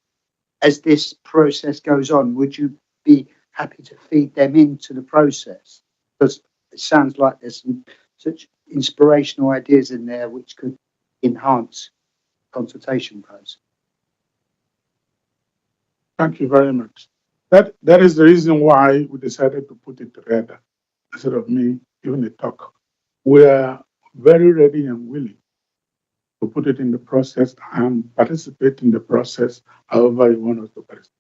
[SPEAKER 10] as this process goes on, would you be happy to feed them into the process? Because it sounds like there's some such inspirational ideas in there which could enhance the consultation process.
[SPEAKER 7] Thank you very much. That is the reason why we decided to put it together instead of me giving a talk. We are very ready and willing to put it in the process and participate in the process however you want us to participate.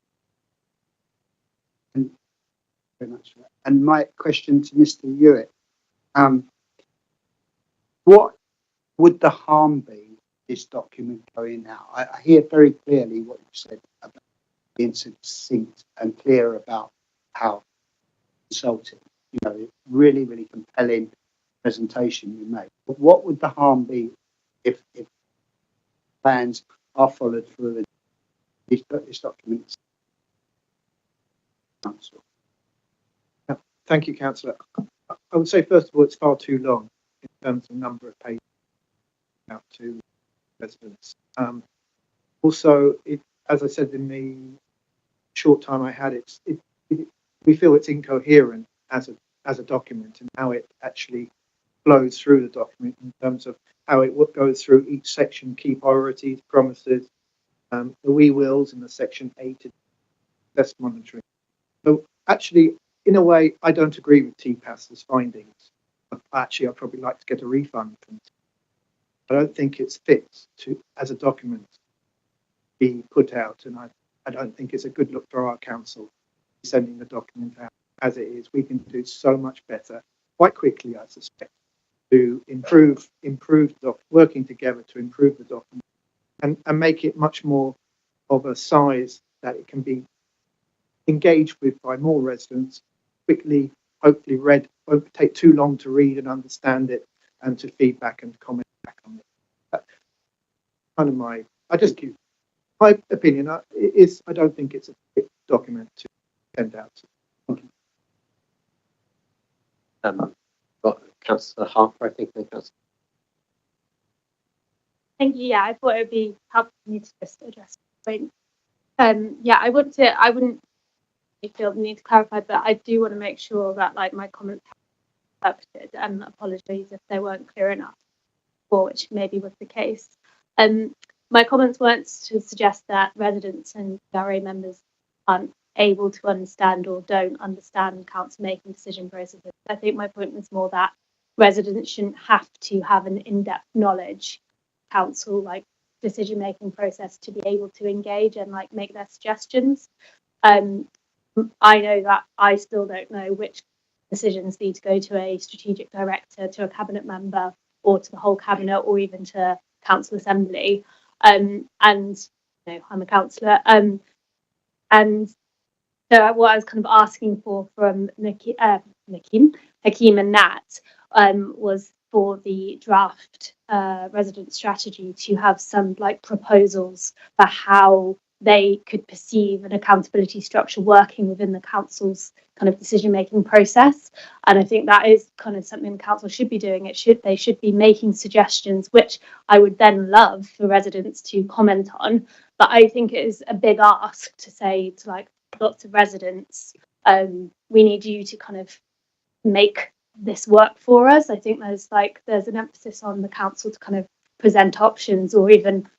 [SPEAKER 10] Thank you very much. And my question to Mr. Hewitt, what would the harm be this document going out? I hear very clearly what you said about being succinct and clear about how consulting, really, really compelling presentation you made. But what would the harm be if plans are followed through and this document?
[SPEAKER 11] Thank you, Councillor. I would say, first of all, it's far too long in terms of number of pages out to residents. Also, as I said in the short time I had, we feel it's incoherent as a document and how it actually flows through the document in terms of how it goes through each section, key priorities, promises, the we wills in the section 8, test monitoring. So actually, in a way, I don't agree with TPAS's findings. Actually, I'd probably like to get a refund from it. I don't think it's fit as a document be put out, and I don't think it's a good look for our council sending the document out as it is. We can do so much better, quite quickly, I suspect, to improve working together to improve the document and make it much more of a size that it can be engaged with by more residents, quickly, hopefully read, won't take too long to read and understand it and to feedback and comment back on it. That's kind of my opinion is I don't think it's a fit document to send out.
[SPEAKER 1] Got Councillor Harper, I think, and Councillor.
[SPEAKER 4] Thank you. Yeah, I thought it would be helpful for me to just address the point. Yeah, I wouldn't feel the need to clarify, but I do want to make sure that my comments are interpreted, and apologies if they weren't clear enough, which maybe was the case. My comments weren't to suggest that residents and DRA members aren't able to understand or don't understand council making decision processes. I think my point was more that residents shouldn't have to have an in-depth knowledge council decision making process to be able to engage and make their suggestions. I know that I still don't know which decisions need to go to a strategic director, to a cabinet member, or to the whole cabinet, or even to council assembly. And I'm a councillor. And so what I was kind of asking for from Hakeem and Nat was for the draft resident strategy to have some proposals for how they could perceive an accountability structure working within the council's kind of decision-making process. And I think that is kind of something the council should be doing. They should be making suggestions, which I would then love for residents to comment on. But I think it is a big ask to say to lots of residents, we need you to kind of make this work for us. I think there's an emphasis on the council to kind of present options or even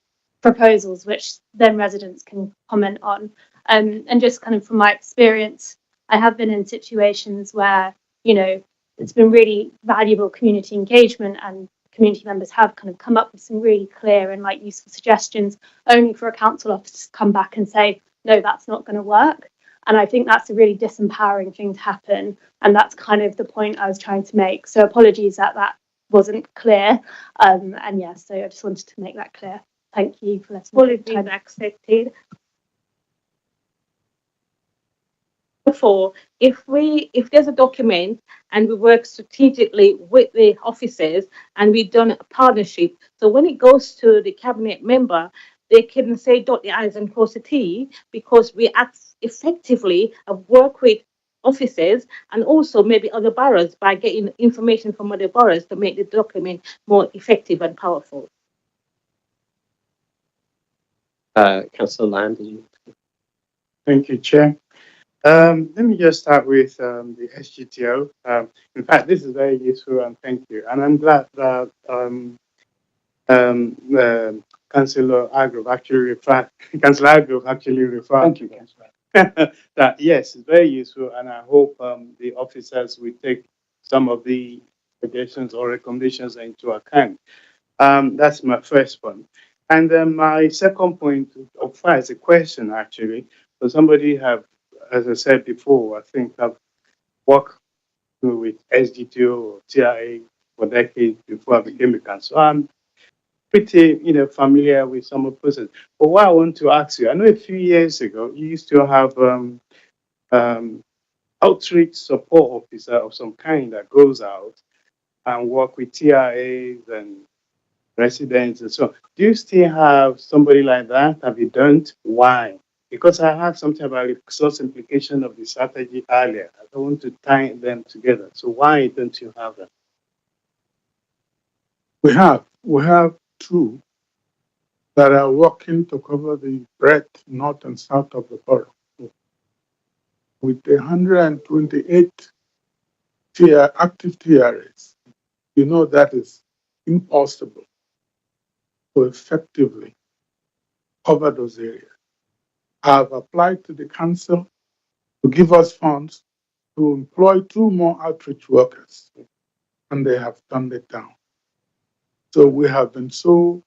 [SPEAKER 4] proposals which then residents can comment on. And just kind of from my experience, I have been in situations where it's been really valuable community engagement, and community members have kind of come up with some really clear and useful suggestions, only for a council officer to come back and say, no, that's not going to work. And I think that's a really disempowering thing to happen, and that's kind of the point I was trying to make. So apologies that wasn't clear, and yeah, so I just wanted to make that clear. Thank you for letting me.
[SPEAKER 15] Apologies accepted. Therefore, if there's a document and we work strategically with the officers and we've done a partnership, so when it goes to the cabinet member, they can say dot the I's and cross the T, because we act effectively and work with officers and also maybe other boroughs by getting information from other boroughs to make the document more effective and powerful.
[SPEAKER 1] Councillor Lamb, did you?
[SPEAKER 3] Thank you, Chair. Let me just start with the SGTO. In fact, this is very useful, and thank you. And I'm glad that Councillor Agrove actually referred. Councillor Agrove actually referred.
[SPEAKER 10] Thank you, Councillor.
[SPEAKER 3] That yes, it's very useful, and I hope the officers will take some of the suggestions or recommendations into account. That's my first one. And then my second point of fact is a question actually. So somebody have, as I said before, I think I've worked with SGTO or TIA for decades before I became a councillor. I'm pretty, familiar with some of the process. But what I want to ask you, I know a few years ago, you used to have outreach support officer of some kind that goes out and work with TRAs and residents and so on. Do you still have somebody like that? Have you done? Why? Because I heard something about resource implication of the strategy earlier. I don't want to tie them together. So why don't you have that?
[SPEAKER 7] We have two that are working to cover the breadth, north and south of the borough. With the 128 active TRAs, that is impossible to effectively cover those areas. I've applied to the council to give us funds to employ 2 more outreach workers, and they have turned it down. So we have been so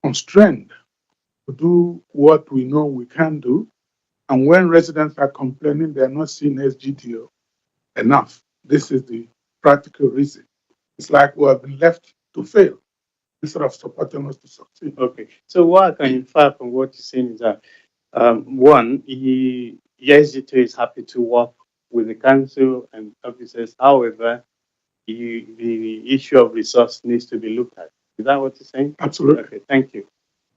[SPEAKER 7] constrained to do what we know we can do. And when residents are complaining they're not seeing SGTO enough, this is the practical reason. It's like we have been left to fail instead of supporting us to succeed.
[SPEAKER 3] Okay. So what I can infer from what you're saying is that, one, SGTO is happy to work with the council and officers. However, the issue of resource needs to be looked at. Is that what you're saying?
[SPEAKER 7] Absolutely.
[SPEAKER 3] Okay, thank you.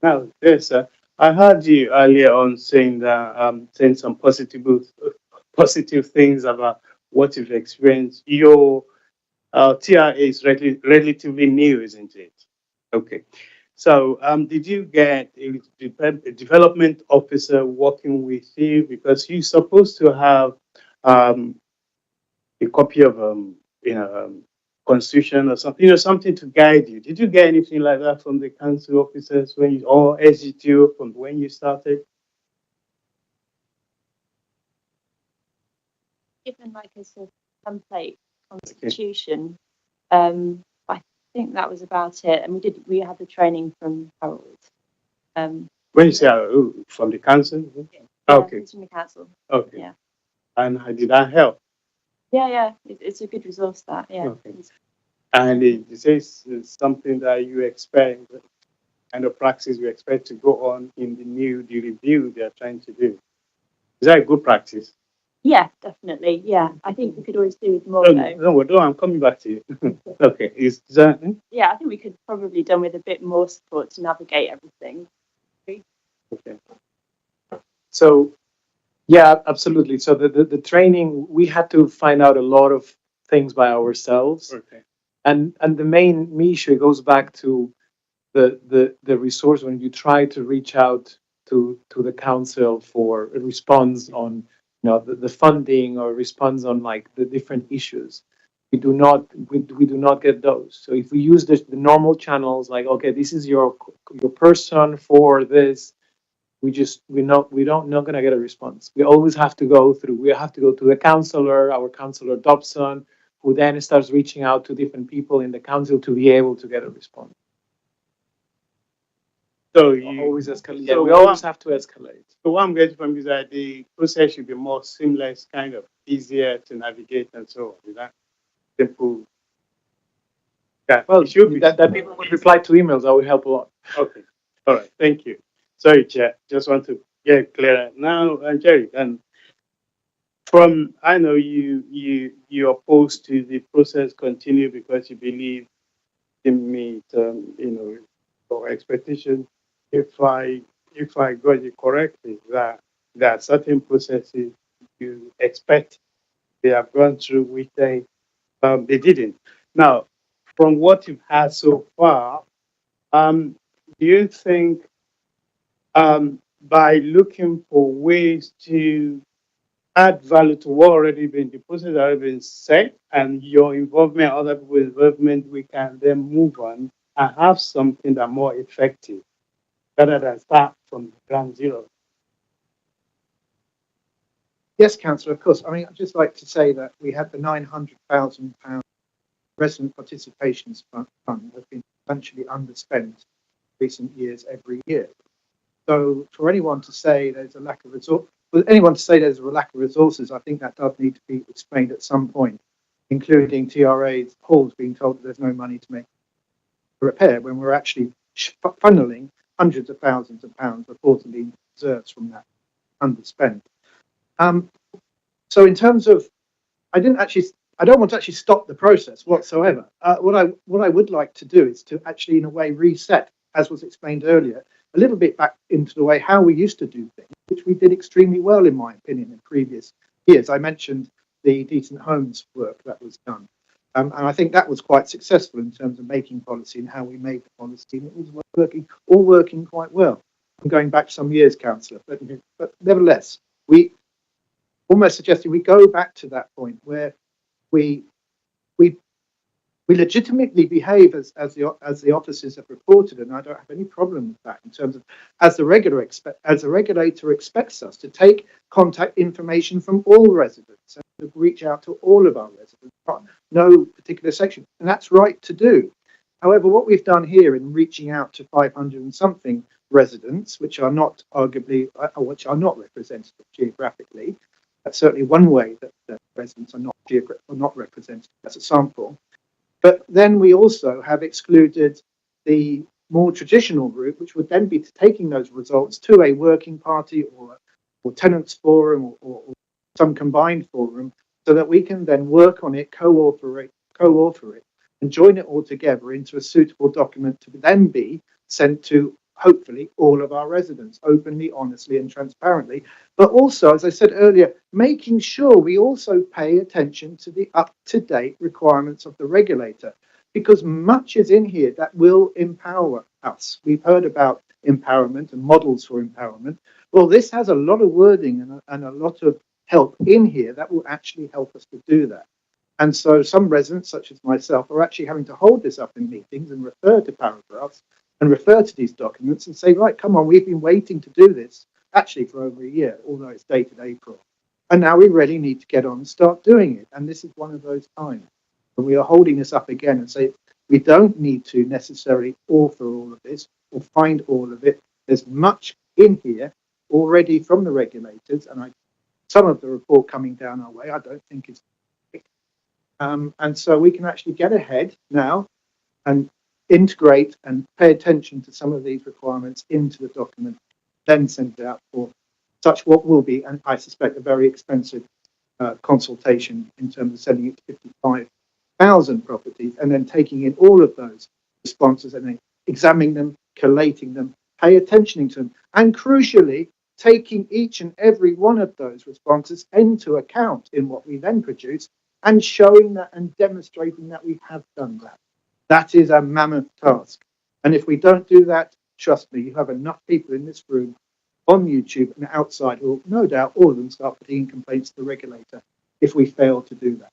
[SPEAKER 3] Now, yes, I heard you earlier on saying that saying some positive things about what you've experienced. Your TRA is relatively new, isn't it? Okay. So, did you get a development officer working with you because you're supposed to have a copy of constitution or something, something to guide you. Did you get anything like that from the council officers or SGTO from when you started?
[SPEAKER 13] Given like a sort of template constitution, I think that was about it. And we had the training from Harold.
[SPEAKER 3] When you say from the council?
[SPEAKER 13] Yeah,
[SPEAKER 3] Okay.
[SPEAKER 13] it's from the council.
[SPEAKER 3] Okay.
[SPEAKER 13] Yeah.
[SPEAKER 3] And did that help?
[SPEAKER 13] Yeah. It's a good resource, that. Yeah.
[SPEAKER 3] Okay. And it says something that you expect, kind of practice you expect to go on in the review they're trying to do. Is that a good practice?
[SPEAKER 13] Yeah, definitely. Yeah, I think we could always do with more, though.
[SPEAKER 3] No, I'm coming back to you. Okay. Is that?
[SPEAKER 13] Yeah, I think we could probably done with a bit more support to navigate everything.
[SPEAKER 3] Okay.
[SPEAKER 14] So, yeah, absolutely. So the training, we had to find out a lot of things by ourselves.
[SPEAKER 3] Okay.
[SPEAKER 14] And the main issue goes back to the resource when you try to reach out to the council for a response on the funding or response on like the different issues. We do not get those. So if we use the normal channels, like, okay, this is your person for this, we're not gonna get a response. We always have to go through. We have to go to the councillor, our councillor Dobson, who then starts reaching out to different people in the council to be able to get a response.
[SPEAKER 3] So you
[SPEAKER 14] always escalate.
[SPEAKER 3] So
[SPEAKER 14] we always have to escalate.
[SPEAKER 3] So what I'm getting from you is that the process should be more seamless, kind of easier to navigate and so on. Is that simple? Yeah,
[SPEAKER 14] Well,
[SPEAKER 3] it should be.
[SPEAKER 14] that people would reply to emails. That would help a lot.
[SPEAKER 3] Okay. All right. Thank you. Sorry, Chair. Just want to get clearer now. And Jerry, and I know you're opposed to the process continue because you believe it meet your expectation. If I got you correctly, that there are certain processes you expect they have gone through which they didn't. Now, from what you've had so far, do you think by looking for ways to add value to what already been the process already been set and your involvement, other people's involvement, we can then move on and have something that more effective rather than start from ground zero?
[SPEAKER 11] Yes, Councillor, of course. I mean, I'd just like to say that we had the £900,000 resident participation fund has been substantially underspent in recent years every year. So for anyone to say there's a lack of resources, I think that does need to be explained at some point. including TRA's halls being told that there's no money to make a repair when we're actually funneling hundreds of thousands of pounds reportedly in reserves from that underspend. So in terms of, I don't want to actually stop the process whatsoever. What I would like to do is to actually, in a way, reset, as was explained earlier, a little bit back into the way how we used to do things, which we did extremely well, in my opinion, in previous years. I mentioned the decent homes work that was done. And I think that was quite successful in terms of making policy and how we made the policy. And it was all working quite well. I'm going back some years, Councillor, but nevertheless, we almost suggested we go back to that point where we legitimately behave as the officers have reported, and I don't have any problem with that in terms of as the regulator expects us to take contact information from all residents and to reach out to all of our residents, no particular section, and that's right to do. However, what we've done here in reaching out to 500 and something residents, which are not arguably, which are not representative geographically, that's certainly one way that residents are not represented as a sample. But then we also have excluded the more traditional route, which would then be taking those results to a working party or tenants forum or some combined forum, so that we can then work on it, co-author it, and join it all together into a suitable document to then be sent to hopefully all of our residents openly, honestly, and transparently. But also, as I said earlier, making sure we also pay attention to the up-to-date requirements of the regulator, because much is in here that will empower us. We've heard about empowerment and models for empowerment. Well, this has a lot of wording and a lot of help in here that will actually help us to do that. And so some residents, such as myself, are actually having to hold this up in meetings and refer to paragraphs and refer to these documents and say, right, come on, we've been waiting to do this actually for over a year, although it's dated April. And now we really need to get on and start doing it. And this is one of those times when we are holding this up again and say, we don't need to necessarily author all of this or find all of it. There's much in here already from the regulators, and some of the report coming down our way, I don't think is and so we can actually get ahead now and integrate and pay attention to some of these requirements into the document, then send it out for such what will be, and I suspect, a very expensive consultation in terms of sending it to 55,000 properties and then taking in all of those responses and then examining them, collating them, pay attention to them, and crucially, taking each and every one of those responses into account in what we then produce and showing that and demonstrating that we have done that. That is a mammoth task. And if we don't do that, trust me, you have enough people in this room, on YouTube and outside, who will no doubt all of them start putting in complaints to the regulator if we fail to do that.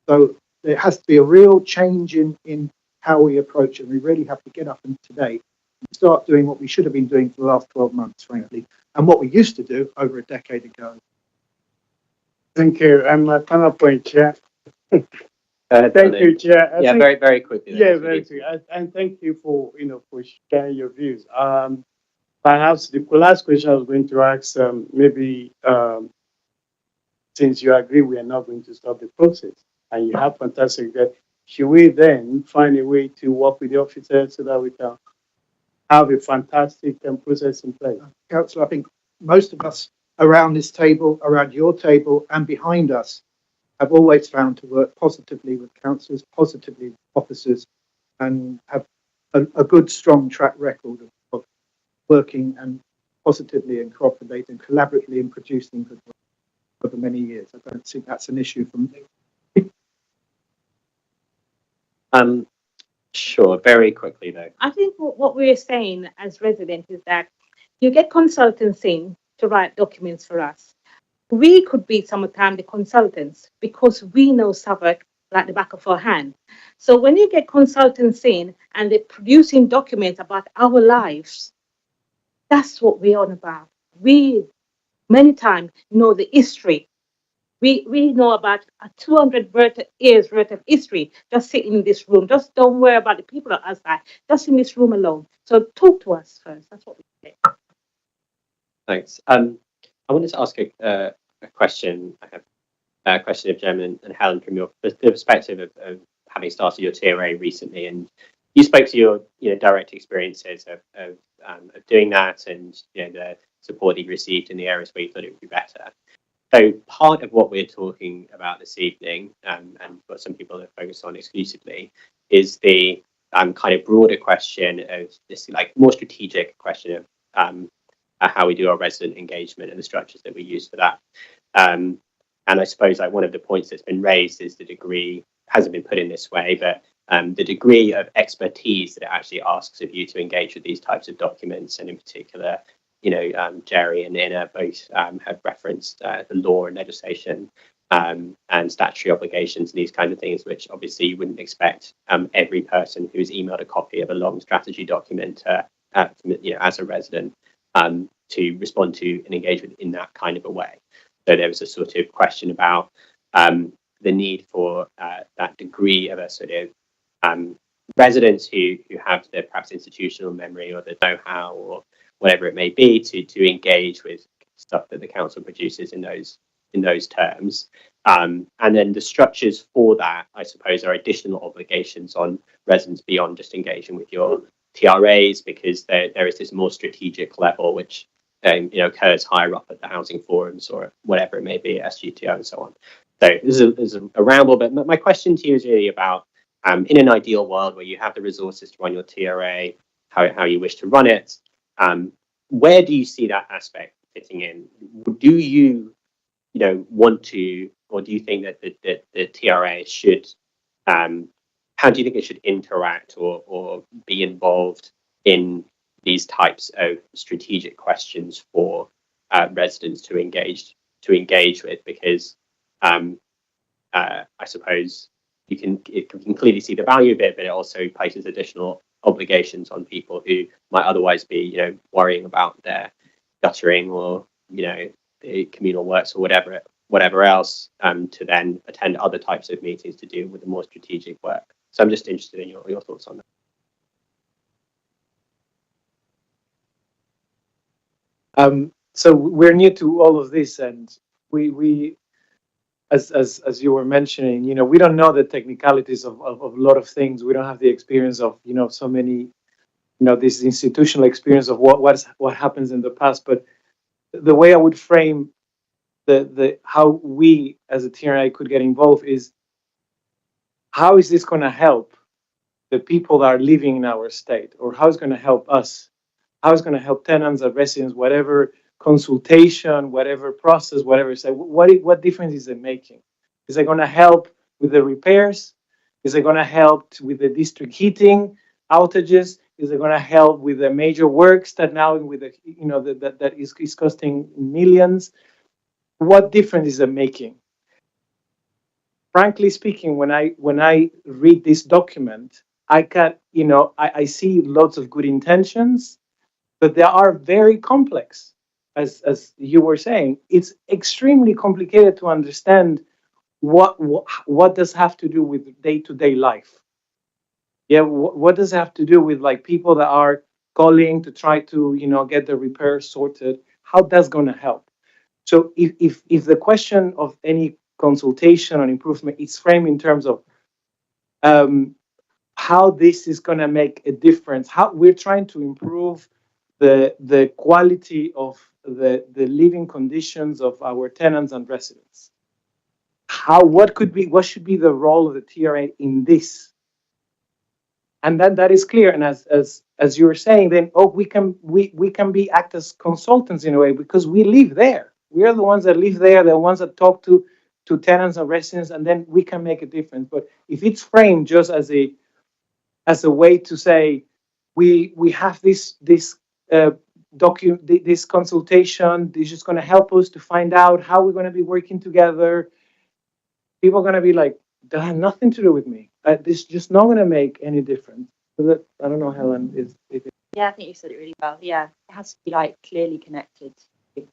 [SPEAKER 11] So there has to be a real change in how we approach it. We really have to get up and today and start doing what we should have been doing for the last 12 months, frankly, and what we used to do over a decade ago.
[SPEAKER 3] Thank you. And my final point, Chair. Thank you, Chair.
[SPEAKER 1] Yeah, very, very quickly.
[SPEAKER 3] Yeah, very quickly. And thank you for sharing your views. Perhaps the last question I was going to ask, since you agree we are not going to stop the process, and you have fantastic that, should we then find a way to work with the officers so that we can have a fantastic process in place?
[SPEAKER 11] Councillor, I think most of us around this table, around your table, and behind us have always found to work positively with councillors, positively with officers, and have a good, strong track record of working and positively and cooperating and collaboratively in producing good work over many years. I don't think that's an issue for me.
[SPEAKER 1] Sure, very quickly though.
[SPEAKER 15] I think what we're saying as residents is that you get consultants in to write documents for us. We could be sometimes the consultants because we know Southwark like the back of our hand. So when you get consultants in and they're producing documents about our lives, that's what we're on about. We many times know the history. We know about a 200 years worth of history just sitting in this room. Just don't worry about the people outside, just in this room alone. So talk to us first. That's what we say.
[SPEAKER 1] Thanks. I wanted to ask a question. I have question of Jem and Helen from your the perspective of having started your TRA recently, and you spoke to your direct experiences of doing that, and the support you received in the areas where you thought it would be better. So part of what we're talking about this evening, and what some people are focused on exclusively, is the kind of broader question of this, like more strategic question of how we do our resident engagement and the structures that we use for that. And I suppose like one of the points that's been raised is the degree, hasn't been put in this way, but the degree of expertise that it actually asks of you to engage with these types of documents, and in particular, Jerry and Ina both have referenced the law and legislation and statutory obligations and these kinds of things, which obviously you wouldn't expect every person who's emailed a copy of a long strategy document, as a resident, to respond to and engage with in that kind of a way. So there was a sort of question about the need for that degree of a sort of residents who have the perhaps institutional memory or the know-how or whatever it may be to engage with stuff that the council produces in those terms. And then the structures for that, I suppose, are additional obligations on residents beyond just engaging with your TRAs, because there is this more strategic level which occurs higher up at the housing forums or whatever it may be, SGTO and so on. So this is a ramble, but my question to you is really about in an ideal world where you have the resources to run your TRA, how you wish to run it, where do you see that aspect fitting in? Do you want to, or do you think that the TRA should, how do you think it should interact or be involved in these types of strategic questions for residents to engage with? Because I suppose you can clearly see the value of it, but it also places additional obligations on people who might otherwise be worrying about their guttering or the communal works or whatever else, to then attend other types of meetings to deal with the more strategic work. So I'm just interested in your thoughts on
[SPEAKER 14] that. So we're new to all of this, and we as you were mentioning, we don't know the technicalities of a lot of things. We don't have the experience of so many, this institutional experience of what happens in the past. But the way I would frame the how we as a TRA could get involved is, how is this going to help the people that are living in our state, or how is going to help us? How is going to help tenants or residents, whatever consultation, whatever process, whatever. Say, what difference is it making? Is it going to help with the repairs? Is it going to help with the district heating outages? Is it going to help with the major works that now with the that is costing millions? What difference is it making? Frankly speaking, when I read this document, I can I see lots of good intentions, but they are very complex. As you were saying, it's extremely complicated to understand what does have to do with day-to-day life. Yeah, what does it have to do with like people that are calling to try to get the repairs sorted? How that's going to help? So if the question of any consultation or improvement is framed in terms of how this is going to make a difference, how we're trying to improve the quality of the living conditions of our tenants and residents. What should be the role of the TRA in this? And that is clear. And as you were saying, then we can act as consultants in a way, because we live there. We are the ones that live there, the ones that talk to tenants and residents, and then we can make a difference. But if it's framed just as a way to say we have this this consultation, this is going to help us to find out how we're going to be working together, people are going to be like, that has nothing to do with me. This is just not going to make any difference. So that, I don't know, Helen,
[SPEAKER 13] Yeah, I think you said it really well. Yeah, it has to be like clearly connected. At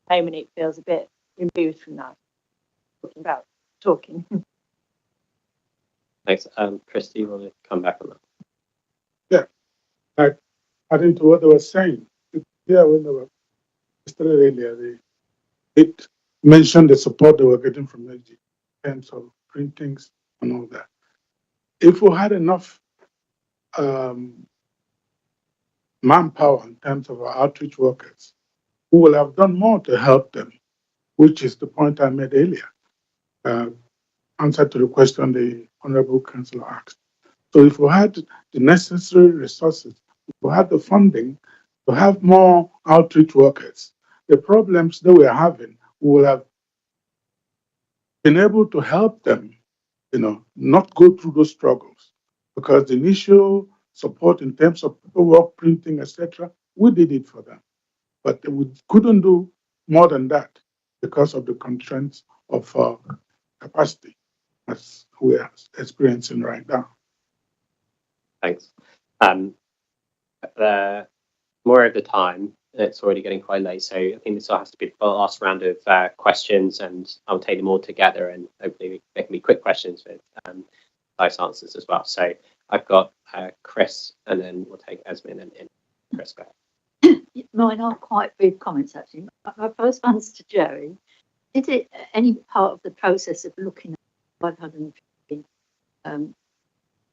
[SPEAKER 13] the moment, it feels a bit removed from that. Talking.
[SPEAKER 1] Thanks. Christy, you want to come back on that?
[SPEAKER 7] Yeah, adding to what they were saying, when they were yesterday earlier, it mentioned the support they were getting from LG in terms of printings and all that. If we had enough manpower in terms of our outreach workers, we will have done more to help them, which is the point I made earlier, answer to the question the Honorable Councillor asked. So if we had the necessary resources, if we had the funding to have more outreach workers, the problems that we're having, we will have been able to help them, not go through those struggles. Because the initial support in terms of paperwork, printing, etc., we did it for them. But we couldn't do more than that because of the constraints of capacity as we're experiencing right now.
[SPEAKER 1] Thanks. More of the time, it's already getting quite late, so I think this will have to be the last round of questions, and I'll take them all together, and hopefully they can be quick questions with nice answers as well. So I've got Chris, and then we'll take Esmond and Chris back.
[SPEAKER 5] Mine are quite brief comments, actually. My first one's to Jerry. Did it any part of the process of looking at 550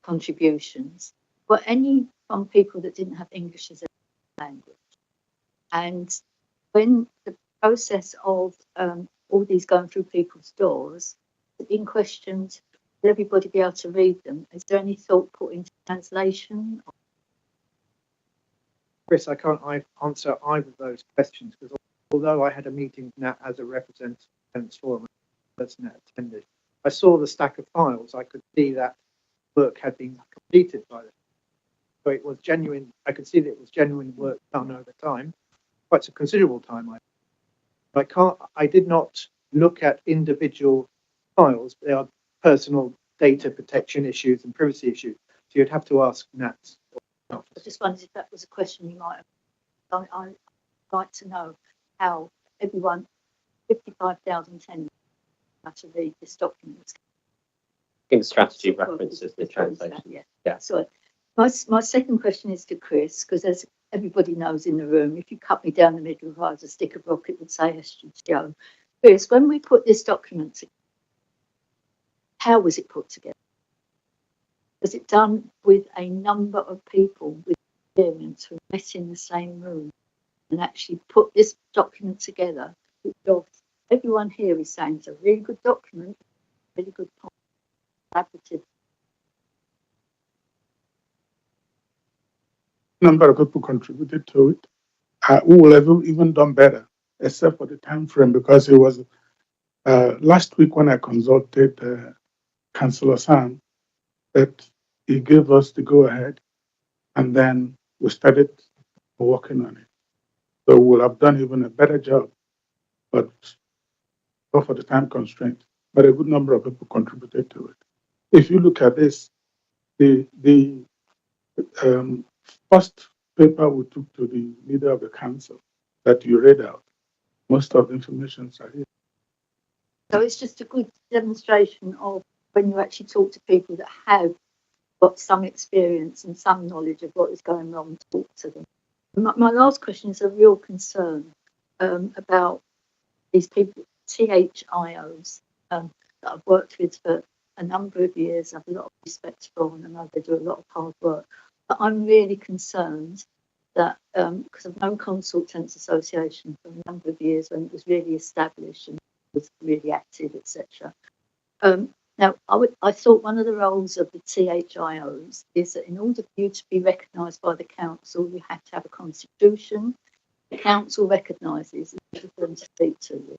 [SPEAKER 5] contributions, were any from people that didn't have English as a language? And when the process of all these going through people's doors, in questions, will everybody be able to read them? Is there any thought put into translation?
[SPEAKER 11] Chris, I can't answer either of those questions because although I had a meeting with Nat as a representative of the forum, the person that attended, I saw the stack of files. I could see that work had been completed by them. So it was genuine. I could see that it was genuine work done over time, quite a considerable time. I did not look at individual files. They are personal data protection issues and privacy issues. So you'd have to ask Nat.
[SPEAKER 5] I just wondered if that was a question you might have. I'd like to know how everyone, 55,000 tenants, how to read this document.
[SPEAKER 1] I think the strategy references the translation.
[SPEAKER 5] Yeah. So my second question is to Chris, because as everybody knows in the room, if you cut me down the middle if I was a stick of rock, it would say SGTO. Chris, when we put this document together, how was it put together? Was it done with a number of people with experience who met in the same room and actually put this document together? Everyone here is saying it's a really good document, really good point. Collaborative.
[SPEAKER 7] Number of people contributed to it. We will have even done better, except for the time frame, because it was last week when I consulted Councillor Sam that he gave us the go ahead, and then we started working on it. So we'll have done even a better job, but not for the time constraint. But a good number of people contributed to it. If you look at this, the first paper we took to the leader of the council that you read out, most of the information are here.
[SPEAKER 5] So it's just a good demonstration of when you actually talk to people that have got some experience and some knowledge of what is going on, talk to them. My last question is a real concern about these people, THIOs, that I've worked with for a number of years. I have a lot of respect for them, and I know they do a lot of hard work. But I'm really concerned that, because I've known Consultants Association for a number of years when it was really established and was really active, etc. Now, I thought one of the roles of the THIOs is that in order for you to be recognised by the council, you have to have a constitution. The council recognises and for them to speak to you.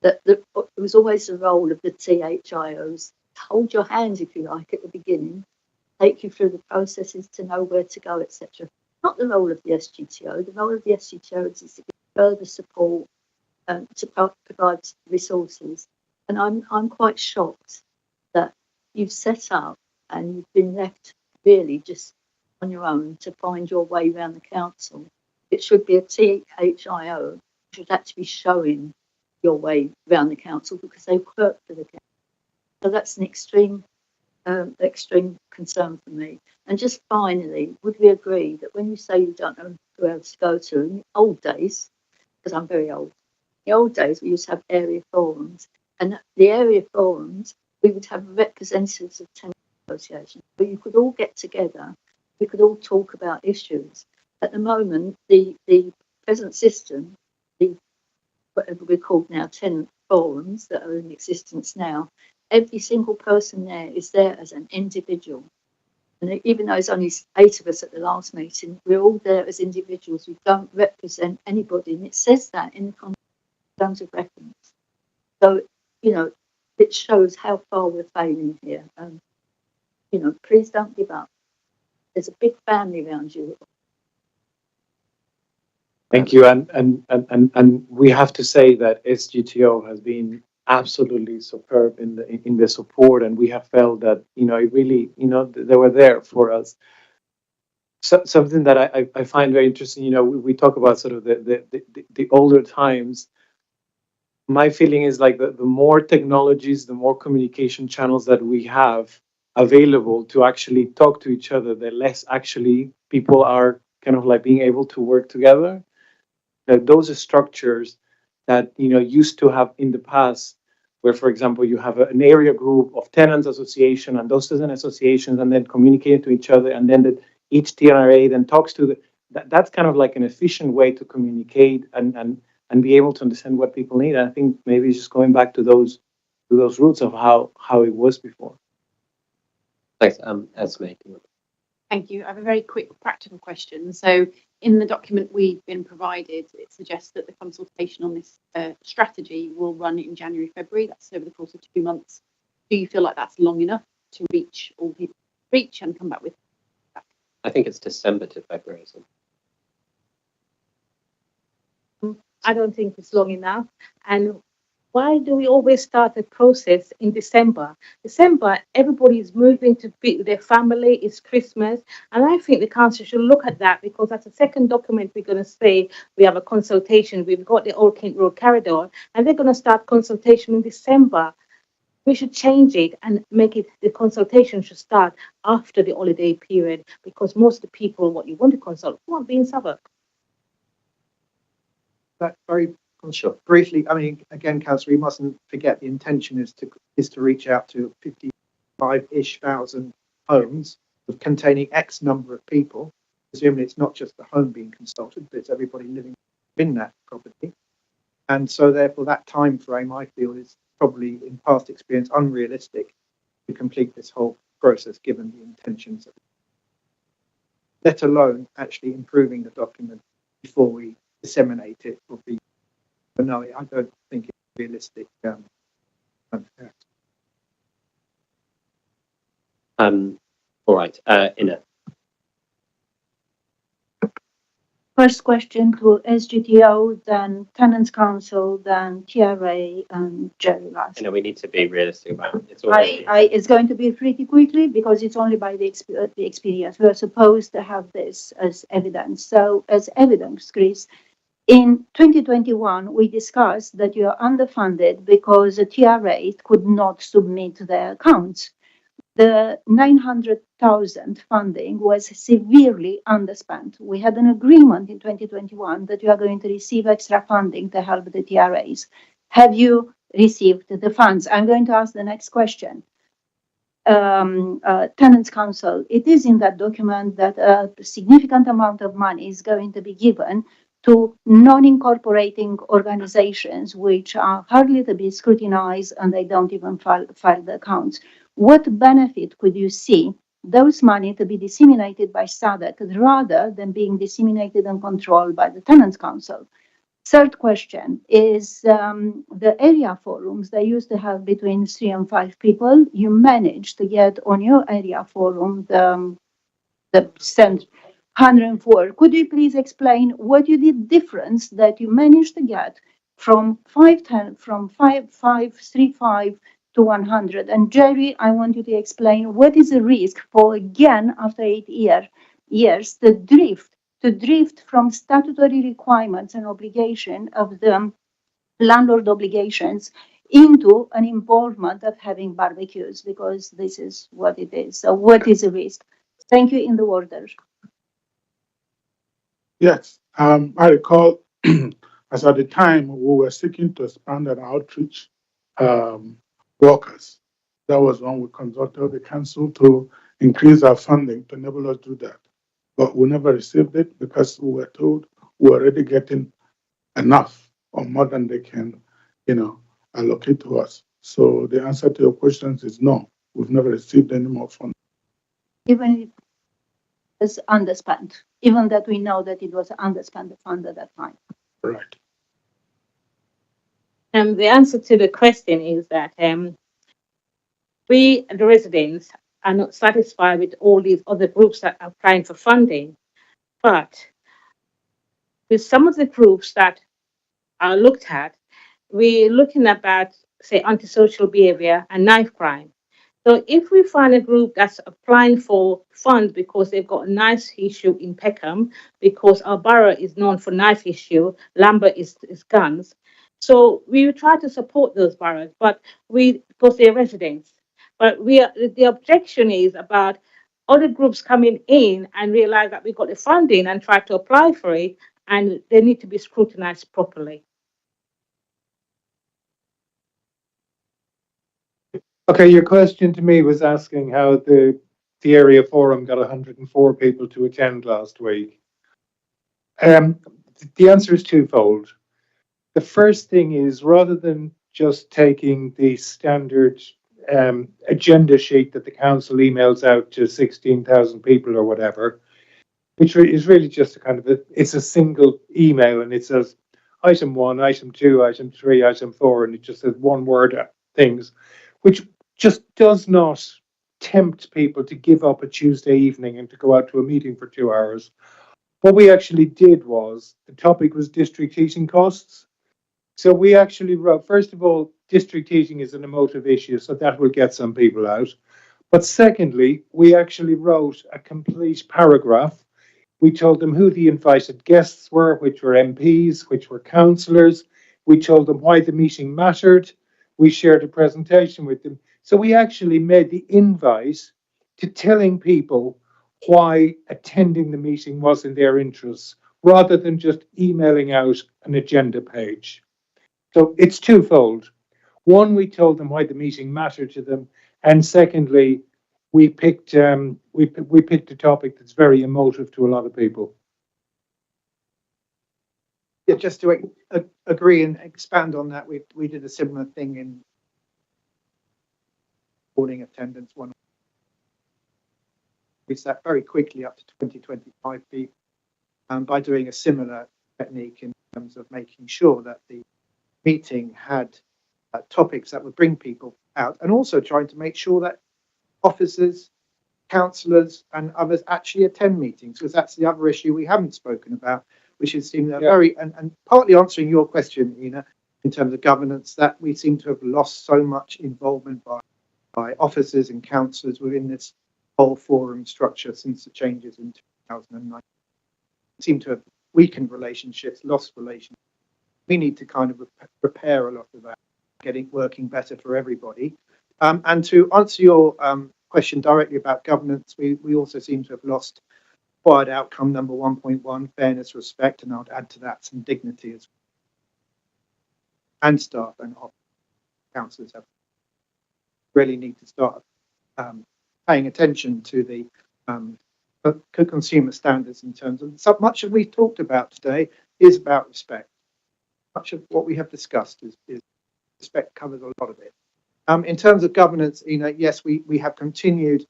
[SPEAKER 5] That it was always the role of the THIOs to hold your hand, if you like, at the beginning, take you through the processes to know where to go, etc. Not the role of the SGTO. The role of the SGTO is to give further support to provide resources. And I'm quite shocked that you've set up and you've been left really just on your own to find your way around the council. It should be a THIO should actually be showing your way around the council because they work for the council. So that's an extreme concern for me. And just finally, would we agree that when you say you don't know who else to go to, in the old days, because I'm very old, the old days, we used to have area forums, and the area forums, we would have representatives of tenant associations, where you could all get together, we could all talk about issues. At the moment, the present system, the whatever we're called now, tenant forums that are in existence now, every single person there is there as an individual. And even though it's only 8 of us at the last meeting, we're all there as individuals. We don't represent anybody. And it says that in the terms of reference. So, you know, it shows how far we're failing here. You know, please don't give up. There's a big family around you.
[SPEAKER 14] Thank you. And we have to say that SGTO has been absolutely superb in the support, and we have felt that, you know, it really, you know, they were there for us. So, something that I find very interesting, you know, we talk about sort of the older times. My feeling is like the more technologies, the more communication channels that we have available to actually talk to each other, the less actually people are kind of like being able to work together. Those structures that, you know, used to have in the past, where, for example, you have an area group of tenants association and those tenant associations, and then communicate to each other, and then each TNRA then talks to that's kind of like an efficient way to communicate and be able to understand what people need. I think maybe it's just going back to those roots of how it was before.
[SPEAKER 1] Thanks, Esme.
[SPEAKER 9] Thank you. I have a very quick practical question. So in the document we've been provided, it suggests that the consultation on this strategy will run in January, February. That's over the course of 2 months. Do you feel like that's long enough to reach all people reach and come back with?
[SPEAKER 1] I think it's December to February. So.
[SPEAKER 15] I don't think it's long enough. And why do we always start a process in December? December, everybody is moving to be with their family, it's Christmas. And I think the council should look at that, because that's the second document we're going to say we have a consultation. We've got the Old Kent Road corridor, and they're going to start consultation in December. We should change it and make it, the consultation should start after the holiday period, because most of the people, what you want to consult, won't be in Southwark.
[SPEAKER 11] That very briefly, I mean, again, Councillor, we mustn't forget the intention is to reach out to 55-ish thousand homes containing X number of people. Presumably it's not just the home being consulted, but it's everybody living in that property. And so therefore that time frame, I feel, is probably in past experience unrealistic to complete this whole process given the intentions of, let alone actually improving the document before we disseminate it will be. But no, I don't think it's realistic.
[SPEAKER 1] All right, Ina.
[SPEAKER 8] First question to SGTO, then Tenants Council, then TRA, and Jerry last.
[SPEAKER 1] You know, we need to be realistic about it.
[SPEAKER 8] It's going to be pretty quickly because it's only by the experience. We are supposed to have this as evidence. So as evidence, Chris, in 2021, we discussed that you are underfunded because the TRA could not submit their accounts. The 900,000 funding was severely underspent. We had an agreement in 2021 that you are going to receive extra funding to help the TRAs. Have you received the funds? I'm going to ask the next question. Tenants Council, it is in that document that a significant amount of money is going to be given to non-incorporating organizations which are hardly to be scrutinized and they don't even file the accounts. What benefit could you see those money to be disseminated by SADC rather than being disseminated and controlled by the Tenants Council? Third question is the area forums they used to have between 3 and 5 people. You managed to get on your area forum the 104. Could you please explain what you did difference that you managed to get from 535 to 100? And Jerry, I want you to explain what is the risk for, again, after 8 years, to drift from statutory requirements and obligation of the landlord obligations into an involvement of having barbecues, because this is what it is. So what is the risk? Thank you in the order.
[SPEAKER 7] Yes, I recall as at the time we were seeking to expand our outreach workers. That was when we consulted the council to increase our funding to enable us to do that. But we never received it because we were told we were already getting enough or more than they can, allocate to us. So the answer to your questions is no. We've never received any more funding.
[SPEAKER 8] Even if it was underspent, even that we know that it was underspent fund at that time.
[SPEAKER 7] Right.
[SPEAKER 15] The answer to the question is that we, the residents, are not satisfied with all these other groups that are applying for funding. But with some of the groups that are looked at, we're looking about, say, antisocial behavior and knife crime. So if we find a group that's applying for funds because they've got a knife issue in Peckham, because our borough is known for knife issue, Lambert is guns. So we try to support those boroughs, but because they're residents. But the objection is about other groups coming in and realize that we got the funding and try to apply for it, and they need to be scrutinized properly.
[SPEAKER 12] Okay, your question to me was asking how the area forum got 104 people to attend last week. The answer is twofold. The first thing is, rather than just taking the standard agenda sheet that the council emails out to 16,000 people or whatever, which is really just a kind of it's a single email, and it says item 1, item 2, item 3, item 4, and it just says one word things, which just does not tempt people to give up a Tuesday evening and to go out to a meeting for 2 hours. What we actually did was, the topic was district heating costs. So we actually wrote, first of all, district heating is an emotive issue, so that will get some people out. But secondly, we actually wrote a complete paragraph. We told them who the invited guests were, which were MPs, which were councillors. We told them why the meeting mattered. We shared a presentation with them. So we actually made the invite to telling people why attending the meeting was in their interests, rather than just emailing out an agenda page. So it's twofold. One, we told them why the meeting mattered to them, and secondly, we picked a topic that's very emotive to a lot of people.
[SPEAKER 11] Yeah, just to agree and expand on that, we did a similar thing in morning attendance. We sat very quickly up to 20-25 people by doing a similar technique in terms of making sure that the meeting had topics that would bring people out, and also trying to make sure that officers, councillors and others actually attend meetings, because that's the other issue we haven't spoken about, which is seemed very, and partly answering your question, Ina, in terms of governance, that we seem to have lost so much involvement by officers and councillors within this whole forum structure since the changes in 2009. We seem to have weakened relationships, lost relationships. We need to kind of repair a lot of that, working better for everybody. And to answer your question directly about governance, we also seem to have lost required outcome number 1.1, fairness, respect, and I would add to that some dignity as well. And staff and councillors have really need to start paying attention to the consumer standards in terms of so much of we've talked about today is about respect. Much of what we have discussed is respect covers a lot of it. In terms of governance, yes, we have continued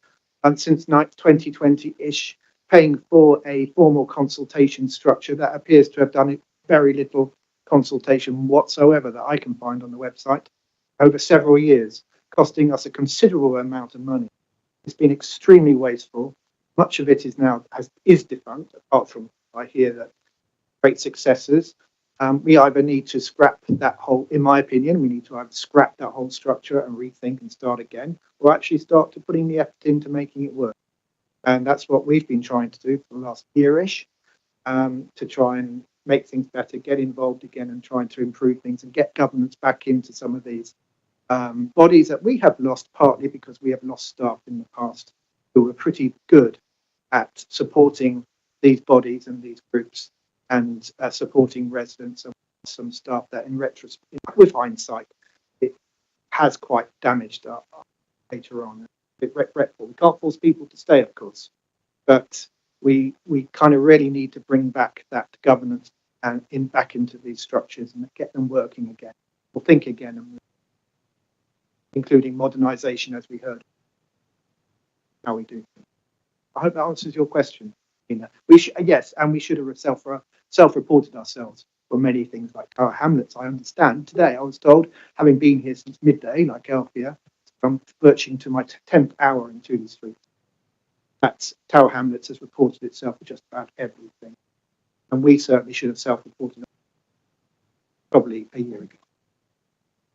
[SPEAKER 11] since 2020-ish paying for a formal consultation structure that appears to have done very little consultation whatsoever that I can find on the website over several years, costing us a considerable amount of money. It's been extremely wasteful. Much of it is now is defunct, apart from I hear that great successes. We either need to scrap that whole, in my opinion, we need to either scrap that whole structure and rethink and start again, or actually start to putting the effort into making it work. And that's what we've been trying to do for the last year-ish, to try and make things better, get involved again and trying to improve things and get governance back into some of these bodies that we have lost, partly because we have lost staff in the past who were pretty good at supporting these bodies and these groups and supporting residents. And some stuff that in retrospect, with hindsight, it has quite damaged us later on. A bit regretful. We can't force people to stay, of course, but we kind of really need to bring back that governance and back into these structures and get them working again, or think again, and including modernisation, as we heard. How we do things. I hope that answers your question, Nina. Yes, and we should have self-reported ourselves for many things like Tower Hamlets. I understand today. I was told, having been here since midday, like Althea, I'm verging to my 10th hour in Tudor Street. That Tower Hamlets has reported itself for just about everything, and we certainly should have self-reported probably a year ago.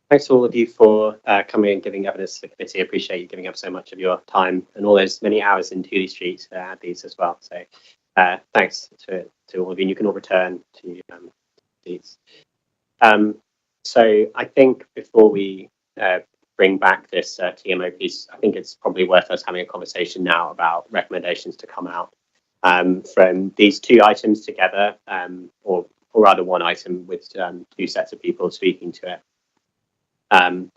[SPEAKER 1] Thanks to all of you for coming and giving evidence to the committee. I appreciate you giving up so much of your time and all those many hours in Tudor Street to add these as well. So thanks to all of you. And you can all return to these. So I think before we bring back this TMO piece, I think it's probably worth us having a conversation now about recommendations to come out from these two items together, or rather one item with two sets of people speaking to it. I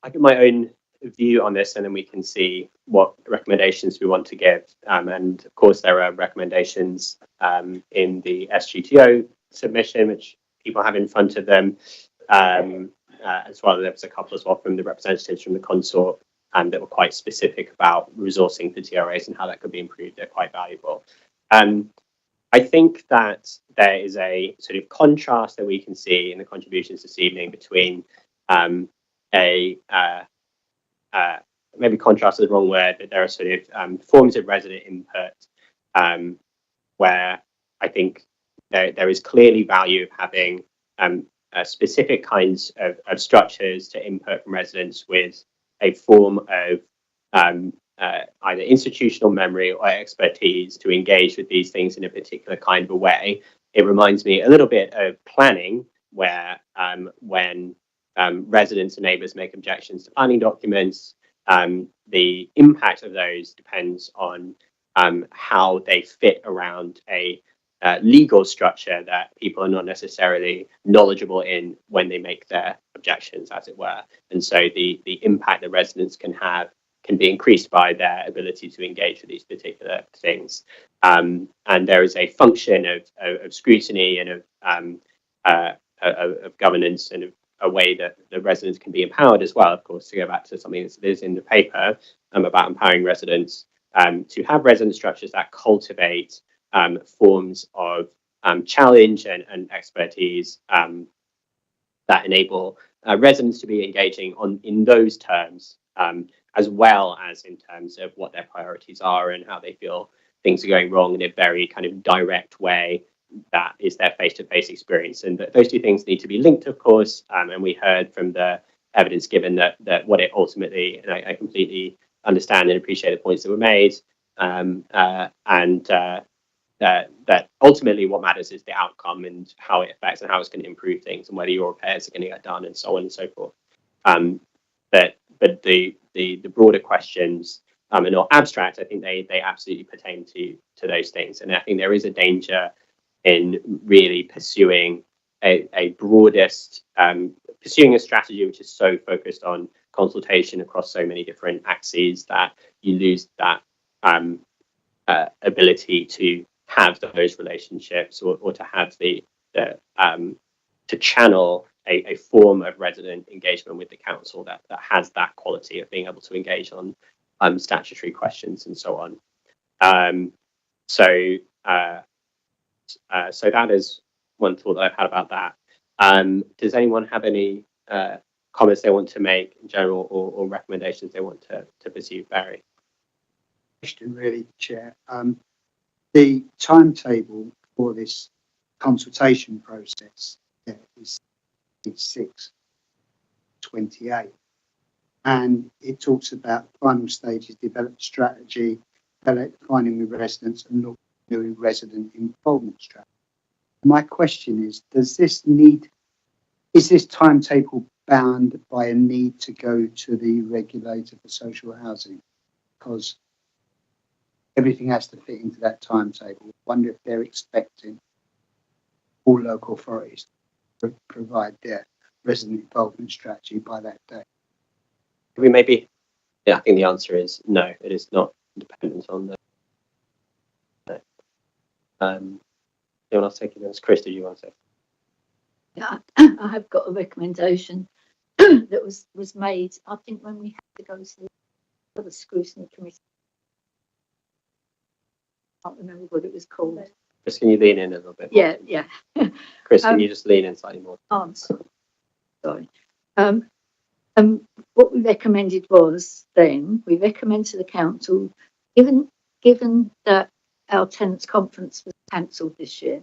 [SPEAKER 1] get my own view on this, and then we can see what recommendations we want to give. And of course, there are recommendations in the SGTO submission, which people have in front of them, as well. There was a couple as well from the representatives from the consort that were quite specific about resourcing for TRAs and how that could be improved. They're quite valuable. I think that there is a sort of contrast that we can see in the contributions this evening between maybe contrast is the wrong word, but there are sort of forms of resident input where I think there is clearly value of having specific kinds of structures to input from residents with a form of either institutional memory or expertise to engage with these things in a particular kind of a way. It reminds me a little bit of planning, where when residents and neighbours make objections to planning documents, the impact of those depends on how they fit around a legal structure that people are not necessarily knowledgeable in when they make their objections, as it were. And so the impact that residents can have can be increased by their ability to engage with these particular things. And there is a function of scrutiny and of governance and of a way that the residents can be empowered as well, of course, to go back to something that is in the paper about empowering residents to have resident structures that cultivate forms of challenge and expertise that enable residents to be engaging in those terms, as well as in terms of what their priorities are and how they feel things are going wrong in a very kind of direct way that is their face-to-face experience. And those two things need to be linked, of course. And we heard from the evidence given that what it ultimately, and I completely understand and appreciate the points that were made, that ultimately what matters is the outcome and how it affects and how it's going to improve things and whether your repairs are going to get done and so on and so forth. But the broader questions are not abstract. I think they absolutely pertain to those things. And I think there is a danger in really pursuing pursuing a strategy which is so focused on consultation across so many different axes that you lose that ability to have those relationships or to have to channel a form of resident engagement with the council that has that quality of being able to engage on statutory questions and so on. So that is one thought that I've had about that. Does anyone have any comments they want to make in general or recommendations they want to pursue? Barry?
[SPEAKER 10] Question really, Chair. The timetable for this consultation process is 6/28, and it talks about final stages, develop strategy, defining with residents and doing resident involvement strategy. My question is, is this timetable bound by a need to go to the regulator for social housing? Because everything has to fit into that timetable. I wonder if they're expecting all local authorities provide their resident involvement strategy by that date?
[SPEAKER 1] We maybe, yeah, I think the answer is no. It is not dependent on the. No. Anyone else taking this? Chris, did you want to say?
[SPEAKER 5] Yeah, I have got a recommendation that was made, I think, when we had to go to the scrutiny committee. I can't remember what it was called.
[SPEAKER 1] Chris, can you lean in a little bit more?
[SPEAKER 5] Yeah.
[SPEAKER 1] Chris, can you just lean in slightly more?
[SPEAKER 5] Sorry. What we recommended was then, we recommend to the council, given that our tenants conference was cancelled this year,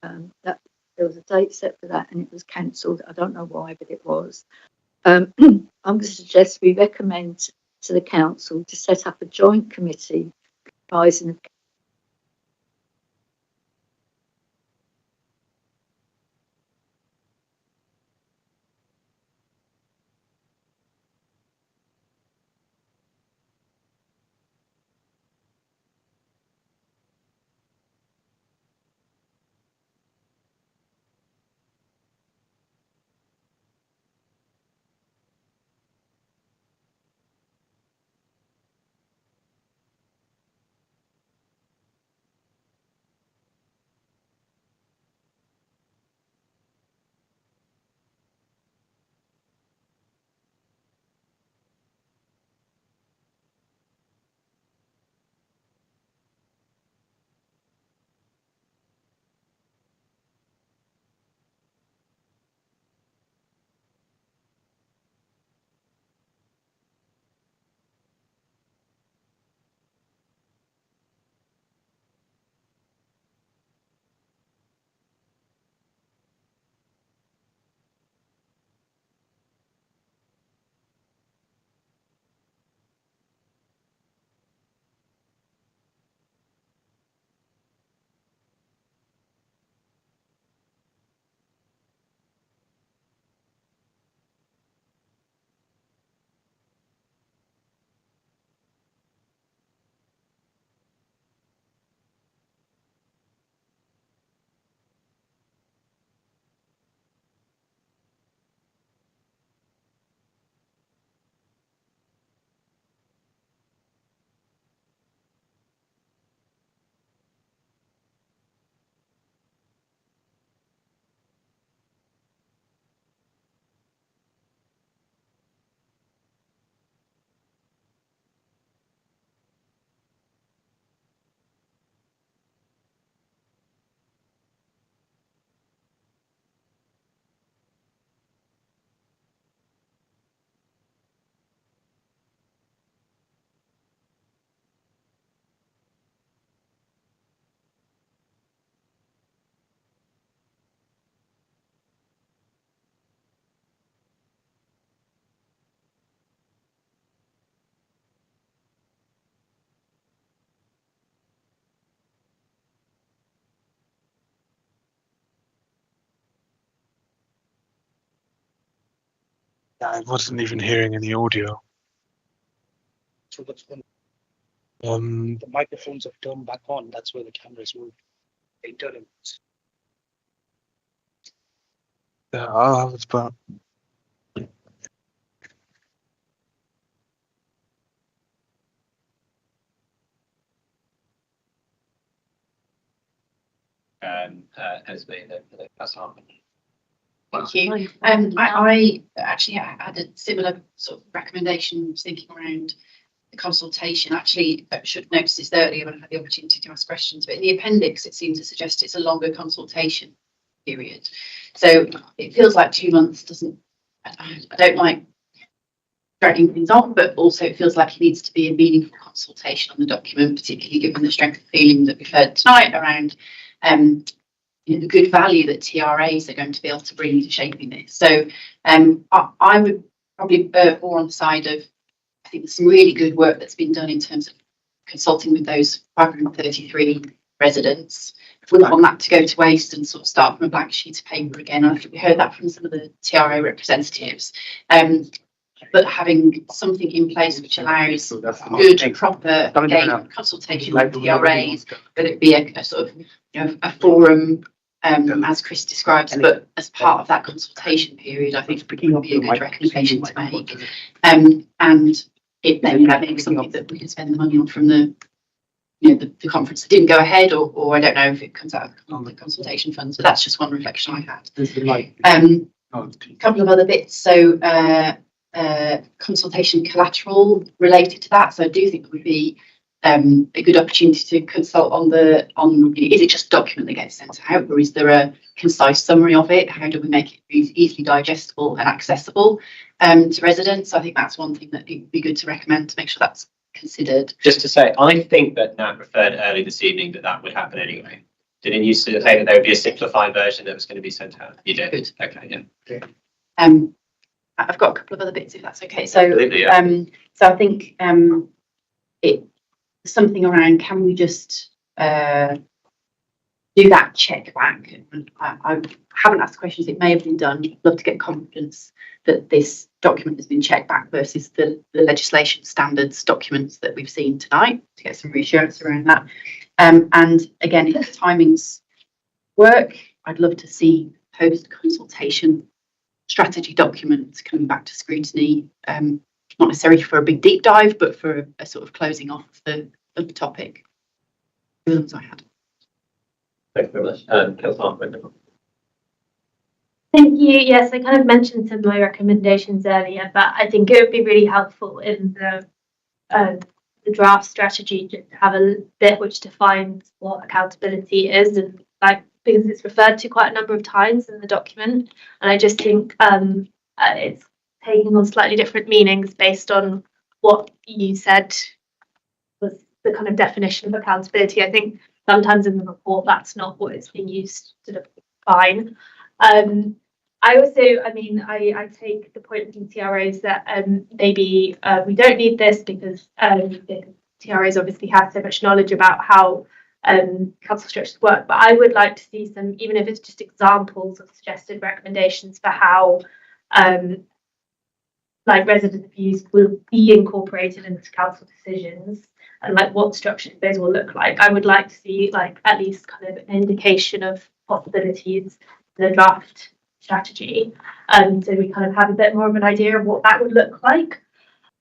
[SPEAKER 5] that there was a date set for that and it was cancelled. I don't know why, but it was. I'm going to suggest we recommend to the council to set up a joint committee comprising of
[SPEAKER 16] I wasn't even hearing any audio.
[SPEAKER 10] The microphones have turned back on. That's where the cameras move. They turn them.
[SPEAKER 16] Yeah, I was about.
[SPEAKER 1] Has been the past half.
[SPEAKER 9] Thank you. I actually had a similar sort of recommendation, thinking around the consultation. Actually, I should have noticed this earlier when I had the opportunity to ask questions, but in the appendix, it seems to suggest it's a longer consultation period. So it feels like 2 months doesn't, I don't like dragging things on, but also it feels like it needs to be a meaningful consultation on the document, particularly given the strength of feeling that we've heard tonight around the good value that TRAs are going to be able to bring to shaping this. So I would probably err more on the side of, I think there's some really good work that's been done in terms of consulting with those 533 residents. We don't want that to go to waste and sort of start from a blank sheet of paper again. I think we heard that from some of the TRA representatives. But having something in place which allows good, proper consultation with TRAs, whether it be a sort of a forum as Chris describes, but as part of that consultation period, I think it would be a good recommendation to make. And it may be something that we can spend the money on from the the conference that didn't go ahead, or I don't know if it comes out of the consultation funds, but that's just one reflection I had. A couple of other bits. So consultation collateral related to that. So I do think it would be a good opportunity to consult on is it just a document that gets sent out, or is there a concise summary of it? How do we make it easily digestible and accessible to residents? I think that's one thing that it would be good to recommend to make sure that's considered.
[SPEAKER 1] Just to say, I think that Nat referred early this evening that would happen anyway. Didn't you say that there would be a simplified version that was going to be sent out? You did. Good. Okay, yeah.
[SPEAKER 9] I've got a couple of other bits if that's okay. So,
[SPEAKER 1] absolutely, yeah.
[SPEAKER 9] So I think it's something around, can we just do that check back? I haven't asked questions, it may have been done. I'd love to get confidence that this document has been checked back versus the legislation standards documents that we've seen tonight, to get some reassurance around that. And again, if timings work, I'd love to see post-consultation strategy documents coming back to scrutiny, not necessarily for a big deep dive, but for a sort of closing off of the topic. Those I had.
[SPEAKER 1] Thanks very much. Councillor.
[SPEAKER 4] Thank you. Yes, I kind of mentioned some of my recommendations earlier, but I think it would be really helpful in the draft strategy to have a bit which defines what accountability is, and because it's referred to quite a number of times in the document, and I just think it's taking on slightly different meanings based on what you said was the kind of definition of accountability. I think sometimes in the report that's not what it's being used to define. I also, I take the point from TRAs that maybe we don't need this because TRAs obviously have so much knowledge about how council structures work, but I would like to see some, even if it's just examples of suggested recommendations for how resident views will be incorporated into council decisions, and what structures those will look like. I would like to see at least kind of an indication of possibilities in the draft strategy, so we kind of have a bit more of an idea of what that would look like.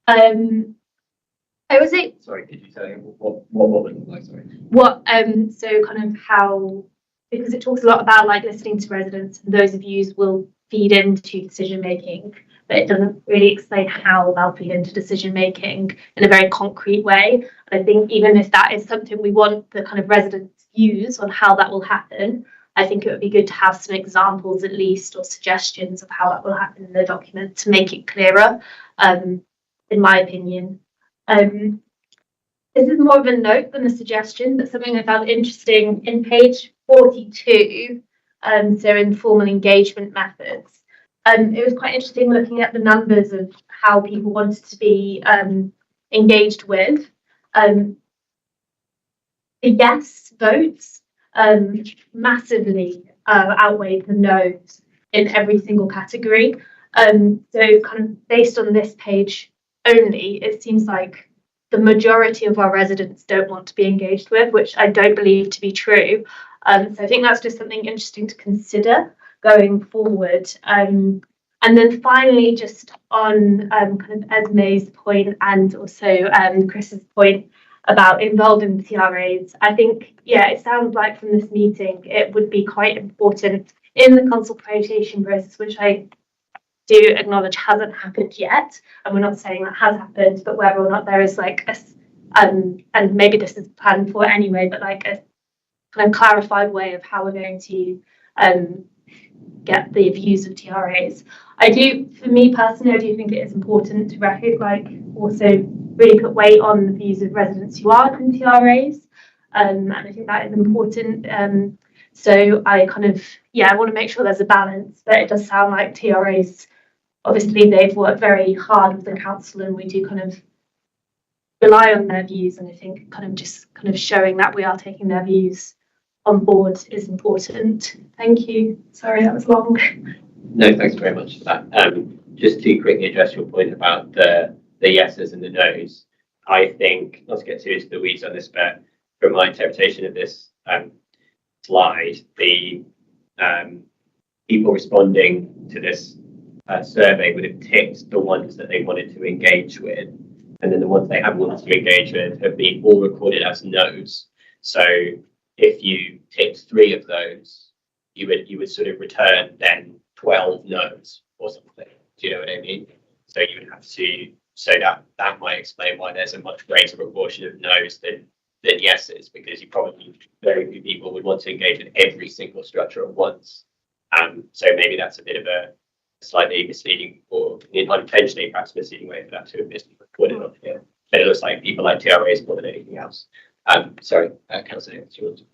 [SPEAKER 4] I would say.
[SPEAKER 1] Sorry, could you tell me what would it look like? Sorry.
[SPEAKER 4] What so kind of how, because it talks a lot about listening to residents, and those views will feed into decision making, but it doesn't really explain how they'll feed into decision making in a very concrete way. And I think even if that is something we want the kind of residents' views on how that will happen, I think it would be good to have some examples at least, or suggestions of how that will happen in the document to make it clearer, in my opinion. This is more of a note than a suggestion, but something I found interesting in page 42, so informal engagement methods. It was quite interesting looking at the numbers of how people wanted to be engaged with. The yes votes massively outweighed the no's in every single category. So kind of based on this page only, it seems like the majority of our residents don't want to be engaged with, which I don't believe to be true. So I think that's just something interesting to consider going forward. And then finally, just on kind of Esme's point, and also Chris's point about involving the TRAs, I think, yeah, it sounds like from this meeting it would be quite important in the consultation process, which I do acknowledge hasn't happened yet, and we're not saying that has happened, but whether or not there is and maybe this is planned for anyway, but a kind of clarified way of how we're going to get the views of TRAs. For me personally, I do think it is important to also really put weight on the views of residents who are in TRAs, and I think that is important. So I kind of, I want to make sure there's a balance, but it does sound like TRAs, obviously they've worked very hard with the council, and we do kind of rely on their views, and I think kind of showing that we are taking their views on board is important. Thank you. Sorry, that was long.
[SPEAKER 1] No, thanks very much for that. Just to quickly address your point about the yeses and the nos, I think, not to get too into the weeds on this, but from my interpretation of this slide, the people responding to this survey would have ticked the ones that they wanted to engage with, and then the ones they haven't wanted to engage with have been all recorded as no's. So if you ticked 3 of those, you would sort of return then 12 no's or something. Do you know what I mean? So you would have to, so that might explain why there's a much greater proportion of no's than yeses, because you probably, very few people would want to engage with every single structure at once. So maybe that's a bit of a slightly misleading, or unintentionally perhaps misleading way for that to have been recorded on here. But it looks like people like TRAs more than anything else. Sorry, Councillor, do you want to?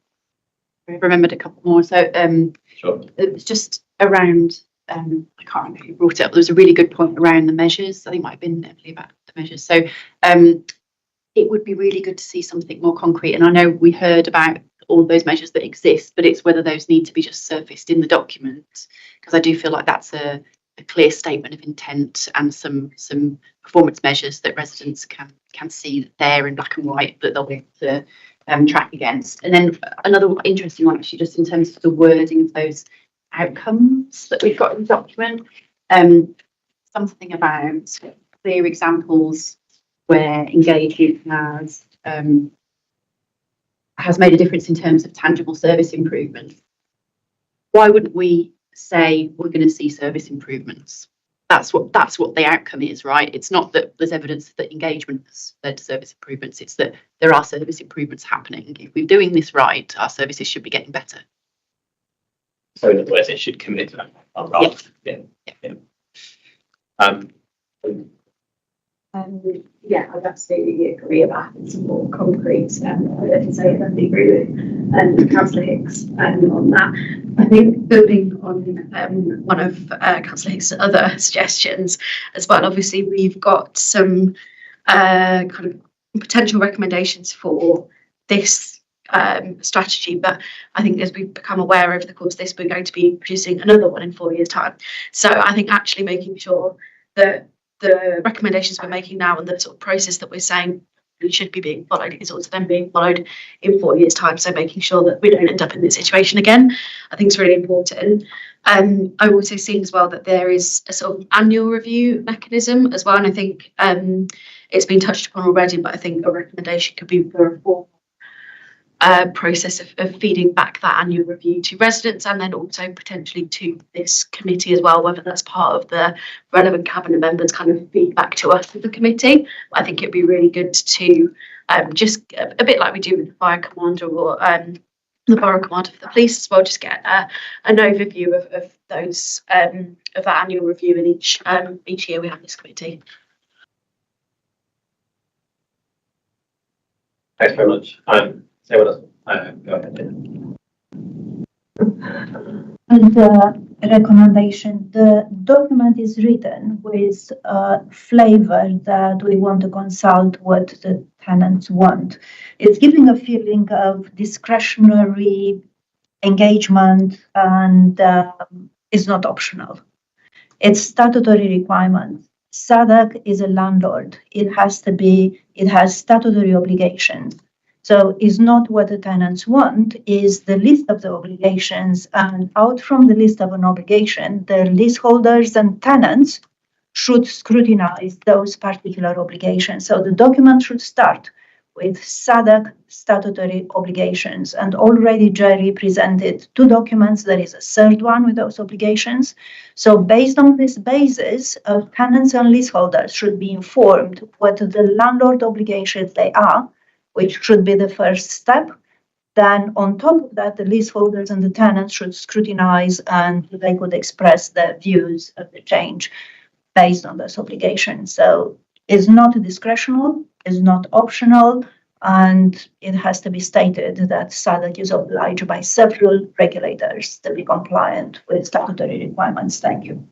[SPEAKER 9] I remembered a couple more. So
[SPEAKER 1] Sure.
[SPEAKER 9] it was just around, I can't remember who brought it up. There was a really good point around the measures. I think it might have been Emily about the measures. So it would be really good to see something more concrete. And I know we heard about all those measures that exist, but it's whether those need to be just surfaced in the document, because I do feel like that's a clear statement of intent and some performance measures that residents can see there in black and white that they'll be able to track against. And then another interesting one, actually, just in terms of the wording of those outcomes that we've got in the document, something about clear examples where engagement has made a difference in terms of tangible service improvement. Why wouldn't we say we're going to see service improvements? That's what the outcome is, right? It's not that there's evidence that engagement has led to service improvements. It's that there are service improvements happening. If we're doing this right, our services should be getting better.
[SPEAKER 1] So in other words, it should commit to that. Yeah.
[SPEAKER 13] Yeah, I'd absolutely agree about having some more concrete. I can say I agree with Councillor Hicks on that. I think building on one of Councillor Hicks' other suggestions as well, obviously we've got some kind of potential recommendations for this strategy, but I think as we've become aware over the course of this, we're going to be producing another one in 4 years' time. So I think actually making sure that the recommendations we're making now and the sort of process that we're saying really should be being followed is also then being followed in 4 years' time. So making sure that we don't end up in this situation again, I think is really important. I also see as well that there is a sort of annual review mechanism as well, and I think it's been touched upon already, but I think a recommendation could be for a formal process of feeding back that annual review to residents, and then also potentially to this committee as well, whether that's part of the relevant cabinet members kind of feedback to us as the committee. I think it'd be really good to just a bit like we do with the fire commander or the borough commander for the police as well, just get an overview of those of that annual review in each year we have this committee.
[SPEAKER 1] Thanks very much. Say what else? Go ahead.
[SPEAKER 8] And the recommendation, the document is written with a flavor that we want to consult what the tenants want. It's giving a feeling of discretionary engagement and is not optional. It's statutory requirement. Southwark is a landlord. It has statutory obligations. So it's not what the tenants want, is the list of the obligations, and out from the list of an obligation, the leaseholders and tenants should scrutinize those particular obligations. So the document should start with Southwark statutory obligations, and already Jerry presented 2 documents. There is a third one with those obligations. So based on this basis, tenants and leaseholders should be informed what the landlord obligations they are, which should be the first step. Then on top of that, the leaseholders and the tenants should scrutinize, and they could express their views of the change based on those obligations. So it's not discretional, it's not optional, and it has to be stated that Southwark is obliged by several regulators to be compliant with statutory requirements. Thank you.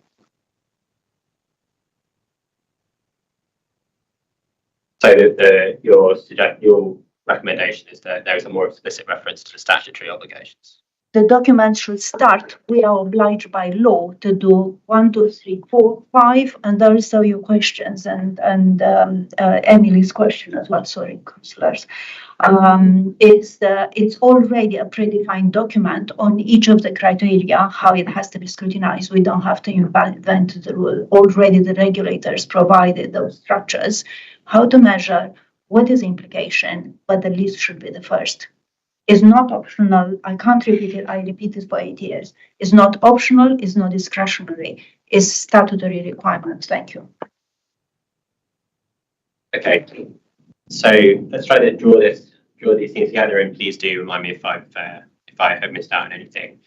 [SPEAKER 1] So your recommendation is that there is a more explicit reference to the statutory obligations.
[SPEAKER 8] the document should start. We are obliged by law to do 1, 2, 3, 4, 5, and also your questions and Emily's question as well. Sorry, councillors. It's already a predefined document on each of the criteria how it has to be scrutinized. We don't have to invent the rule. Already the regulators provided those structures, how to measure, what is implication, but the list should be the first. Is not optional. I can't repeat it. I repeat this for 8 years. It's not optional. It's not discretionary. It's statutory requirement. Thank you.
[SPEAKER 1] Okay, so let's try to draw these things together, and please do remind me if I have missed out on anything.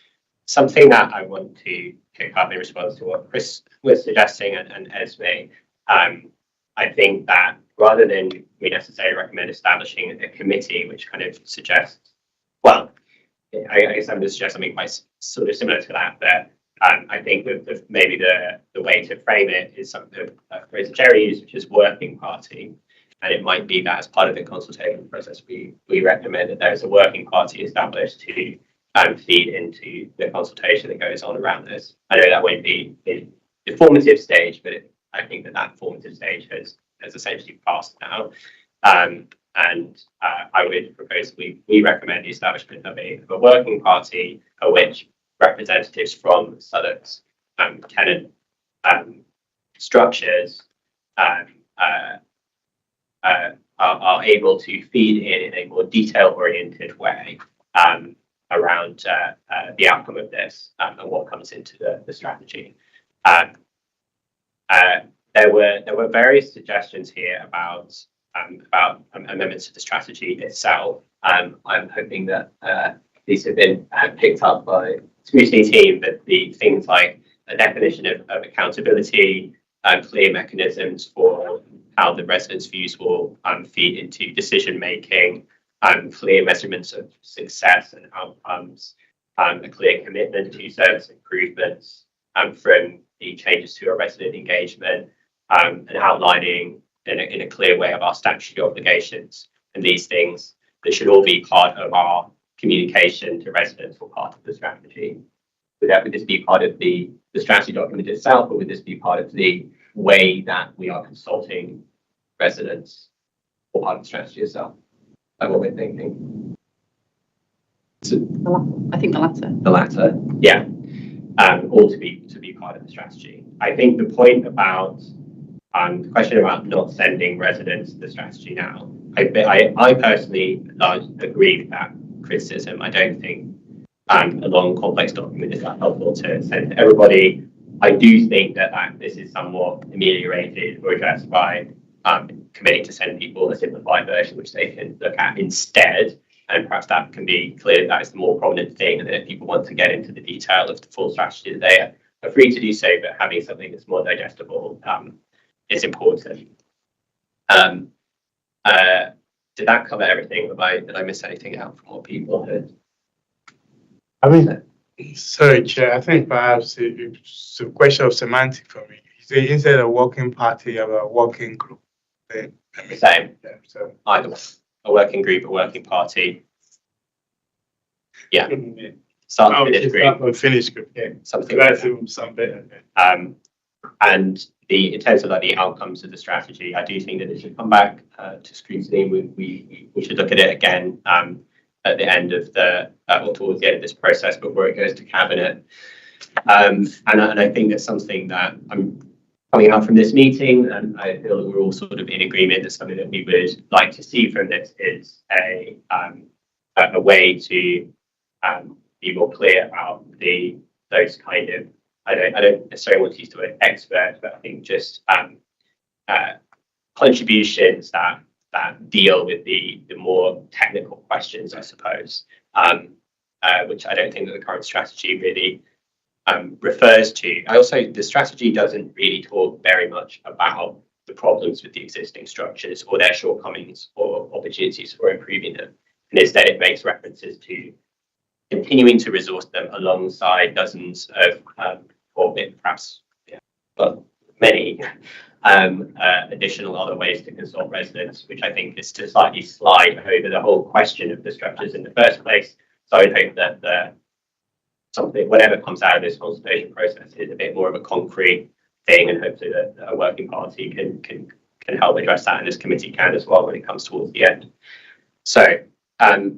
[SPEAKER 1] Something that I want to pick up in response to what Chris was suggesting and Esme, I think that rather than we necessarily recommend establishing a committee, which kind of suggests, well, I guess I'm going to suggest something quite sort of similar to that, but I think that maybe the way to frame it is something that Fraser Jerry used, which is working party. And it might be that as part of the consultation process, we recommend that there is a working party established to feed into the consultation that goes on around this. I know that won't be in the formative stage, but I think that formative stage has essentially passed now. I would propose we recommend the establishment of a working party at which representatives from Southwark's tenant structures are able to feed in a more detail-oriented way around the outcome of this and what comes into the strategy. There were various suggestions here about amendments to the strategy itself. I'm hoping that these have been picked up by the Scrutiny team, that the things like a definition of accountability, clear mechanisms for how the residents' views will feed into decision making, clear measurements of success and outcomes, a clear commitment to service improvements from the changes to our resident engagement, and outlining in a clear way of our statutory obligations. And these things, they should all be part of our communication to residents or part of the strategy. Would this be part of the strategy document itself, or would this be part of the way that we are consulting residents or part of the strategy itself? That's what we're thinking.
[SPEAKER 9] I think the latter.
[SPEAKER 1] The latter, yeah. All to be part of the strategy. I think the point about the question about not sending residents the strategy now, I personally agree with that criticism. I don't think a long, complex document is that helpful to send to everybody. I do think that this is somewhat ameliorated or addressed by committing to send people a simplified version, which they can look at instead. And perhaps that can be clear that is the more prominent thing. And then if people want to get into the detail of the full strategy, they are free to do so. But having something that's more digestible is important. Did that cover everything? Did I miss anything out from what people heard?
[SPEAKER 3] I mean, sorry, Chair. I think perhaps it's a question of semantic for me. Instead of working party, you have a working group.
[SPEAKER 1] Same.
[SPEAKER 3] Yeah, so
[SPEAKER 1] Either a working group, a working party. Yeah. Start and finish group.
[SPEAKER 3] Finish group. Yeah.
[SPEAKER 1] Something like that.
[SPEAKER 3] Some better.
[SPEAKER 1] And in terms of the outcomes of the strategy, I do think that it should come back to scrutiny. We should look at it again at the end of or towards the end of this process before it goes to cabinet. And I think that's something that I'm coming out from this meeting, and I feel that we're all sort of in agreement that something that we would like to see from this is a way to be more clear about those kind of, I don't necessarily want to use the word expert, but I think just contributions that deal with the more technical questions, I suppose, which I don't think that the current strategy really refers to. The strategy doesn't really talk very much about the problems with the existing structures or their shortcomings or opportunities for improving them. And instead it makes references to continuing to resource them alongside dozens of, or perhaps, but many additional other ways to consult residents, which I think is to slightly slide over the whole question of the structures in the first place. So I would hope that something, whatever comes out of this consultation process is a bit more of a concrete thing, and hopefully that a working party can help address that, and this committee can as well when it comes towards the end. So I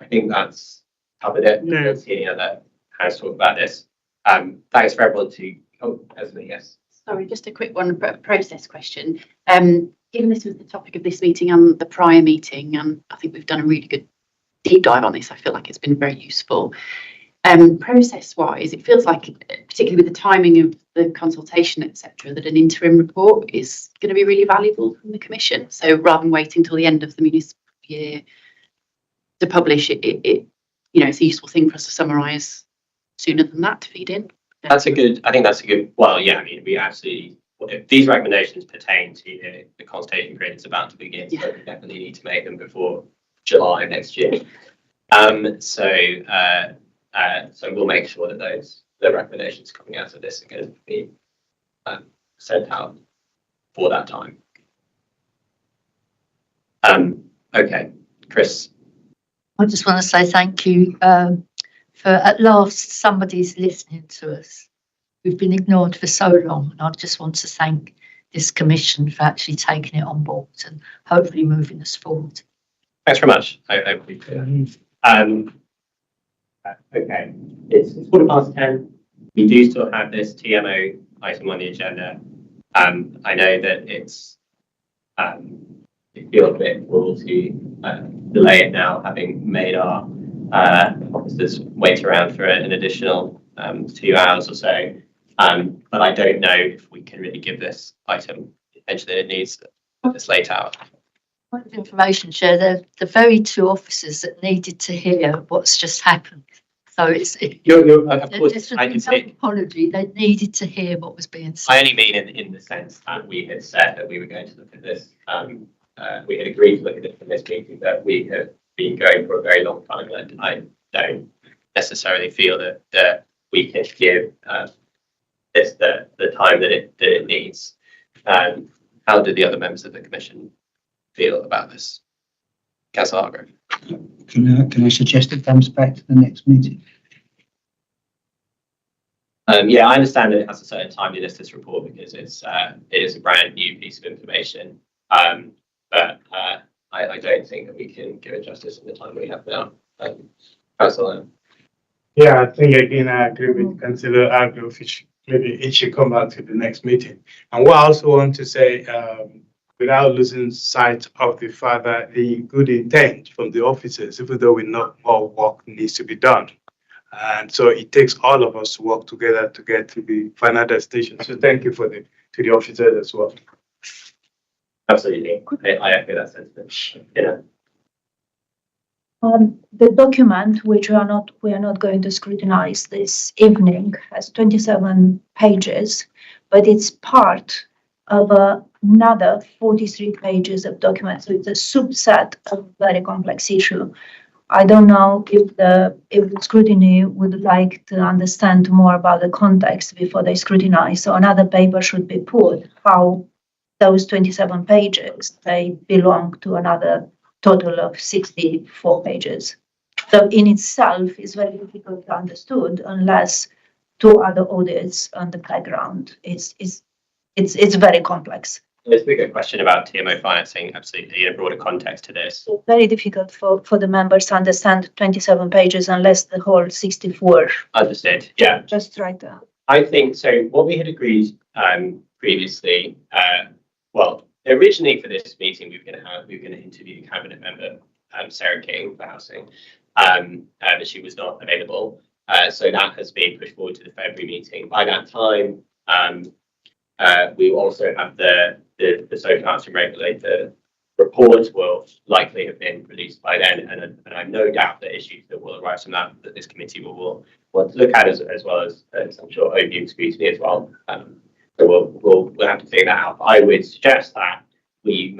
[SPEAKER 1] think that's covered it. I don't see any other hands talk about this. Thanks for everyone to, Esme, yes.
[SPEAKER 9] Sorry, just a quick one, process question. Given this was the topic of this meeting and the prior meeting, and I think we've done a really good deep dive on this, I feel like it's been very useful. Process-wise, it feels like, particularly with the timing of the consultation, etc., that an interim report is going to be really valuable from the Commission. So rather than waiting till the end of the municipal year to publish it, it's a useful thing for us to summarise sooner than that to feed in.
[SPEAKER 1] I think that's a good, well, yeah, I mean, we absolutely, if these recommendations pertain to the consultation period that's about to begin, so we definitely need to make them before July next year. So we'll make sure that the recommendations coming out of this are going to be sent out for that time. Okay, Chris.
[SPEAKER 5] I just want to say thank you for at last somebody's listening to us. We've been ignored for so long, and I just want to thank this commission for actually taking it on board and hopefully moving us forward.
[SPEAKER 1] Thanks very much. I appreciate it. Okay, it's 10:15. We do still have this TMO item on the agenda. I know that it feels a bit cruel to delay it now, having made our officers wait around for an additional 2 hours or so. But I don't know if we can really give this item the attention that it needs at this late hour.
[SPEAKER 5] Point of information, Chair, they're the very two officers that needed to hear what's just happened. So it's
[SPEAKER 1] of course, I can say
[SPEAKER 5] apology. They needed to hear what was being said.
[SPEAKER 1] I only mean in the sense that we had said that we were going to look at this. We had agreed to look at it in this meeting, that we have been going for a very long time, and I don't necessarily feel that we can give this the time that it needs. How do the other members of the commission feel about this? Councillor Hargrove.
[SPEAKER 10] Can I suggest it comes back to the next meeting?
[SPEAKER 1] Yeah, I understand that it has a certain timeliness, this report, because it is a brand new piece of information. But I don't think that we can give it justice in the time we have now. Councillor.
[SPEAKER 7] Yeah, I think again I agree with Councillor Hargrove. Maybe it should come back to the next meeting. And what I also want to say, without losing sight of the fact that the good intent from the officers, even though we know more work needs to be done. And so it takes all of us to work together to get to the final destination. So thank you to the officers as well.
[SPEAKER 1] Absolutely, I echo that sentiment. Yeah.
[SPEAKER 8] The document which we are not going to scrutinize this evening has 27 pages, but it's part of another 43 pages of documents. So it's a subset of a very complex issue. I don't know if the scrutiny would like to understand more about the context before they scrutinize. So another paper should be put how those 27 pages, they belong to another total of 64 pages. So in itself is very difficult to understood unless two other audits on the background. It's very complex.
[SPEAKER 1] There's a bigger question about TMO financing, absolutely, in a broader context to this.
[SPEAKER 8] It's very difficult for the members to understand 27 pages unless the whole 64.
[SPEAKER 1] Understood, yeah.
[SPEAKER 8] Just right there.
[SPEAKER 1] I think, so what we had agreed previously, well, originally for this meeting, we were going to interview Cabinet Member Sarah King for housing, but she was not available. So that has been pushed forward to the February meeting. By that time, we also have the social housing regulator report will likely have been released by then, and I have no doubt that issues that will arise from that this committee will want to look at as well as I'm sure opium scrutiny as well. So we'll have to figure that out. But I would suggest that we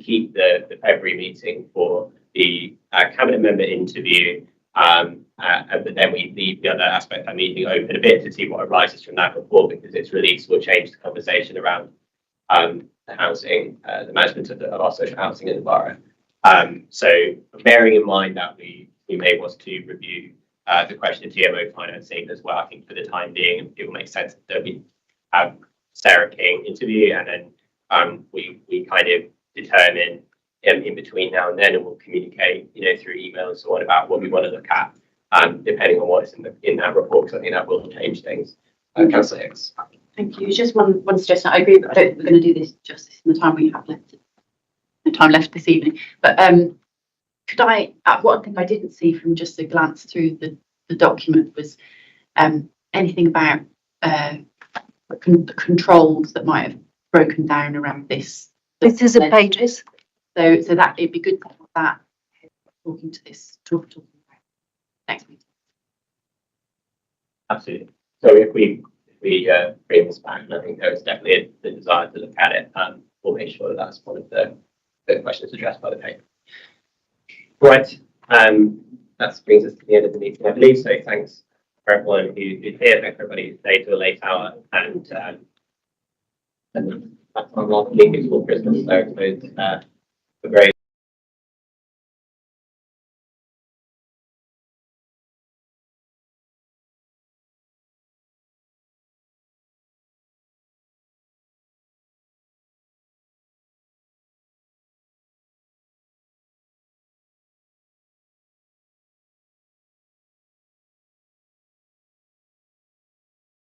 [SPEAKER 1] keep the February meeting for the cabinet member interview, but then we leave the other aspect of that meeting open a bit to see what arises from that report, because its release will change the conversation around the housing, the management of our social housing in the borough. So bearing in mind that we may want to review the question of TMO financing as well. I think for the time being, it will make sense that we have Sarah King interview, and then we kind of determine in between now and then, and we'll communicate, through email and so on about what we want to look at, depending on what's in that report, because I think that will change things. Councillor Hicks.
[SPEAKER 9] Thank you. Just one suggestion. I agree, but I don't think we're going to do this justice in the time we have left. The time left this evening. But could I? One thing I didn't see from just a glance through the document was anything about the controls that might have broken down around this.
[SPEAKER 8] This is the pages.
[SPEAKER 9] So that it'd be good to have that talking about next week.
[SPEAKER 1] Absolutely. So if we bring this back, and I think there is definitely the desire to look at it, we'll make sure that that's one of the questions addressed by the paper. Right. That brings us to the end of the meeting, I believe. So thanks for everyone who's here. Thanks for everybody who stayed to a late hour, and that's our last meeting before Christmas. So I suppose a very